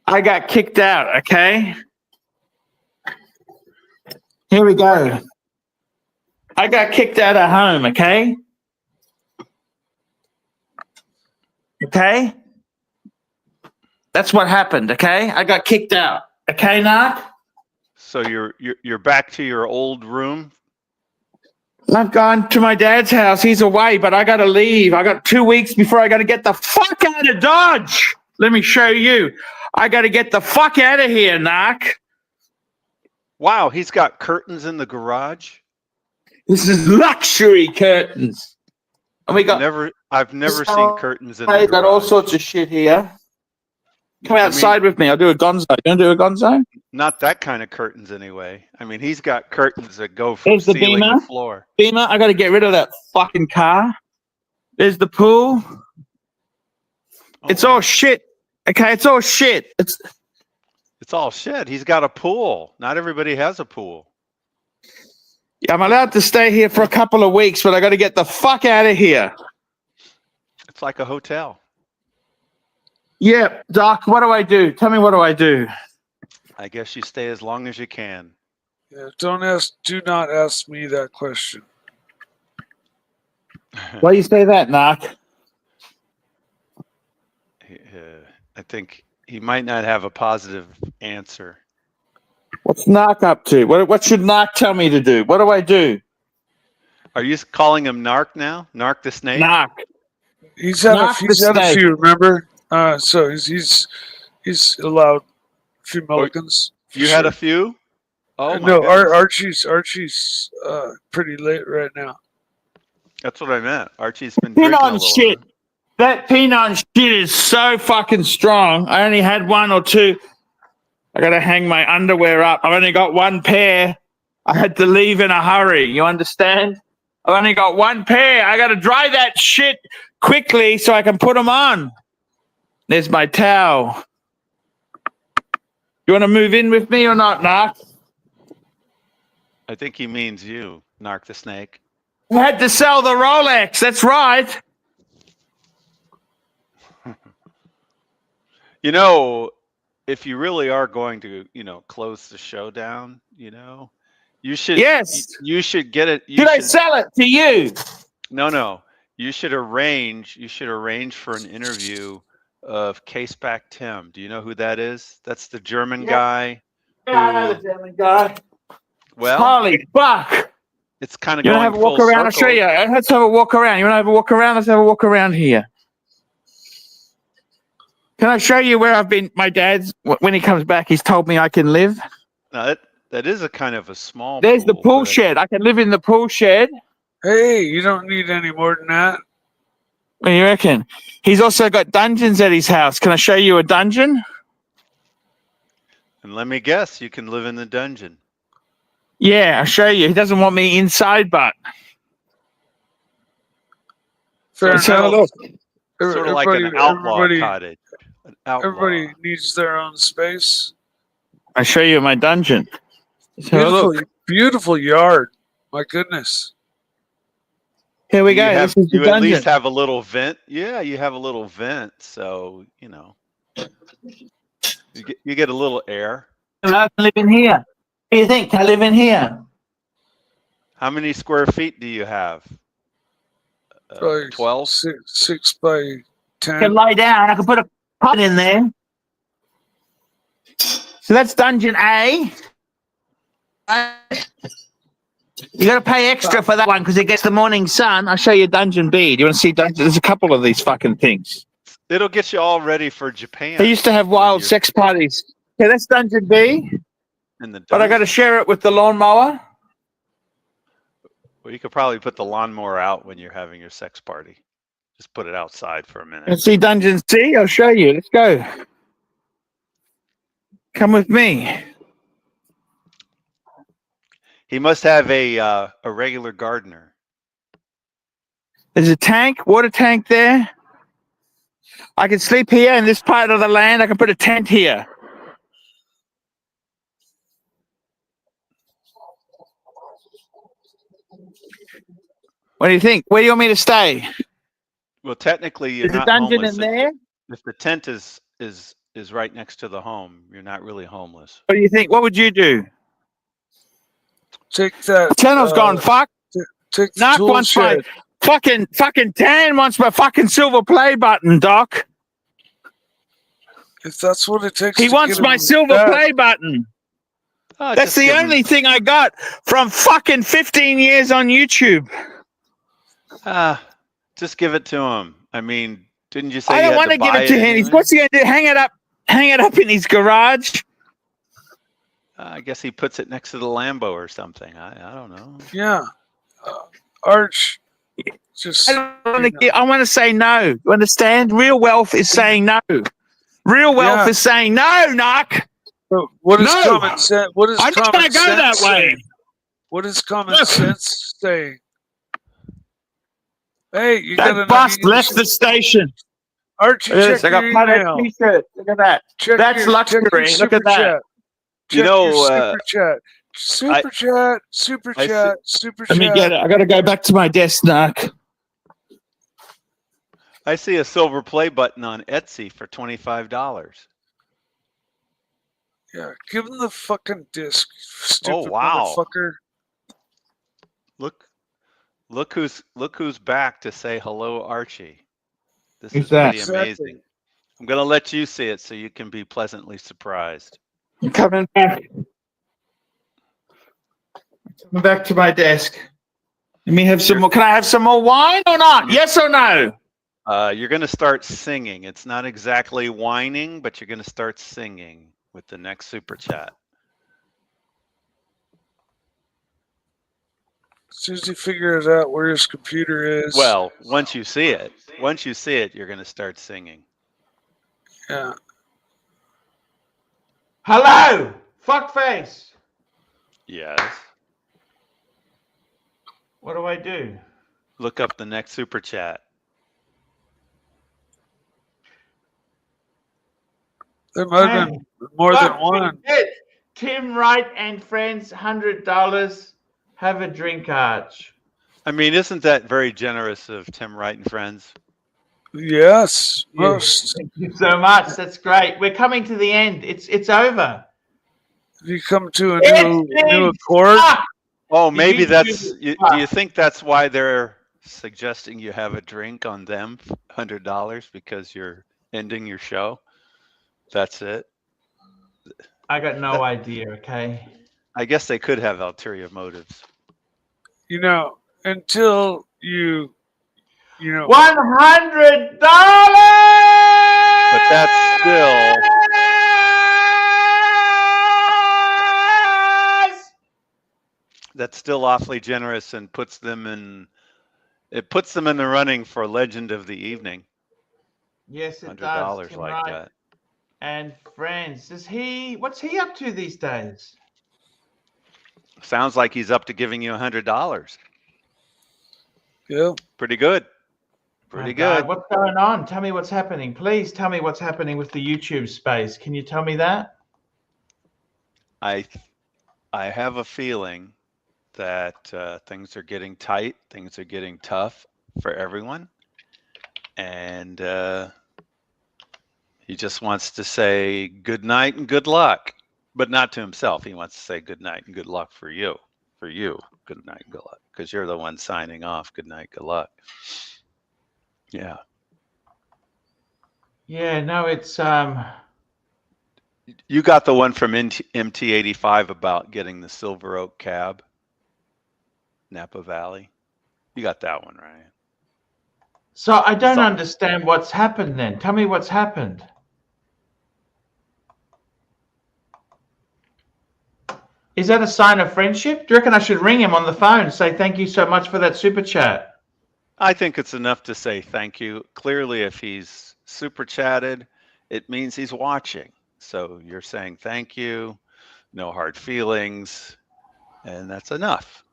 I got kicked out, okay? Here we go. I got kicked out of home, okay? Okay? That's what happened, okay? I got kicked out. Okay, Narc? So you're back to your old room? I've gone to my dad's house. He's away, but I got to leave. I got 2 weeks before I got to get the fuck out of Dodge. Let me show you. I got to get the fuck out of here, Narc. Wow, he's got curtains in the garage. This is luxury curtains. And we got I've never seen curtains in the I got all garage. sorts of shit here. Come outside with me. I'll do a gonzo. You want to do a gonzo? Not that kind of curtains, anyway. I mean, he's got curtains that go from There's the ceiling Beamer. to floor. Beamer, I got to get rid of that fucking car. There's the pool. It's all shit. Okay, it's all shit. It's all shit. He's got a pool. Not everybody has a pool. Yeah, I'm allowed to stay here for a couple of weeks, but I got to get the fuck out of here. It's like a hotel. Yeah, Doc, what do I do? Tell me, what do I do? I guess you stay as long as you can. Yeah, do not ask me that question. Why do you say that, Narc? I think he might not have a positive answer. What's Narc up to? What should Narc tell me to do? What do I do? Are you calling him Narc now? Narc the snake? Narc. He's had Knock the a snake. few, remember? So he's allowed a few mulligans. You had a few? Oh, my no, goodness. Archie's pretty late right now. That's what I meant. Archie's been drinking a Pinon little. shit. That Pinon shit is so fucking strong. I only had one or two. I got to hang my underwear up. I've only got one pair. I had to leave in a hurry. You understand? I've only got one pair. I got to dry that shit quickly so I can put them on. There's my towel. You want to move in with me or not, Narc? I think he means you, Narc the snake. I had to sell the Rolex. That's right. You know, if you really are going to, close the show down, you should. Yes. You should get it. Should I sell it to you? No. You should arrange for an interview of Caseback Tim. Do you know who that is? That's the German guy. Yeah, I know the German guy. Well, holy fuck. It's kind of You going want to have a walk full around? I'll show circle. you. Let's have a walk around. You want to have a walk around? Let's have a walk around here. Can I show you where I've been? My dad's, when he comes back, he's told me I can live. Now, that is a kind of a small. There's the pool but shed. I can live in the pool shed. Hey, you don't need any more than that. What do you reckon? He's also got dungeons at his house. Can I show you a dungeon? And let me guess, you can live in the dungeon. Yeah, I'll show you. He doesn't want me inside, but Fair let's have a enough. look. Sort of like an outlaw cottage. An outlaw. Everybody needs their own space. I'll show you my dungeon. Let's have a Beautiful, look. beautiful yard. My goodness. Here we You go. have- This is the you at dungeon. least have a little vent. Yeah, you have a little vent, so you know you get a little air. I can live in here. What do you think? Can I live in here? How many square feet do you have? Probably 12? 6 by I 10. can lie down. I can put a cot in there. So that's dungeon A. You got to pay extra for that one because it gets the morning sun. I'll show you dungeon B. Do you want to see dungeon? There's a couple of these fucking things. It'll get you all ready for Japan. They used to have wild sex parties. Okay, that's dungeon B. in the But I got to dungeon. share it with the lawnmower. Well, you could probably put the lawnmower out when you're having your sex party. Just put it outside for a minute. Let's see dungeon C. I'll show you. Let's go. Come with me. He must have a regular gardener. There's a tank, water tank there. I can sleep here in this part of the land. I can put a tent here. What do you think? Where do you want me to stay? Well, technically, you're There's a not dungeon homeless. in there. If the tent is right next to the home, you're not really homeless. What do you think? What would you do? Take that. Channel's gone. Fuck. Take the Knock tool wants my shed. fucking Dan wants my fucking silver play button, Doc. If that's what it takes. He to wants get my him silver back. play button. Oh, That's just the give him- only thing I got from fucking 15 years on YouTube. Just give it to him. I mean, didn't you say I you don't had want to give buy it to him. anyway? What's he gonna do? Hang it up in his garage? I guess he puts it next to the Lambo or something. I don't know. Yeah. Arch. Just. I want to say no. You understand? Real wealth is saying no. Real wealth Yeah. is saying no, Knock. What is No. common sense? What is I'm not common going to go that sense way. saying? What is common Look. sense saying? Hey, you got That enough. bus left the station. Archie, Look at this. check I your got email. plaid t-shirt. Look at that. Check That's your, luxury. check your Look super at that. Chat. You Check know, your super chat. Super I- chat. Super I see- chat. Super Let me chat. get it. I got to go back to my desk, Knock. I see a silver play button on Etsy for $25. Yeah, give him the fucking disc, stupid wow. motherfucker. Look who's back to say hello, Archie. This Who's is that? pretty Exactly. amazing. I'm gonna let you see it so you can be pleasantly surprised. I'm coming back. Coming back to my desk. Let me have some more. Can I have some more wine or not? Yes or no? You're gonna start singing. It's not exactly whining, but you're gonna start singing with the next super chat. As soon as he figures out where his computer is. Well, once you see it, you're gonna start singing. Yeah. Hello, fuckface. Yes. What do I do? Look up the next super chat. There might have been more than one. Tim Wright and friends, $100. Have a drink, Arch. I mean, isn't that very generous of Tim Wright and friends? Yes, most. Thank you so much. That's great. We're coming to the end. It's over. Have you come to a new accord? Oh, maybe you that's. do- Do you think that's why they're suggesting you have a drink on them, $100, because you're ending your show? That's it. I got no idea. Okay. I guess they could have ulterior motives. You know, until you know. $100. But that's still. still awfully generous and puts them in the running for Legend of the Evening. Yes, it does. $100 Tim like Wright. that. And friends, what's he up to these days? Sounds like he's up to giving you $100. Yeah. Pretty good. Pretty good. What's going on? Tell me what's happening. Please tell me what's happening with the YouTube space. Can you tell me that? I have a feeling that things are getting tight, things are getting tough for everyone, and he just wants to say good night and good luck, but not to himself. He wants to say good night and good luck for you. For you, good night and good luck, because you're the one signing off. Good night, good luck. Yeah. Yeah, no, it's You got the one from MT85 about getting the Silver Oak cab, Napa Valley. You got that one, right? So I don't understand what's happened then. Tell me what's happened. Is that a sign of friendship? Do you reckon I should ring him on the phone and say thank you so much for that super chat? I think it's enough to say thank you. Clearly, if he's super chatted, it means he's watching. So you're saying thank you, no hard feelings, and that's enough.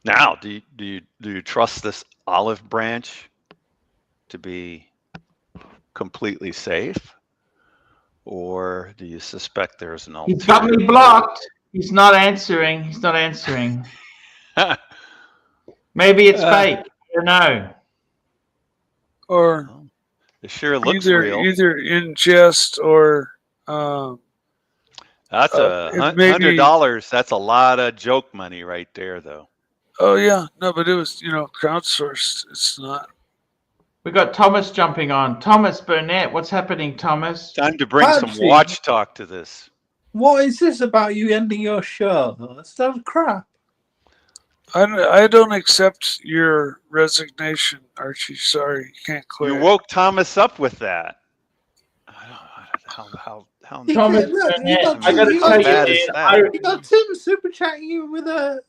Now, do you trust this olive branch to be completely safe, or do you suspect there's an alternative? He's got me blocked. He's not answering. He's not answering. Maybe it's fake. I don't know. Or it sure looks either, real. Either in jest or that's $100. That's a lot of joke money right there, though. Oh yeah, no, but it was crowdsourced. It's not. We got Thomas jumping on. Thomas Burnett, what's happening, Thomas? Time to bring some watch talk to this. What is this about you ending your show? That's crap. I don't accept your resignation, Archie. Sorry, you can't quit. You woke Thomas up with that. I don't know how Thomas Burnett, I gotta tell you, you got Tim super chatting you with a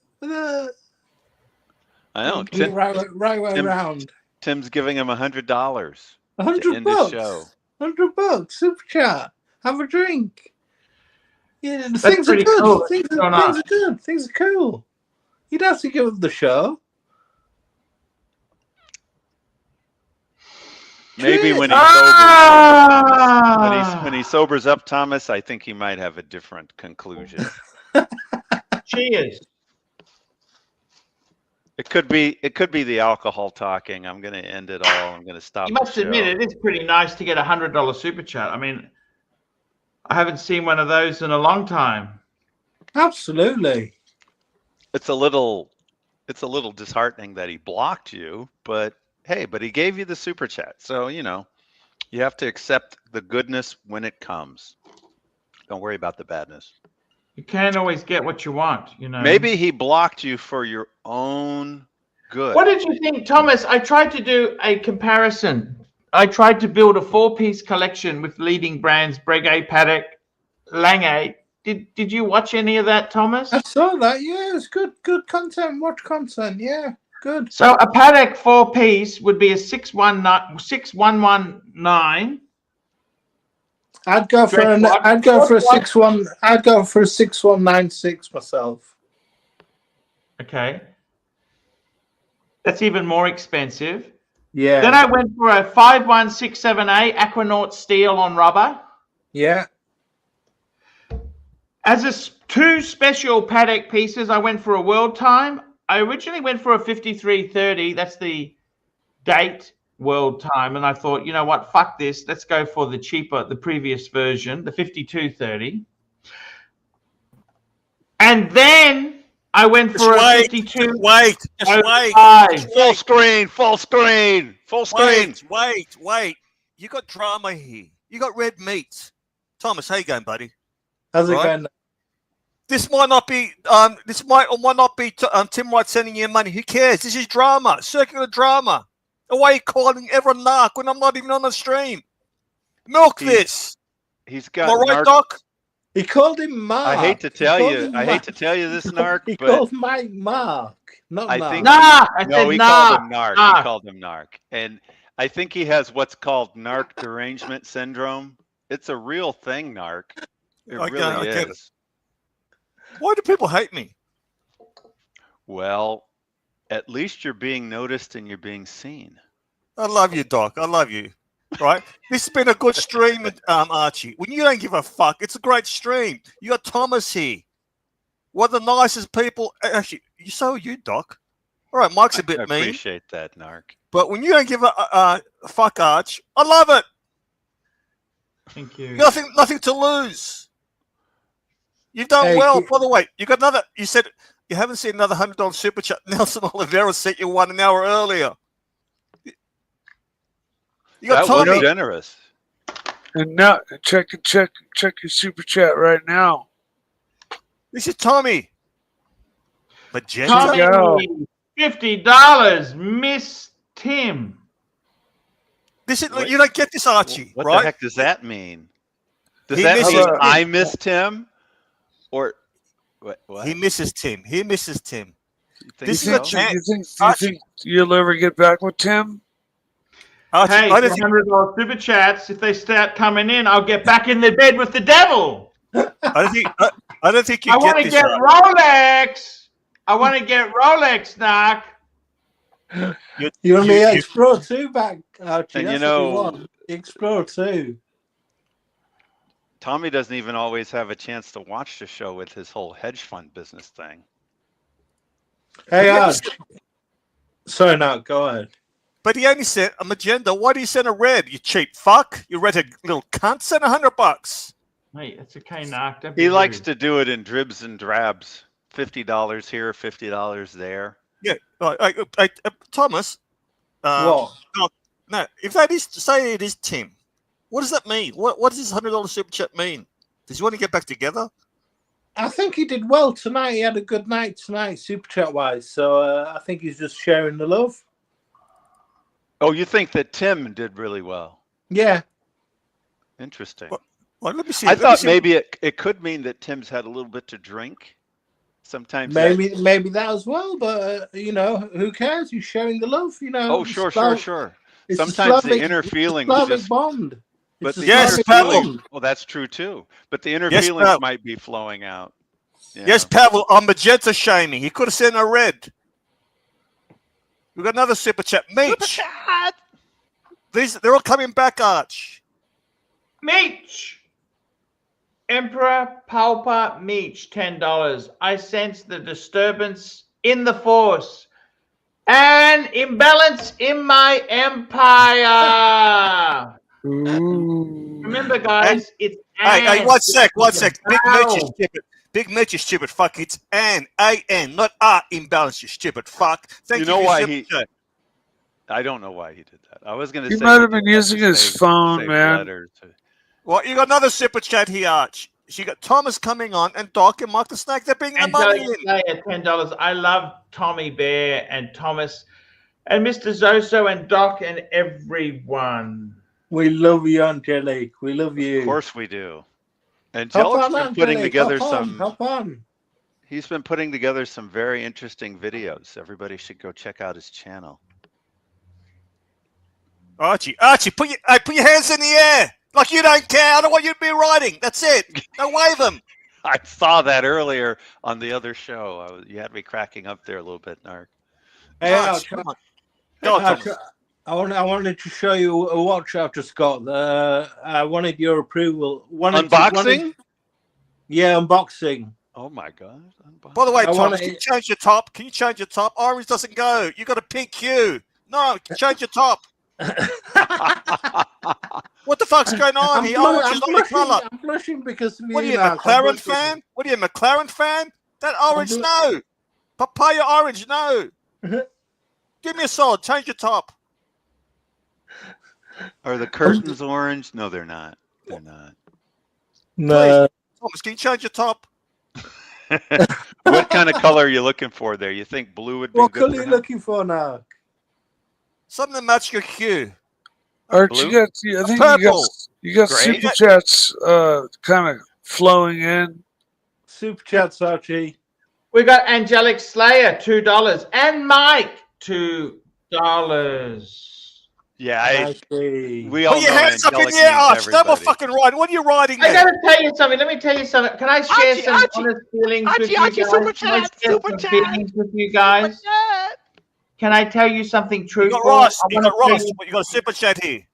I know. Right way around. Tim's giving him $100. $100 $100 super chat. Have a drink. Yeah, things are good. Cool. Things are good. Things are cool. You'd have to give up the show. Maybe when he sobers up, Thomas, I think he might have a different conclusion. Cheers. It could be the alcohol talking. I'm going to end it all. I'm going to stop. You must admit it is pretty nice to get $100 super chat. I mean, I haven't seen one of those in a long time. Absolutely. It's a little disheartening that he blocked you, but hey, he gave you the super chat. So, you have to accept the goodness when it comes. Don't worry about the badness. You can't always get what you want, Maybe he blocked you for your own good. What did you think, Thomas? I tried to do a comparison. I tried to build a 4-piece collection with leading brands, Breguet, Patek, Lange. Did you watch any of that, Thomas? I saw that. Yeah, it's good content. Watch content. Yeah, good. So a Patek 4-piece would be a 6119. I'd go for a 6196 myself. Okay. That's even more expensive. Yeah. Then I went for a 5167A Aquanaut steel on rubber. Yeah. As two special Patek pieces, I went for a World Time. I originally went for a 5330. That's the date World Time. And I thought, you know what? Fuck this. Let's go for the previous version, the 5230. And then I went for a 52. Wait. Full screen. Wait. You got drama here. You got red meat. Thomas, how you going, buddy? How's it going? This might not be. This might or might not be. Tim Wright sending you money. Who cares? This is drama. Circular drama. The way you're calling everyone narc when I'm not even on the stream. Milk this. He's got All right, narc. Doc. He called him Mark. I hate to tell you. I hate to tell you this, narc, He but called Mike Mark, not I Mark. think Nah, I no, said he nah. called him narc. Nah. He called him narc, and I think he has what's called narc derangement syndrome. It's a real thing, narc. It I really get it. is. Why do people hate me? Well, at least you're being noticed and you're being seen. I love you, Doc. I love you. Right? This has been a good stream, Archie. When you don't give a fuck, it's a great stream. You got Thomas here. One of the nicest people. Actually, so are you, Doc. All right, Mike's a bit I mean. appreciate that, narc. But when you don't give a fuck, Arch, I love it. Thank you. Nothing to lose. You've done Hey, well. By the way, you got another. You said you haven't seen another $100 super chat. Nelson Oliveira sent you one an hour earlier. You got That was Tommy. generous. And now check your super chat right now. This is Tommy. Magenta. Tommy, $50, Miss Tim. This is What? you don't get this, Archie, What right? the heck does that mean? Does He that misses mean Tim. I missed him? Or what? He misses Tim. He misses Tim. You think This is so? a chance. You think you'll ever get back with Tim? Archie, Hey, I don't think, $100 super chats. If they start coming in, I'll get back in the bed with the devil. I don't think you I get want to this. get Archie. Rolex. I want to get Rolex, Knock. You want the Explorer 2 back, Archie? And That's you know- what you want. The Explorer 2. Tommy doesn't even always have a chance to watch the show with his whole hedge fund business thing. Hey, Yeah, Arch. Sorry, no, go ahead. But he only sent a magenta. Why do you send a red? You cheap fuck. You red a little cunt. Send $100. Hey, it's okay, Knock. Don't He be likes rude. to do it in dribs and drabs. $50 here, $50 there. Yeah, Thomas. What? No, if that is say it is Tim, what does that mean? What does this $100 super chat mean? Does he want to get back together? I think he did well tonight. He had a good night tonight, super chat wise. So I think he's just sharing the love. Oh, you think that Tim did really well? Yeah. Interesting. Well, let me see. I let me thought see. maybe it could mean that Tim's had a little bit to drink. Sometimes Maybe that as well, but you know, who cares? He's sharing the love, you know. Oh, sure. It's a Sometimes the Slavic- inner it's a feelings Slavic just. bond. But It's a the Yes, inner Slavic Pavel. bond. well, that's true too. But the inner Yes, feelings Pavel. might be flowing out. you Yes, know. Pavel, I'm magenta shaming. He could have sent a red. We've got another super chat. Meech. They're all coming back, Arch. Meech. Emperor Palpa Meech, $10. I sense the disturbance in the force. An imbalance in my empire. Remember, guys, it's Hey, an. one sec. Big Mitch is Ow. stupid. Big Mitch is stupid. Fuck, it's A-N, not R imbalance, you stupid fuck. Thank You know for your why super he- chat. I don't know why he did that. I was going to He say might he have been did that using to his phone, save man. letters. Well, you got another super chat here, Arch. So you got Thomas coming on and Doc and Mark the Snack. They're bringing the And money so in. say at $10. I love Tommy Bear and Thomas and Mr. Zoso and Doc and everyone. We love you, Angelique. We love you. Of course we do. And Hop Jellic's on, been putting Angelique. together Hop on, some. hop on. He's been putting together some very interesting videos. Everybody should go check out his channel. Archie, put your hands in the air. Like you don't care. I don't want you to be writing. That's it. Don't wave them. I saw that earlier on the other show. You had me cracking up there a little bit, Narc. Hey, Arch, come on. Go on, Arch, Thomas. I wanted to show you a watch I've just got. I wanted your approval. Unboxing? Yeah, unboxing. Oh my God! By the way, I Thomas, wanna- can you change your top? Can you change your top? Orange doesn't go. You got a pink hue. No, change your top. What the fuck's going on here? Orange is not your colour. I'm blushing because of What are you, you, a Narc. I'm McLaren blushing. fan? What are you, a McLaren fan? That orange, blu- no. Papaya orange, no. Give me a solid. Change your top. Are the curtains orange? No, they're not. They're not. No. Thomas, can you change your top? What kind of color are you looking for there? You think blue would be What good colour for are you him? looking for now? Something that match your hue. Archie, Blue? I think Purple. You got Great. super chats kind of flowing in. Super chats, Archie. We got Angelic Slayer, $2, and Mike, $2. Yeah, We we all Put your know hands up in angelic the air, means Arch. No more everybody. fucking riding. What are you riding I there? gotta tell you something. Let me tell you something. Can I share Archie, some Archie. honest feelings with you Archie, guys? super Can I chat, share super some chat. feelings with you guys? Can I tell you something You truthful? got Ross. I You wanna got tell Ross. you- You got a super chat here.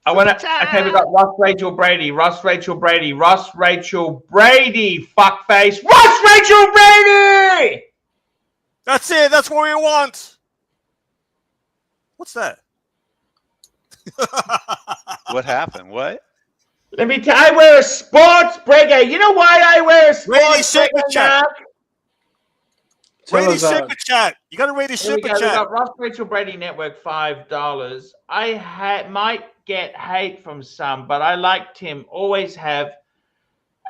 I want to. Okay, we got Ross Rachel Brady. Ross Rachel Brady. Ross Rachel Brady. Fuckface. Ross Rachel Brady. That's it. That's what we want. What's that? What happened? What? Let me tell. I wear a sports brigade. You know why I wear a Ready sports super brigade? chat. Tell Ready us, super chat. You got to ready Here we super go. We chat. got Ross Rachel Brady Network, $5. I might get hate from some, but I liked him, always have,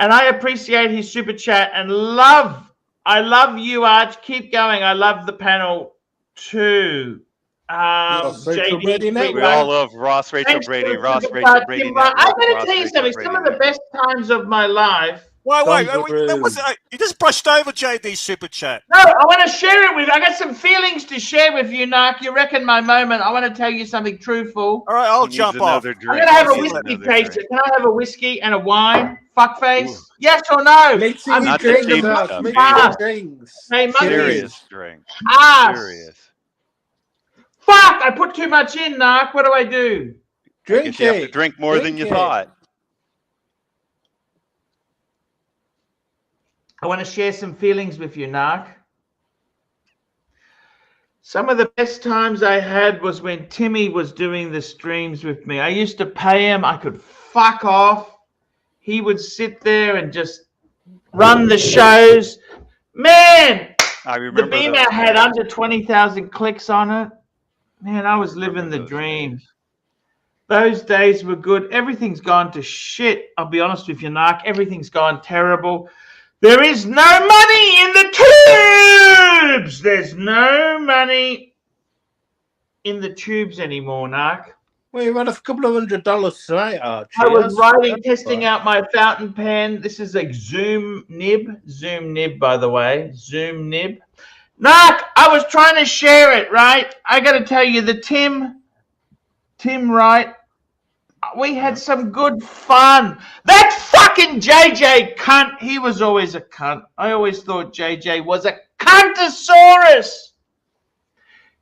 and I appreciate his super chat and love. I love you, Arch. Keep going. I love the panel too. Ross Rachel JD, Brady Network. We all love Ross Rachel thanks for Brady. the Ross super Rachel chat, Brady Tim Wright. I Network. gotta Ross tell you Rachel something. Brady Some of the Network. best times of my life. Wait. Don's What's that? You just brushed over JD's super chat. No, I want to share it with. I got some feelings to share with you, Nark. You reckon my moment? I want to tell you something truthful. All right, I'll He needs jump off. another I'm drink. gonna have a He needs whiskey another taster. drink. Can I have a whiskey and a wine? Fuckface? Ooh. Yes or no? Mixing I'm your Not the drinks, cheap Arch. stuff. Mixing your drinks. Hey, monkey. Serious drink. Ass. Serious. Fuck! I put too much in, Nark. What do I do? I guess Drink you have to it. drink more than you thought. I want to share some feelings with you, Nark. Some of the best times I had was when Timmy was doing the streams with me. I used to pay him. I could fuck off. He would sit there and just run the shows. Man, I the remember Beamer those had days. under 20,000 clicks on it. Man, I was living Remember the those dream. days. Those days were good. Everything's gone to shit. I'll be honest with you, Nark. Everything's gone terrible. There is no money in the tubes. There's no money in the tubes anymore, Nark. Well, you've had a couple of $100 tonight, Archie. I was That's testing fine. out my fountain pen. This is a Zoom nib, by the way. Zoom nib. Nark, I was trying to share it, right? I got to tell you, the Tim Wright, we had some good fun. That fucking JJ cunt, he was always a cunt. I always thought JJ was a cuntosaurus.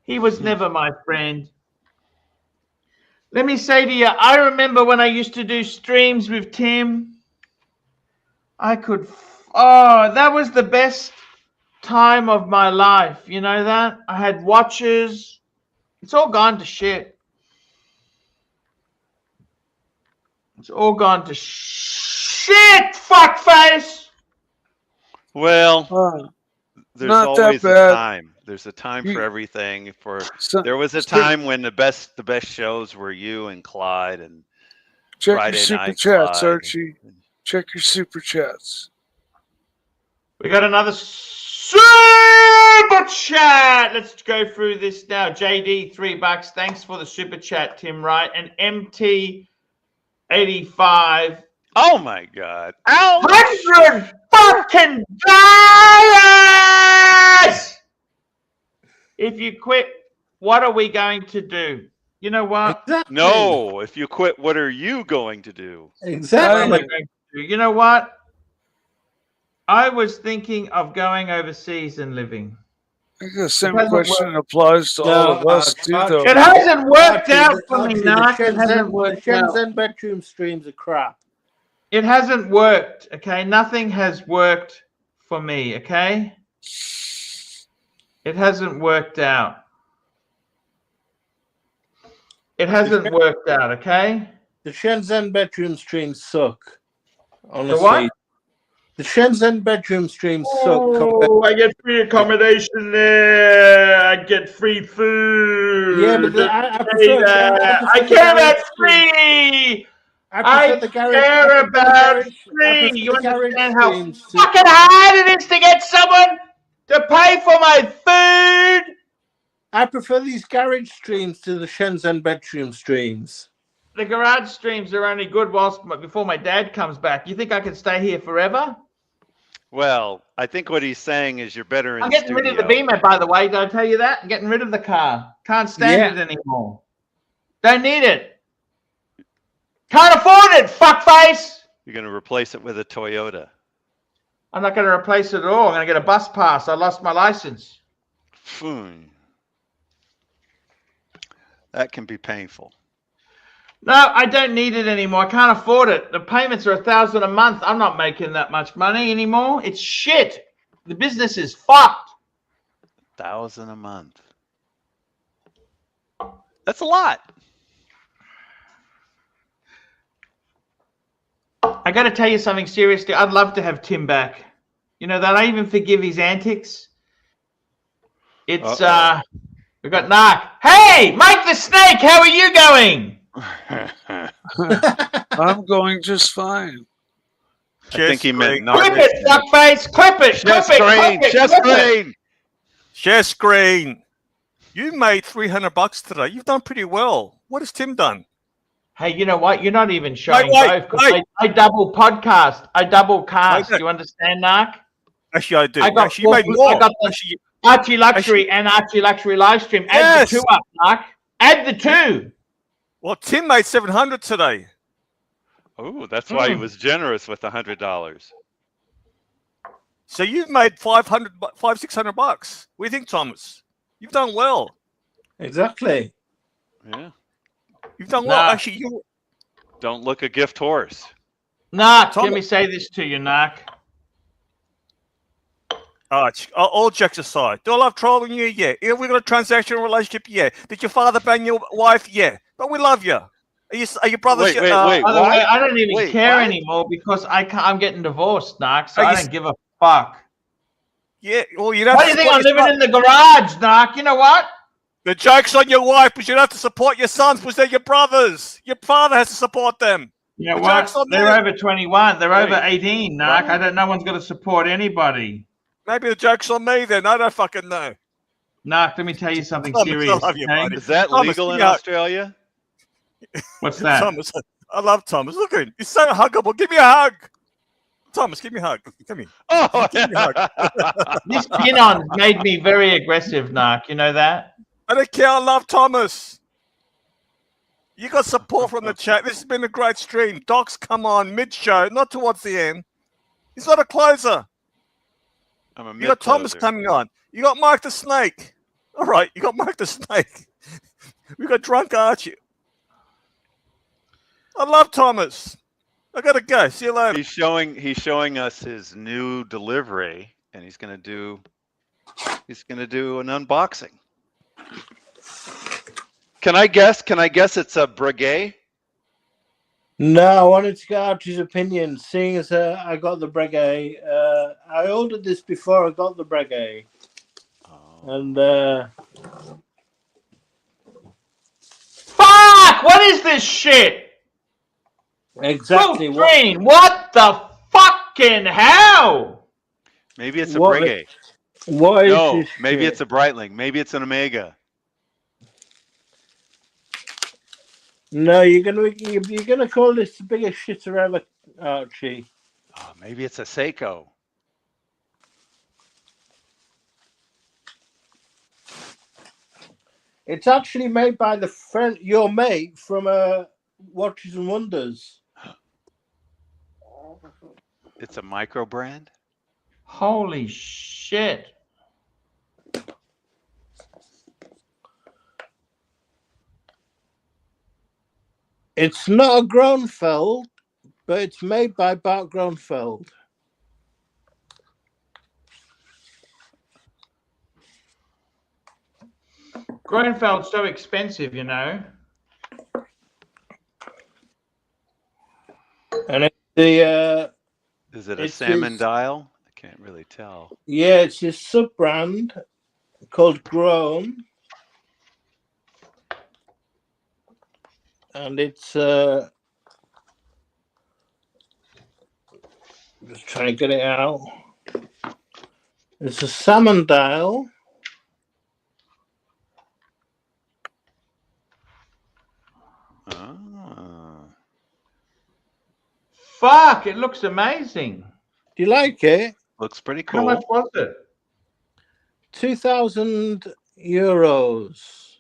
He was never my friend. Let me say to you, I remember when I used to do streams with Tim. That was the best time of my life. You know that? I had watches. It's all gone to shit. It's all gone to shit, fuckface. Well, there's not that always a bad. time. There's a time for everything. So- There was a time when the best shows were you and Clyde and Check Friday your super Night chats, Clyde. Archie. Check your super chats. We got another super chat. Let's go through this now. JD, $3. Thanks for the super chat, Tim Wright. And MT85. Oh my God! 100 fucking dollars! If you quit, what are we going to do? You know what? Exactly. No, if you quit, what are you going to do? What am I Exactly. going to do? You know what? I was thinking of going overseas and living. I think the same hasn't question worked. applies to all of us, too, though. It hasn't worked Archie, out for me, Archie, Nark. It the hasn't worked out. Shenzhen bedroom streams are crap. It hasn't worked, okay? Nothing has worked for me, okay? It hasn't worked out. It hasn't worked out, okay? The Shenzhen bedroom streams suck. Honestly. The what? The Shenzhen bedroom streams suck. Oh, I get free accommodation there. I get free food. Yeah, but I prefer I care about free. I prefer the garage. care about free. You understand how fucking hard it is to get someone to pay for my food? I prefer these garage streams to the Shenzhen bedroom streams. the garage streams are only good before my dad comes back. You think I can stay here forever? Well, I think what he's saying is you're better in I'm getting rid of the Beamer, by the way. Did I tell you that? I'm getting rid of the car. Can't stand it anymore. Don't need it. Can't afford it, fuckface. You're going to replace it with a Toyota. I'm not going to replace it at all. I'm going to get a bus pass. I lost my license. That can be painful. No, I don't need it anymore. I can't afford it. The payments are $1,000 a month. I'm not making that much money anymore. It's shit. The business is fucked. $1,000 a month. That's a lot. I got to tell you something seriously. I'd love to have Tim back. You know that I even forgive his antics. It's we got Narc. Hey, Mike the Snake, how are you going? I'm going just fine. I think he meant Clip it, fuckface. Clip it. Share screen. Share screen. Share screen. You made $300 today. You've done pretty well. What has Tim done? Hey, you know what? You're not even showing wait, both. wait. I double podcast. I double cast. Wait, Do you understand, Narc? Actually, I do. I got Actually, you made more. I got the Archie Luxury and Archie Luxury live stream. Add the two up, Narc. Add the two. Well, Tim made $700 today. Oh, that's why he was generous with $100. So you've made $600 bucks. What do you think, Thomas? You've done well. Exactly. Yeah. You've done well. Actually, you don't look a gift horse. Narc, let me say this to you, Narc. All jokes aside, do I love trolling you? Yeah. We got a transactional relationship? Yeah. Did your father bang your wife? Yeah. But we love you. Are your brothers? Wait. By the way, I don't even care anymore because I'm getting divorced, Narc. So I don't give a fuck. Yeah. Well, you don't. Why do you think I'm living in the garage, Narc? You know what? The joke's on your wife, but you don't have to support your sons because they're your brothers. Your father has to support them. You know what? They're over 21. They're over 18, Narc. No one's got to support anybody. Maybe the joke's on me then. I don't fucking know. Narc, let me tell you something Thomas, serious. I love you, buddy. Is that Thomas, legal in Australia? What's that? Thomas, I love Thomas. Look at him. He's so huggable. Give me a hug. Thomas, give me a hug. Come here. Oh, give me a hug. This pin-on made me very aggressive, Narc. You know that? I don't care. I love Thomas. You got support from the chat. This has been a great stream. Doc's come on mid-show, not towards the end. He's not a closer. You got Thomas coming on. You got Mike the Snake. All right, you got Mike the Snake. We got Drunk Archie. I love Thomas. I gotta go. See you later. He's showing us his new delivery, and he's gonna do an unboxing. Can I guess it's a Breguet? No, I wanted to get Archie's opinion, seeing as I got the Breguet. I ordered this before I got the Breguet. And fuck! What is this shit? Exactly. What the fucking hell? Maybe it's a Breguet. What is this maybe shit? it's a Breitling. Maybe it's an Omega. No, you're gonna call this the biggest shitter ever, Archie. Oh, maybe it's a Seiko. It's actually made by your mate from Watches and Wonders. It's a micro brand. Holy shit! It's not a Gronfeld, but it's made by Bart Gronfeld. Gronfeld's so expensive, you know. And it's the is it a salmon dial? I can't really tell. Yeah, it's his sub brand called Grown. And it's just trying to get it out. It's a salmon dial. Fuck, it looks amazing. Do you like it? Looks pretty How cool. much was it? 2,000 euros.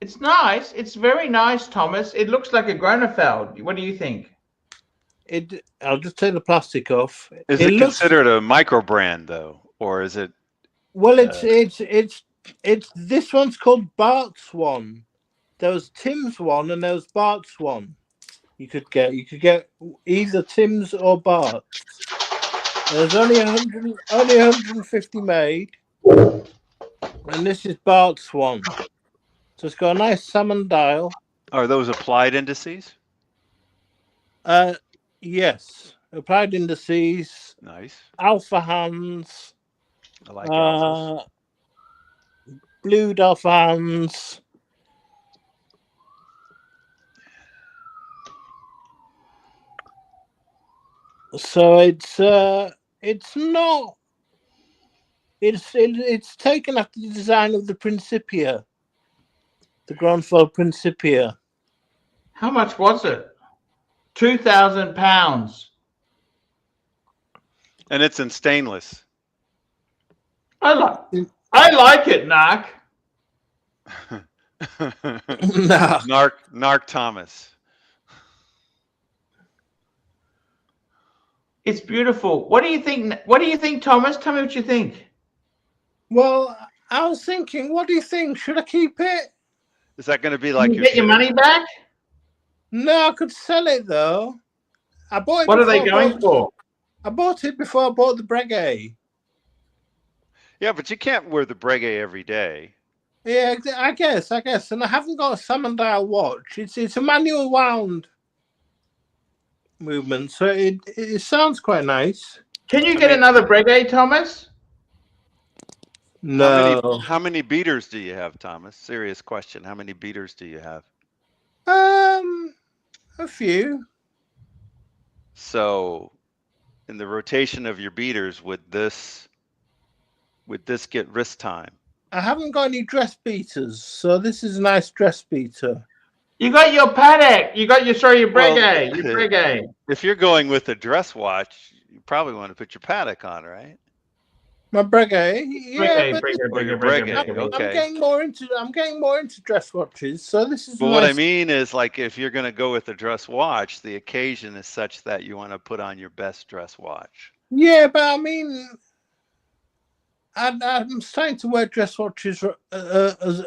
It's nice. It's very nice, Thomas. It looks like a Gronefeld. What do you think? I'll just take the plastic off. Is it considered a micro brand though, or is it? Well, it's this one's called Bart's one. There was Tim's one and there was Bart's one. You could get either Tim's or Bart's. There's only 150 made, and this is Bart's one. So it's got a nice salmon dial. Are those applied indices? Yes, applied indices. Nice. Alpha hands. I like alphas. Blued alpha hands. So it's not. It's taken after the design of the Principia, the Gronfeld Principia. How much was it? £2,000. And it's in stainless. I like it, Narc. No. Narc Thomas. It's beautiful. What do you think? What do you think, Thomas? Tell me what you think. Well, I was thinking, what do you think? Should I keep it? Is that going to be like Can you get your money back? No, I could sell it though. I bought it. What are they going for? I bought it before I bought the Breguet. Yeah, but you can't wear the Breguet every day. Yeah, I guess. And I haven't got a salmon dial watch. It's a manual wound movement, so it sounds quite nice. Can you get another Breguet, Thomas? No. How many beaters do you have, Thomas? Serious question. How many beaters do you have? A few. So, in the rotation of your beaters, would this get wrist time? I haven't got any dress beaters, so this is a nice dress beater. You got your Patek. You got your Breguet. Your Breguet. If you're going with a dress watch, you probably want to put your Patek on, right? My Breguet, yeah. Breguet. Okay. I'm getting more into dress watches, so this is. But what I mean is, like, if you're going to go with a dress watch, the occasion is such that you want to put on your best dress watch. Yeah, but I mean, I'm starting to wear dress watches as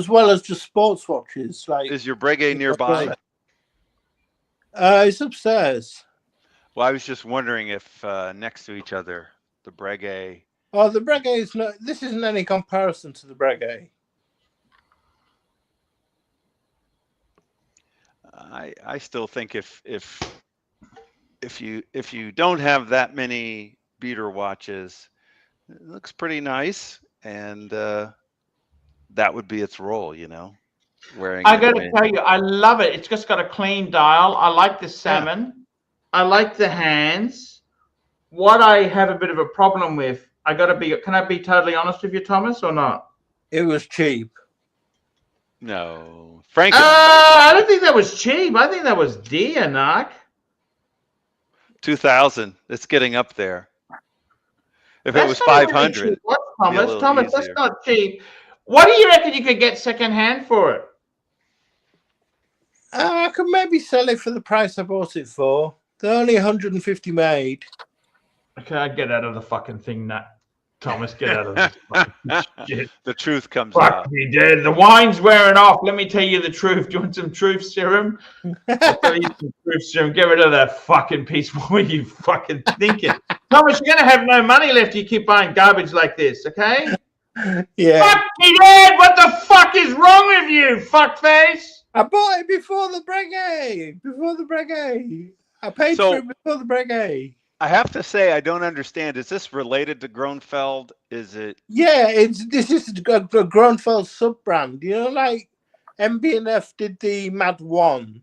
well as just sports watches. Like, is your Breguet nearby? It's upstairs. Well, I was just wondering if next to each other, the Breguet. Oh, the Breguet is not. This isn't any comparison to the Breguet. I still think if you don't have that many beater watches, it looks pretty nice, and that would be its role, you know. Wearing. I got to tell you, I love it. It's just got a clean dial. I like the salmon. Yeah. I like the hands. What I have a bit of a problem with, can I be totally honest with you, Thomas, or not? It was cheap. No. Frank. I don't think that was cheap. I think that was dear, Narc. 2,000. It's getting up there. If it was 500. Really Thomas, that's not cheap. What do you reckon you could get secondhand for it? I could maybe sell it for the price I bought it for. They're only 150 made. Okay, get out of the fucking thing, Thomas. Get out of this fucking shit. The truth comes Fuck out. me dead. The wine's wearing off. Let me tell you the truth. Do you want some truth serum? I'll tell you some truth serum. Get rid of that fucking piece. What were you fucking thinking? Thomas, you're going to have no money left. You keep buying garbage like this, okay? Yeah. Fuck me dead. What the fuck is wrong with you, fuckface? I bought it before the Breguet. I paid for it before the Breguet. I have to say, I don't understand. Is this related to Gronfeld? Is it? Yeah, this is a Gronfeld sub-brand. You know, like MB&F did the Mad 1.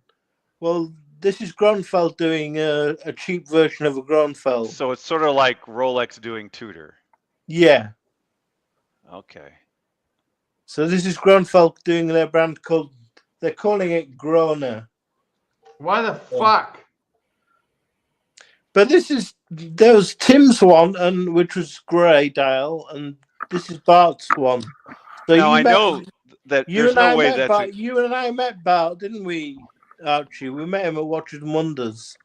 Well, this is Gronfeld doing a cheap version of a Gronfeld. So it's sort of like Rolex doing Tudor. Yeah. Okay. So this is Gronfeld doing their brand they're calling it Grona. Why the fuck? But there was Tim's one, and which was grey dial, and this is Bart's one. So now I know that there's no way that's you and I met Bart, didn't we, Archie? We met him at Watches and Wonders.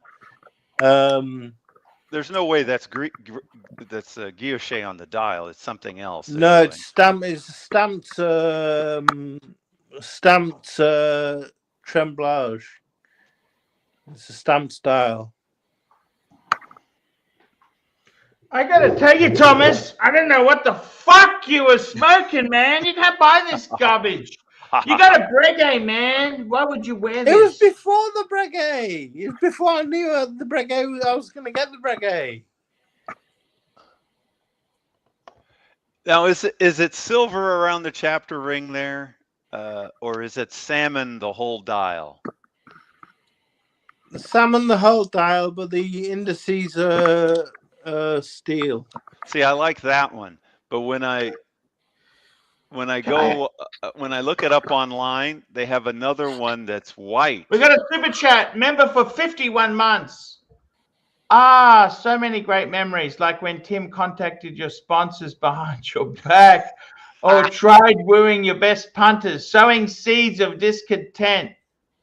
there's no way that's guilloche on the dial. It's something else. No, it's stamped tremblage. It's a stamped style. I gotta tell you, Thomas, I don't know what the fuck you were smoking, man. You can't buy this garbage. You got a Breguet, man. Why would you wear this? It was before the Breguet. It was before I knew the Breguet. I was going to get the Breguet. Now, is it silver around the chapter ring there, or is it salmon the whole dial? The salmon the whole dial, but the indices are steel. See, I like that one, but when I look it up online, they have another one that's white. We got a super chat member for 51 months. Ah, so many great memories, like when Tim contacted your sponsors behind your back, or tried wooing your best punters, sowing seeds of discontent.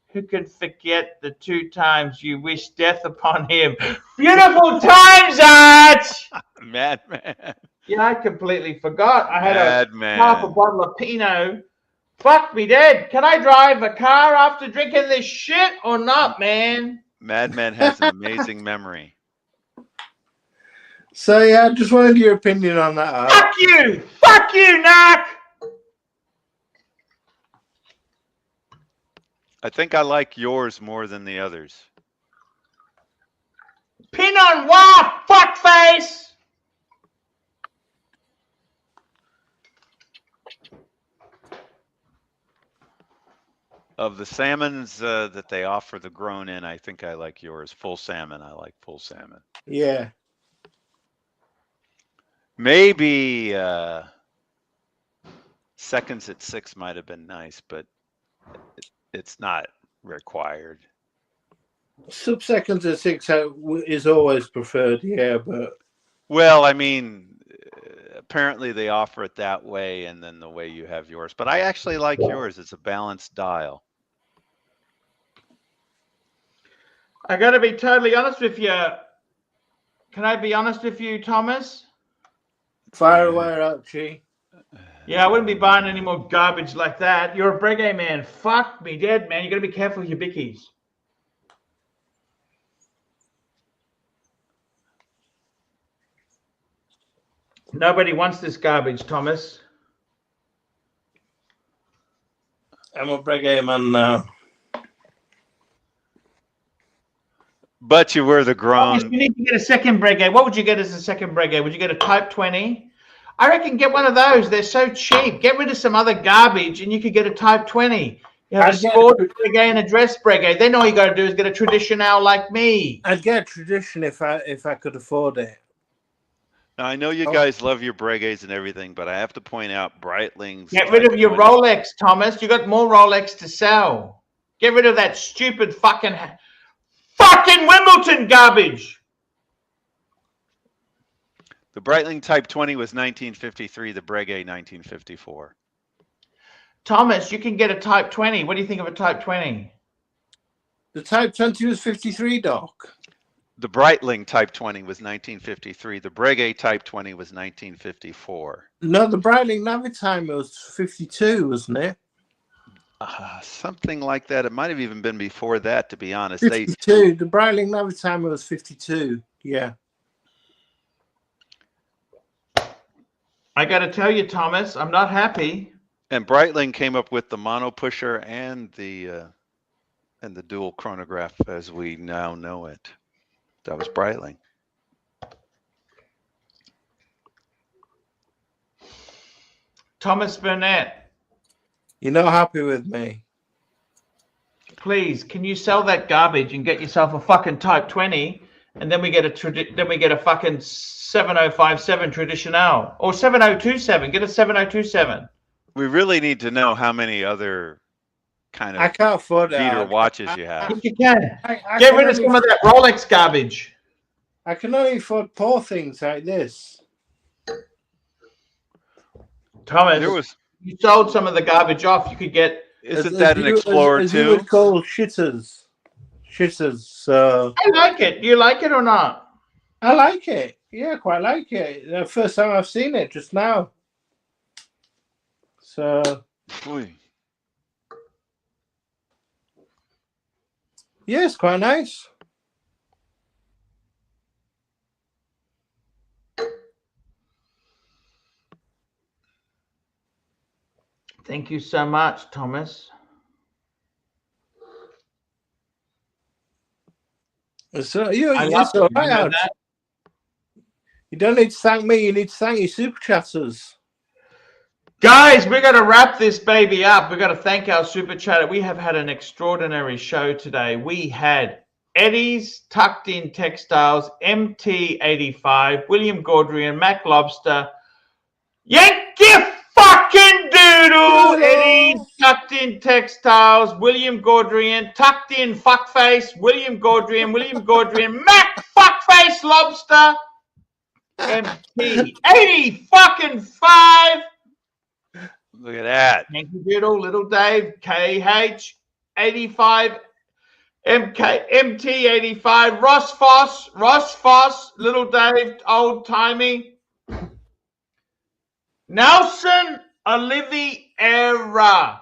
Who could forget the 2 times you wished death upon him? Beautiful times, Arch! Madman. Yeah, I completely forgot. I had Madman. half a bottle of Pinot. Fuck me dead. Can I drive a car after drinking this shit or not, man? Madman has an amazing memory. So, yeah, I just wanted your opinion on that, Arch. Fuck you! Fuck you, Knock! I think I like yours more than the others. Pinot Noir, fuckface! Of the salmons that they offer the grown in, I think I like yours. Full salmon. I like full salmon. Yeah. Maybe seconds at 6 might have been nice, but it's not required. Sub-seconds at 6 is always preferred, yeah, but... Well, I mean, apparently they offer it that way and then the way you have yours. But I actually like yours. It's a balanced dial. I got to be totally honest with you. Can I be honest with you, Thomas? Fire away, Archie. Yeah, I wouldn't be buying any more garbage like that. You're a Breguet man. Fuck me dead, man. You got to be careful with your bickies. Nobody wants this garbage, Thomas. I'm a Breguet man now. But you were the grown. You need to get a second Breguet. What would you get as a second Breguet? Would you get a Type 20? I reckon get one of those. They're so cheap. Get rid of some other garbage and you could get a Type 20. You have a sport Breguet and a dress Breguet. Then all you got to do is get a traditional like me. I'd get a tradition if I could afford it. Now, I know you guys love your Breguets and everything, but I have to point out Breitling's. Get rid of your Rolex, Thomas. You got more Rolex to sell. Get rid of that stupid fucking Wimbledon garbage. The Breitling Type 20 was 1953. The Breguet 1954. Thomas, you can get a Type 20. What do you think of a Type 20? The Type 20 was 53, Doc. The Breitling Type 20 was 1953. The Breguet Type 20 was 1954. No, the Breitling Navitimer was 52, wasn't it? Something like that. It might have even been before that, to be honest. 52. The Breitling Navitimer was 52. Yeah. I got to tell you, Thomas, I'm not happy. And Breitling came up with the mono pusher and the dual chronograph as we now know it. That was Breitling. Thomas Burnett. You're not happy with me. Please, can you sell that garbage and get yourself a fucking Type 20, and then we get a fucking 7057 traditional or 7027. Get a 7027. We really need to know how many other kind I of can't afford beater it. watches you have. If you can. I Get can rid of only- some of that Rolex garbage. I can only afford poor things like this. Thomas, you sold some of the garbage off. You could get... Isn't that an Explorer as too? you would call shitters. Shitters. So I like it. Do you like it or not? I like it. Yeah, quite like it. The first time I've seen it just now. So Oy. yeah, it's quite nice. Thank you so much, Thomas. So I love it's all it. You right, know Archie. that? You don't need to thank me. You need to thank your super chatters. Guys, we're going to wrap this baby up. We've got to thank our super chatter. We have had an extraordinary show today. We had Eddie's Tucked In Textiles, MT85, William Gaudrian, Mac Lobster, Yankee fucking Doodle, Eddie's Tucked In Textiles, William Gaudrian, Tucked In Fuckface, William Gaudrian, Mac Fuckface Lobster, MT80 fucking 5. Look at that. Yankee Doodle, Little Dave, KH 85, MT 85, Ross Foss, Little Dave, Old Timey, Nelson Oliviera,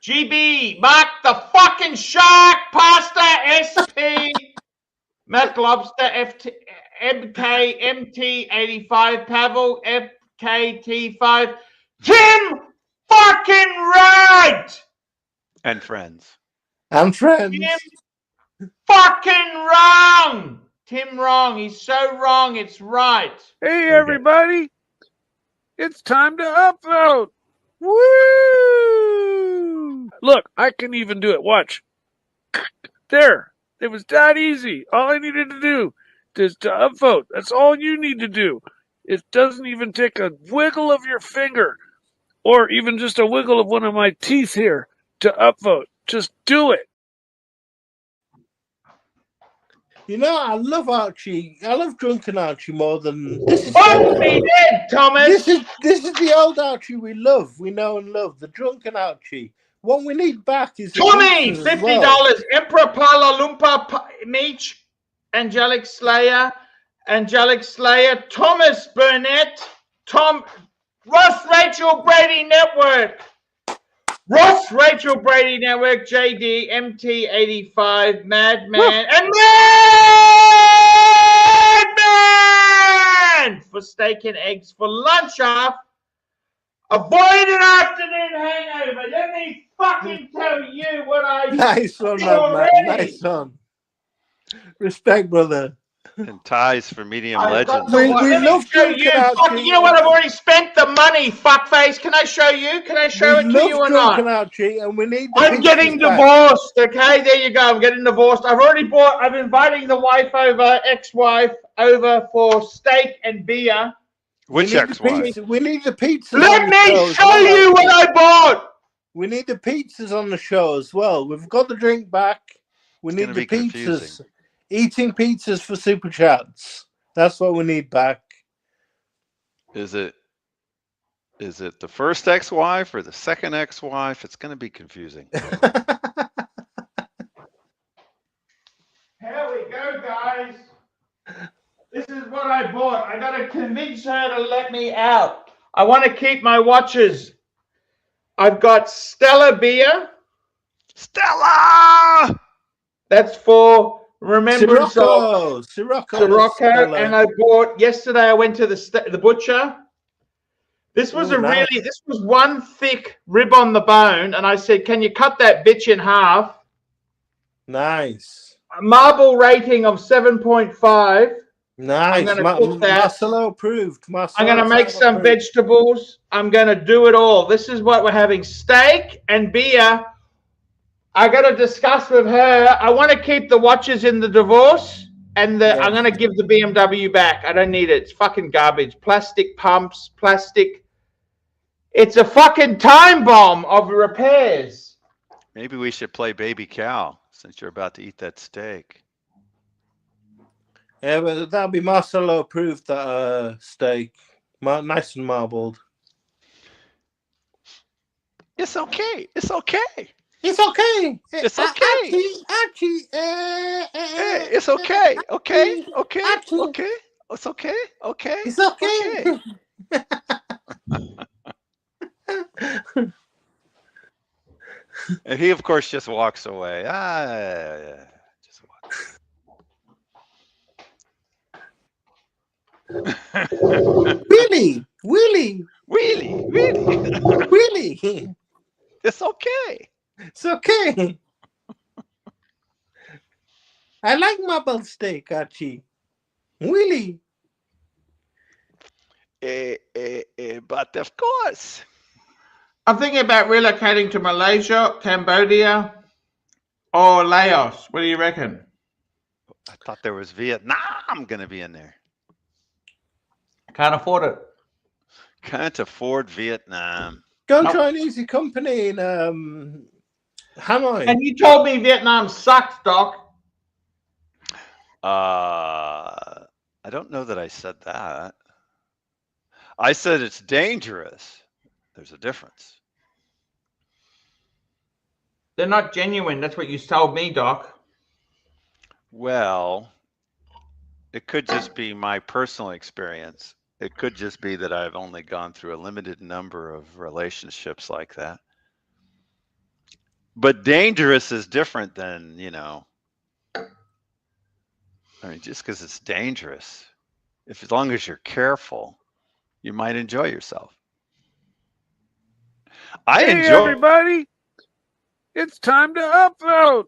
GB, Mark the fucking Shark, Pasta SP, Matt Lobster, MT 85, Pavel, FKT5, Tim fucking right! And friends. And friends. Tim fucking wrong! Tim wrong. He's so wrong. It's right. Hey, everybody. It's time to upvote. Woo! Look, I can even do it. Watch. There. It was that easy. All I needed to do is to upvote. That's all you need to do. It doesn't even take a wiggle of your finger or even just a wiggle of one of my teeth here to upvote. Just do it. You know, I love Archie. I love Drunken Archie more than Fuck me dead, Thomas. This is the old Archie we love, we know and love. The Drunken Archie. What we need back is Tommy, the pizzas as $50. well. Emperor Pala Lumpa Meech, Angelic Slayer, Thomas Burnett, Ross Rachel Brady Network, JD, MT85, Madman, and Madman for steak and eggs for lunch off. Avoid an afternoon hangover. Let me fucking tell you what I Nice one, did man. already. Nice one. Respect, brother. And ties for medium I've got legends. the We one. Let me love show Drunken you. Archie. Fuck, you know what? I've already spent the money, fuckface. Can I show you? Can I show it to you or Drunken not? Archie, and we need the I'm pizzas getting back. divorced. Okay, there you go. I'm getting divorced. I'm inviting the wife over, ex-wife over for steak and beer. Which ex-wife? We need the pizzas. Let on the me show show as well, you what Archie. I bought. We need the pizzas on the show as well. We've got the drink back. We need gonna the be pizzas. confusing. Eating pizzas for super chats. That's what we need back. Is it the first ex-wife or the second ex-wife? It's going to be confusing. Here we go, guys. This is what I bought. I got to convince her to let me out. I want to keep my watches. I've got Stella beer. Stella! That's for remembrance of Sirocco. and I bought yesterday. I went to the butcher. This was this was one thick rib on the bone, and I said, "Can you cut that bitch in half?" Nice. A marble rating of 7.5. Nice. I'm gonna cook that. Marcelo approved. I'm going to make some vegetables. I'm going to do it all. This is what we're having: steak and beer. I got to discuss with her. I want to keep the watches in the divorce, and I'm going to give the BMW back. I don't need it. It's fucking garbage. Plastic pumps, plastic. It's a fucking time bomb of repairs. Maybe we should play Baby Cow since you're about to eat that steak. Yeah, but that'll be Marcelo approved, that steak. Nice and marbled. It's okay. It's okay. It's okay. It's okay. Archie, Hey, it's okay. Okay. Okay. Archie. Okay. It's okay. Okay. It's okay. And he, of course, just walks away. Just walks. Willie. Really? It's okay. It's okay. I like marbled steak, Archie. Willie. But of course. I'm thinking about relocating to Malaysia, Cambodia, or Laos. What do you reckon? I thought there was Vietnam going to be in there. Can't afford it. Can't afford Vietnam. Go Nope. join Easy Company in Hanoi. And you told me Vietnam sucks, Doc. I don't know that I said that. I said it's dangerous. There's a difference. They're not genuine. That's what you told me, Doc. Well, it could just be my personal experience. It could just be that I've only gone through a limited number of relationships like that. But dangerous is different than, you know, I mean, just because it's dangerous, as long as you're careful, you might enjoy yourself. Hey, everybody. It's time to upvote.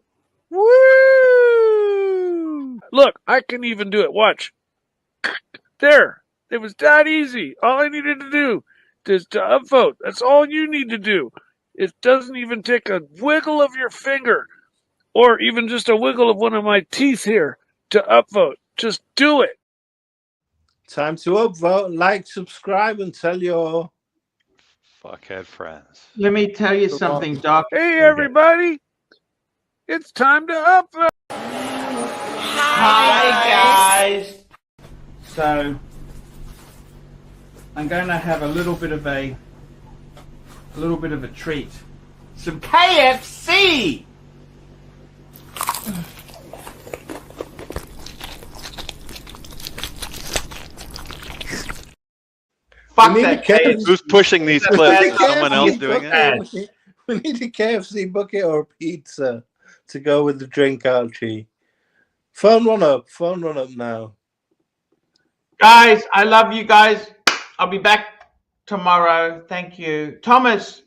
Woo! Look, I can even do it. Watch. There. It was that easy. All I needed to do is to upvote. That's all you need to do. It doesn't even take a wiggle of your finger or even just a wiggle of one of my teeth here to upvote. Just do it. Time to upvote, like, subscribe, and tell your fuckhead friends. Let me tell you something, Doc. Hey, everybody. It's time to upvote. Hi, guys. So, I'm going to have a little bit of a treat. Some KFC. Fuck that KFC. Who's pushing these clips? Someone else doing it? We need a KFC bucket or a pizza to go with the drink, Archie. Phone one up now. Guys, I love you guys. I'll be back tomorrow. Thank you. Thomas,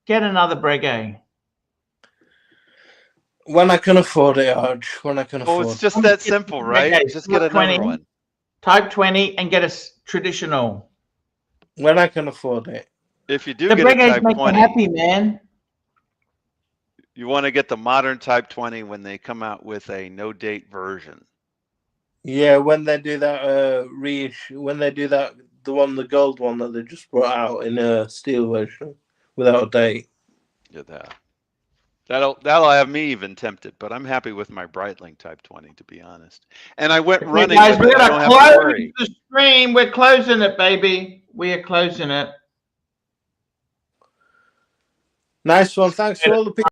get another Breguet. When I can afford it, Arch. When I can afford it. Oh, it's just that simple, right? Just get another one. Type 20 and get a traditional. When I can afford it. If you do the get a Breguets Type make 20, me happy, man. You want to get the modern Type 20 when they come out with a no-date version. Yeah, when they do that reissue, when they do that, the gold one that they just brought out in a steel version without a date. Yeah, that'll have me even tempted, but I'm happy with my Breitling Type 20, to be honest. And I went running. Guys, we're I gonna don't have to close worry. the stream. We're closing it, baby. We are closing it. Nice one. Thanks for all the people.